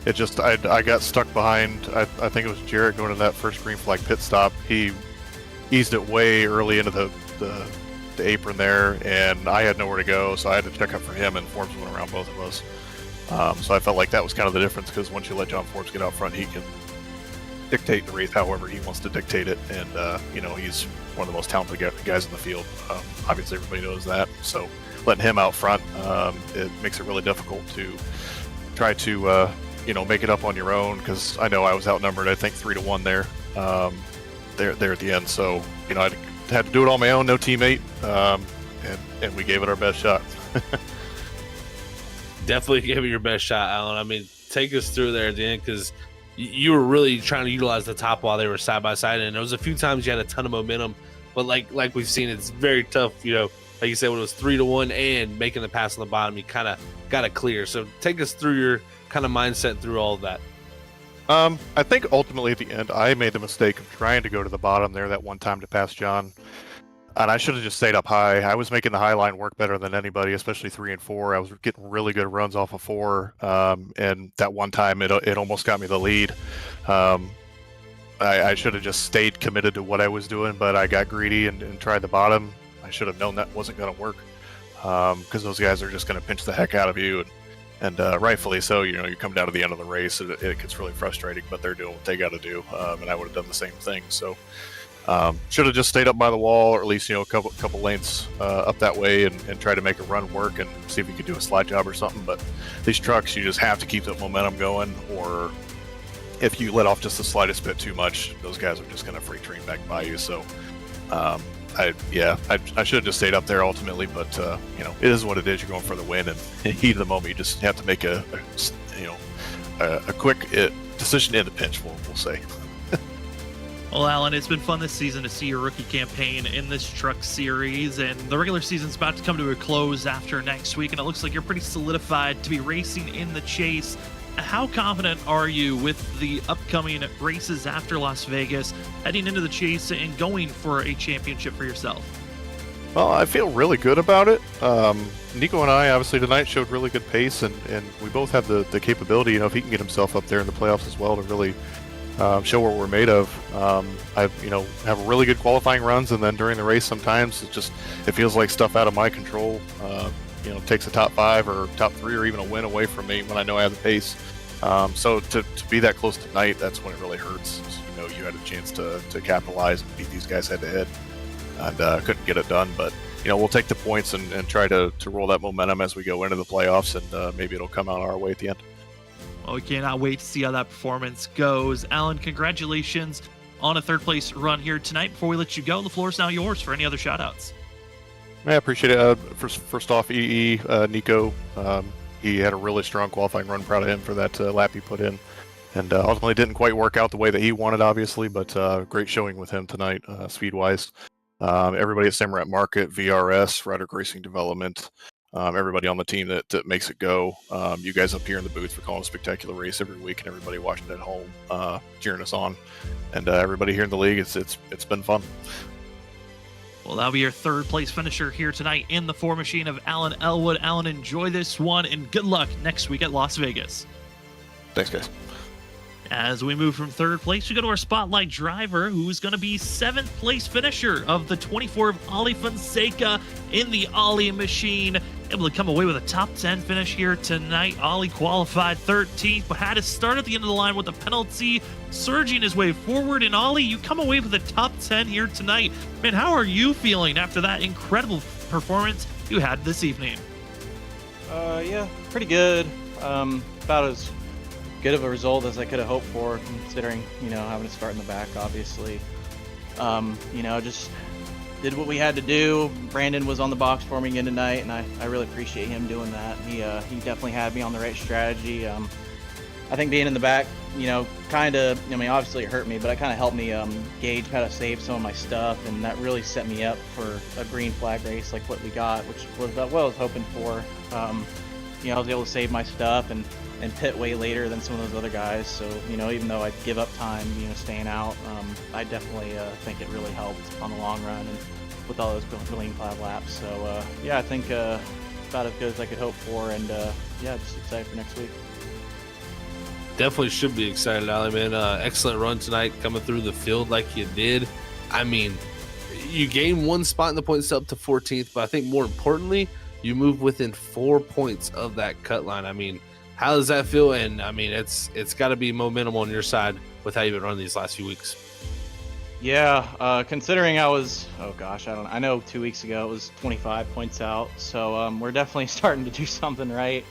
It just, I got stuck behind, I think it was Jarrett going to that first green flag pit stop. He eased it way early into the apron there, and I had nowhere to go, so I had to check up for him, and Forbes went around both of us. So I felt like that was kind of the difference, because once you let John Forbes get out front, he can dictate the race however he wants to dictate it, and he's one of the most talented guys in the field. Obviously, everybody knows that. So letting him out front, it makes it really difficult to try to make it up on your own, because I know I was outnumbered, I think 3-1 there at the end. So I had to do it on my own, no teammate, and we gave it our best shot. Definitely give it your best shot, Alan. I mean, take us through there at the end, because you were really trying to utilize the top while they were side by side, and there was a few times you had a ton of momentum, but like we've seen, it's very tough. Like you said, when it was 3-1 and making the pass on the bottom, you kind of got it clear. So take us through your kind of mindset through all of that. I think ultimately at the end, I made the mistake of trying to go to the bottom there that one time to pass John. And I should have just stayed up high. I was making the high line work better than anybody, especially 3 and 4. I was getting really good runs off of 4. And that one time, it almost got me the lead. I should have just stayed committed to what I was doing, but I got greedy and tried the bottom. I should have known that wasn't going to work, because those guys are just going to pinch the heck out of you. And rightfully so. You come down to the end of the race, it gets really frustrating, but they're doing what they got to do. And I would have done the same thing. So should have just stayed up by the wall, or at least a couple lengths up that way, and try to make a run work and see if you could do a slide job or something. But these trucks, you just have to keep that momentum going, or if you let off just the slightest bit too much, those guys are just going to freight train back by you. So I should have just stayed up there ultimately, but it is what it is. You're going for the win, and in the heat of the moment, you just have to make a quick decision in the pinch. We'll say. Well, Alan, it's been fun this season to see your rookie campaign in this truck series, and the regular season's about to come to a close after next week, and it looks like you're pretty solidified to be racing in the chase. How confident are you with the upcoming races after Las Vegas, heading into the chase and going for a championship for yourself? Well, I feel really good about it. Nico and I, obviously, tonight showed really good pace, and we both have the capability, if he can get himself up there in the playoffs as well, to really show what we're made of. I have really good qualifying runs, and then during the race sometimes it feels like stuff out of my control takes a top 5 or top 3 or even a win away from me when I know I have the pace. So to be that close tonight, that's when it really hurts. You had a chance to capitalize and beat these guys head to head, and couldn't get it done. But we'll take the points and try to roll that momentum as we go into the playoffs, and maybe it'll come out our way at the end. Well, we cannot wait to see how that performance goes. Alan, congratulations on a third place run here tonight. Before we let you go, the floor is now yours for any other shout outs. I appreciate it. First off, Nico, he had a really strong qualifying run. Proud of him for that lap he put in. And ultimately didn't quite work out the way that he wanted, obviously, but great showing with him tonight, speed-wise. Everybody at Samurai Market, VRS, Roderick Racing Development, everybody on the team that makes it go. You guys up here in the booth for calling a spectacular race every week, and everybody watching at home, cheering us on. And everybody here in the league, it's been fun. Well, that'll be your third place finisher here tonight in the 4 machine of Alan Elwood. Alan, enjoy this one, and good luck next week at Las Vegas. Thanks, guys. As we move from third place, we go to our spotlight driver, who's going to be 7th place finisher of the 24 of Ollie Fonseca in the Ollie machine. Able to come away with a top 10 finish here tonight. Ollie qualified 13th, but had to start at the end of the line with a penalty, surging his way forward. And Ollie, you come away with a top 10 here tonight. Man, how are you feeling after that incredible performance you had this evening? Yeah, pretty good. About as good of a result as I could have hoped for, considering, having to start in the back, obviously. Just did what we had to do. Brandon was on the box for me again tonight, and I really appreciate him doing that. He definitely had me on the right strategy. I think being in the back, obviously it hurt me, but it kind of helped me gauge how to save some of my stuff, and that really set me up for a green flag race like what we got, which was what I was hoping for. I was able to save my stuff and pit way later than some of those other guys. So, even though I'd give up time, staying out, I definitely think it really helped on the long run and with all those green flag laps. So, I think about as good as I could hope for, and just excited for next week. Definitely should be excited, Ali, man. Excellent run tonight, coming through the field like you did. I mean, you gained 1 spot in the points up to 14th, but I think more importantly, you move within 4 points of that cut line. I mean, How does that feel? And I mean, it's got to be momentum on your side with how you've been running these last few weeks. Yeah, considering I was, I know 2 weeks ago it was 25 points out, so we're definitely starting to do something right.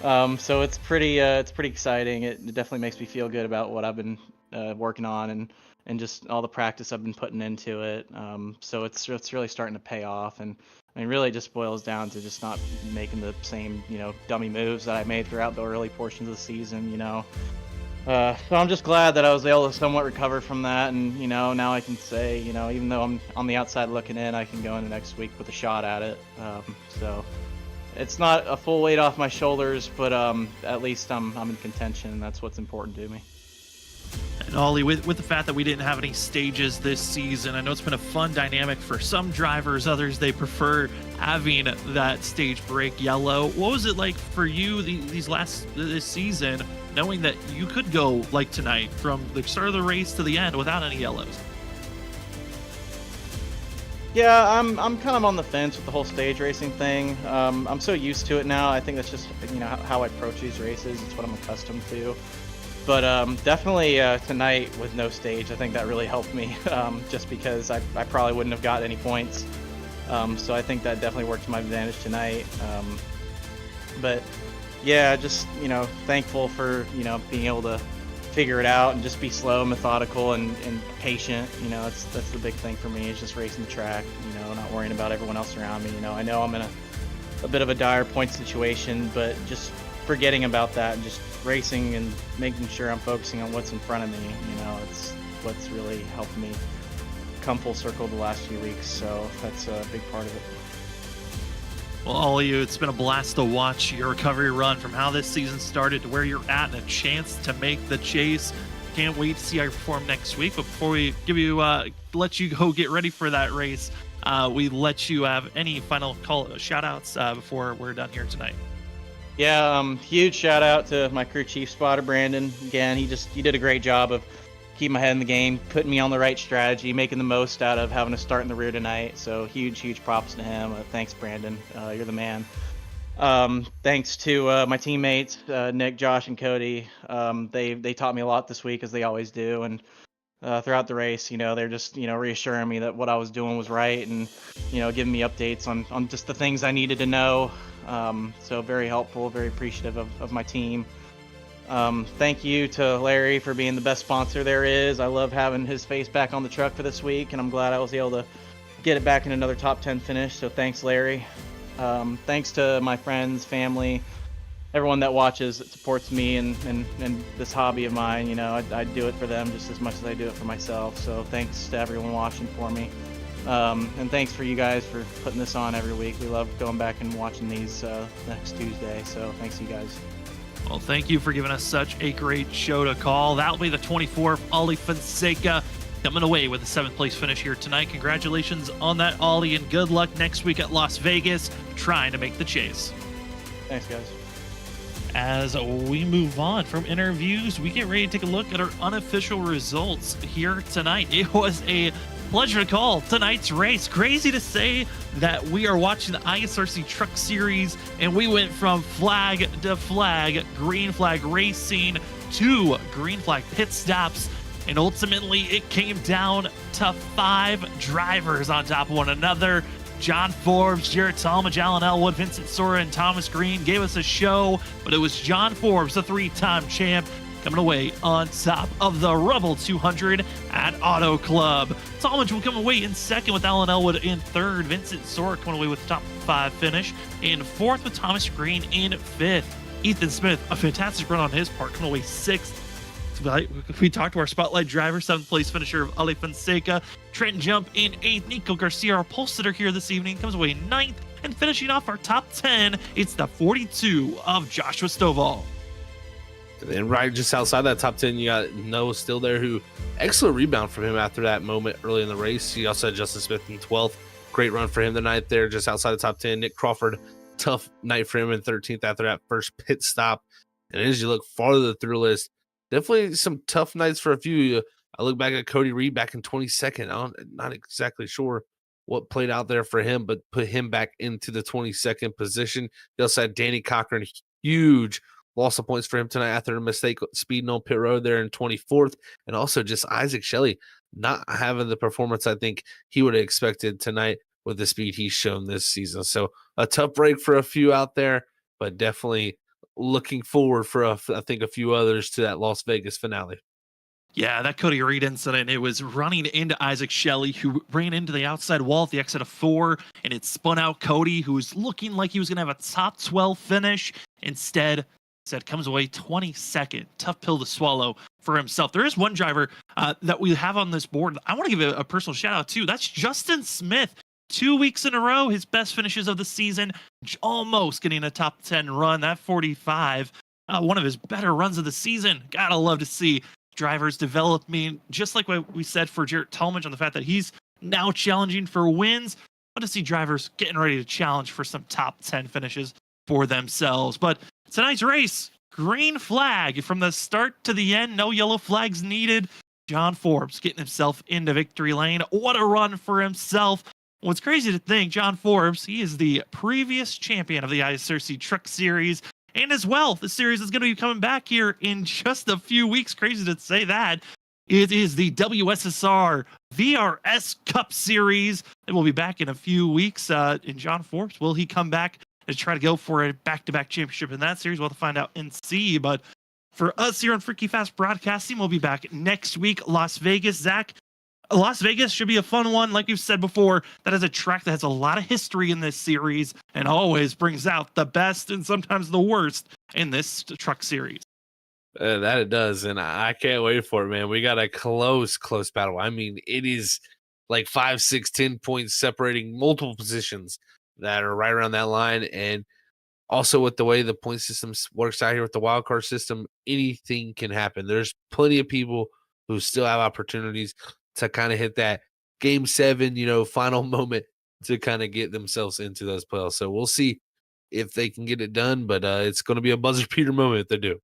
So it's pretty exciting. It definitely makes me feel good about what I've been working on and just all the practice I've been putting into it. So it's really starting to pay off, and it really just boils down to just not making the same dummy moves that I made throughout the early portions of the season. So I'm just glad that I was able to somewhat recover from that, and now I can say even though I'm on the outside looking in, I can go into next week with a shot at it. So it's not a full weight off my shoulders, but at least I'm in contention, and that's what's important to me. And Ollie, with the fact that we didn't have any stages this season, I know it's been a fun dynamic for some drivers. Others, they prefer having that stage break yellow. What was it like for you this season, knowing that you could go like tonight from the start of the race to the end without any yellows? Yeah, I'm kind of on the fence with the whole stage racing thing. I'm so used to it now. I think that's just how I approach these races. It's what I'm accustomed to. But definitely tonight with no stage, I think that really helped me, just because I probably wouldn't have got any points. So I think that definitely worked to my advantage tonight. But yeah, just thankful for being able to figure it out and just be slow, methodical, and patient. That's the big thing for me, is just racing the track. Not worrying about everyone else around me. I know I'm in a bit of a dire point situation, but just forgetting about that and just racing and making sure I'm focusing on what's in front of me. It's what's really helped me come full circle the last few weeks. So that's a big part of it. Well, Ollie, it's been a blast to watch your recovery run from how this season started to where you're at, and a chance to make the chase. Can't wait to see how you perform next week. But before we let you go get ready for that race, we let you have any final shout outs before we're done here tonight. Yeah, huge shout out to my crew chief spotter, Brandon. Again, he did a great job of keeping my head in the game, putting me on the right strategy, making the most out of having to start in the rear tonight. So huge props to him. Thanks, Brandon. You're the man. Thanks to my teammates, Nick, Josh, and Cody. They taught me a lot this week, as they always do. And throughout the race, they're just reassuring me that what I was doing was right, and giving me updates on just the things I needed to know. So very helpful, very appreciative of my team. Thank you to Larry for being the best sponsor there is. I love having his face back on the truck for this week, and I'm glad I was able to get it back in another top 10 finish. So thanks, Larry. Thanks to my friends, family, everyone that watches, that supports me and this hobby of mine. I do it for them just as much as I do it for myself. So thanks to everyone watching for me. And thanks for you guys for putting this on every week. We love going back and watching these next Tuesday. So thanks to you guys. Well, thank you for giving us such a great show to call. That'll be the 24th, Ollie Fonseca coming away with a 7th place finish here tonight. Congratulations on that, Ollie, and good luck next week at Las Vegas trying to make the chase. Thanks, guys. As we move on from interviews, we get ready to take a look at our unofficial results here tonight. It was a pleasure to call tonight's race. Crazy to say that we are watching the ISRC Truck Series, and we went from flag to flag, green flag racing to green flag pit stops, and ultimately it came down to 5 drivers on top of one another. John Forbes, Jared Talmadge, Alan Elwood, Vincent Sora, and Thomas Green gave us a show, but it was John Forbes, the 3-time champ, coming away on top of the Rubble 200 at Auto Club. Talmadge will come away in 2nd with Alan Elwood in 3rd. Vincent Sora coming away with the top 5 finish. In 4th with Thomas Green in 5th. Ethan Smith, a fantastic run on his part, coming away 6th. We talked to our spotlight driver, 7th place finisher of Ollie Fonseca. Trenton Jump in 8th. Nico Garcia, our pole sitter here this evening, comes away 9th. And finishing off our top 10, it's the 42 of Joshua Stovall. And right just outside that top 10, you got Noah still there, who excellent rebound from him after that moment early in the race. You also had Justin Smith in 12th. Great run for him tonight there, just outside the top 10. Nick Crawford, tough night for him in 13th after that first pit stop. And as you look farther through the list, definitely some tough nights for a few. I look back at Cody Reed back in 22nd. I'm not exactly sure what played out there for him, but put him back into the 22nd position. You also had Danny Cochran, huge loss of points for him tonight after a mistake speeding on pit road there in 24th. And also just Isaac Shelley not having the performance I think he would have expected tonight with the speed he's shown this season. So a tough break for a few out there, but definitely looking forward for, I think, a few others to that Las Vegas finale. Yeah, that Cody Reed incident, it was running into Isaac Shelley, who ran into the outside wall at the exit of 4, and it spun out Cody, who was looking like he was going to have a top 12 finish. Instead, comes away 22nd. Tough pill to swallow for himself. There is one driver that we have on this board I want to give a personal shout out to. That's Justin Smith. 2 weeks in a row, his best finishes of the season, almost getting a top 10 run. That 45, one of his better runs of the season. Gotta love to see drivers developing, just like what we said for Jarrett Talmadge on the fact that he's now challenging for wins. I want to see drivers getting ready to challenge for some top 10 finishes for themselves. But tonight's race, green flag from the start to the end, no yellow flags needed. John Forbes getting himself into victory lane. What a run for himself. What's crazy to think, John Forbes, he is the previous champion of the ISRC Truck Series. And as well, the series is going to be coming back here in just a few weeks. Crazy to say that. It is the WSSR VRS Cup Series. It will be back in a few weeks. And John Forbes, will he come back to try to go for a back-to-back championship in that series? We'll have to find out and see. But for us here on Freaky Fast Broadcasting, we'll be back next week. Las Vegas, Zach. Las Vegas should be a fun one. Like we've said before, that is a track that has a lot of history in this series and always brings out the best and sometimes the worst in this truck series. That it does, and I can't wait for it, man. We got a close battle. I mean, it is like 5, 6, 10 points separating multiple positions that are right around that line. And also with the way the point system works out here with the wild card system, anything can happen. There's plenty of people who still have opportunities to kind of hit that game 7, final moment to kind of get themselves into those playoffs. So we'll see if they can get it done, but it's going to be a buzzer beater moment if they do.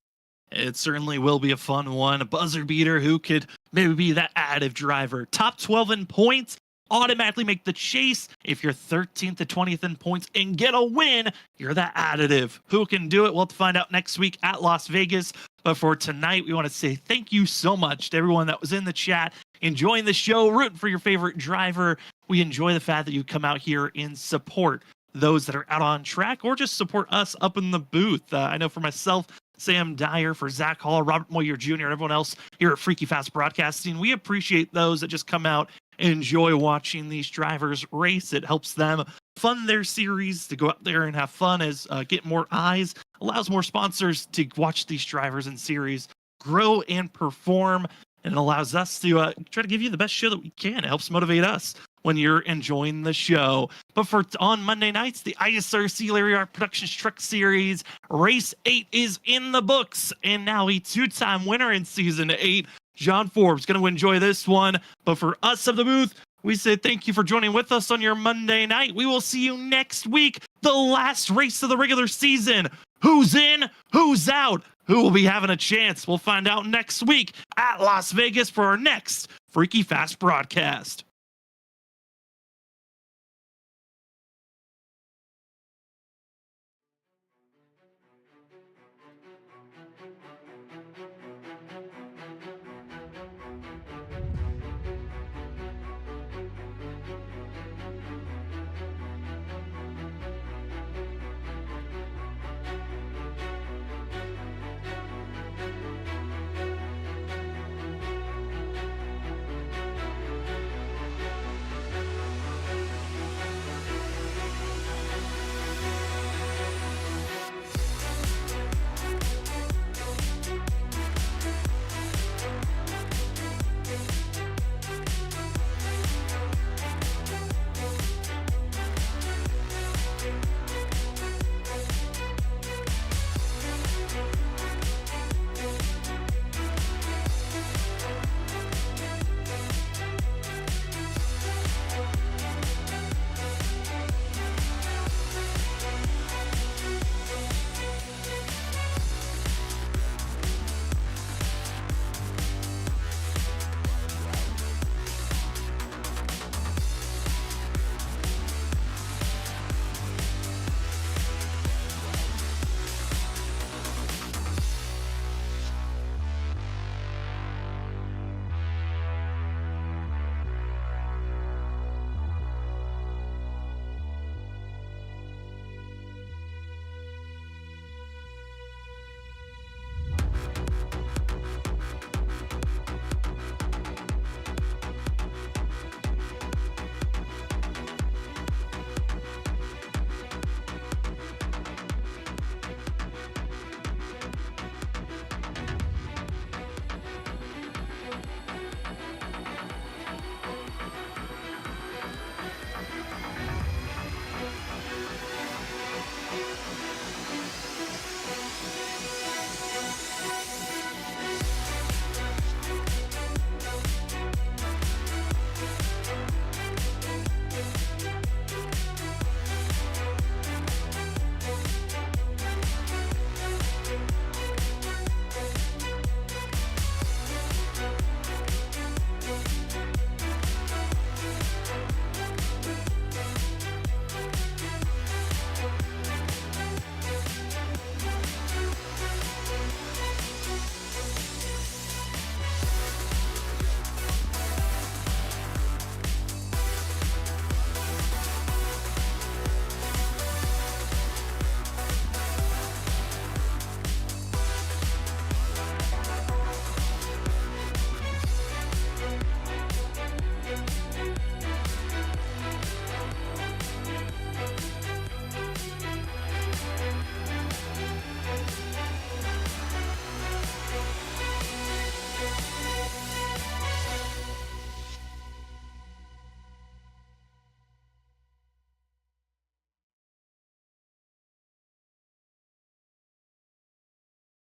It certainly will be a fun one. A buzzer beater who could maybe be that additive driver. Top 12 in points, automatically make the chase. If you're 13th to 20th in points and get a win, you're that additive. Who can do it? We'll have to find out next week at Las Vegas. But for tonight, we want to say thank you so much to everyone that was in the chat, enjoying the show, rooting for your favorite driver. We enjoy the fact that you come out here and support those that are out on track or just support us up in the booth. I know for myself, Sam Dyer, for Zach Hall, Robert Moyer Jr., and everyone else here at Freaky Fast Broadcasting, we appreciate those that just come out and enjoy watching these drivers race. It helps them fund their series, to go out there and have fun, as get more eyes, allows more sponsors to watch these drivers and series grow and perform, and it allows us to try to give you the best show that we can. It helps motivate us when you're enjoying the show. But for on Monday nights, the ISRC Larry Art Productions Truck Series Race 8 is in the books, and now a 2-time winner in Season 8, John Forbes, going to enjoy this one. But for us of the booth, we say thank you for joining with us on your Monday night. We will see you next week, the last race of the regular season. Who's in? Who's out? Who will be having a chance? We'll find out next week at Las Vegas for our next Freaky Fast broadcast.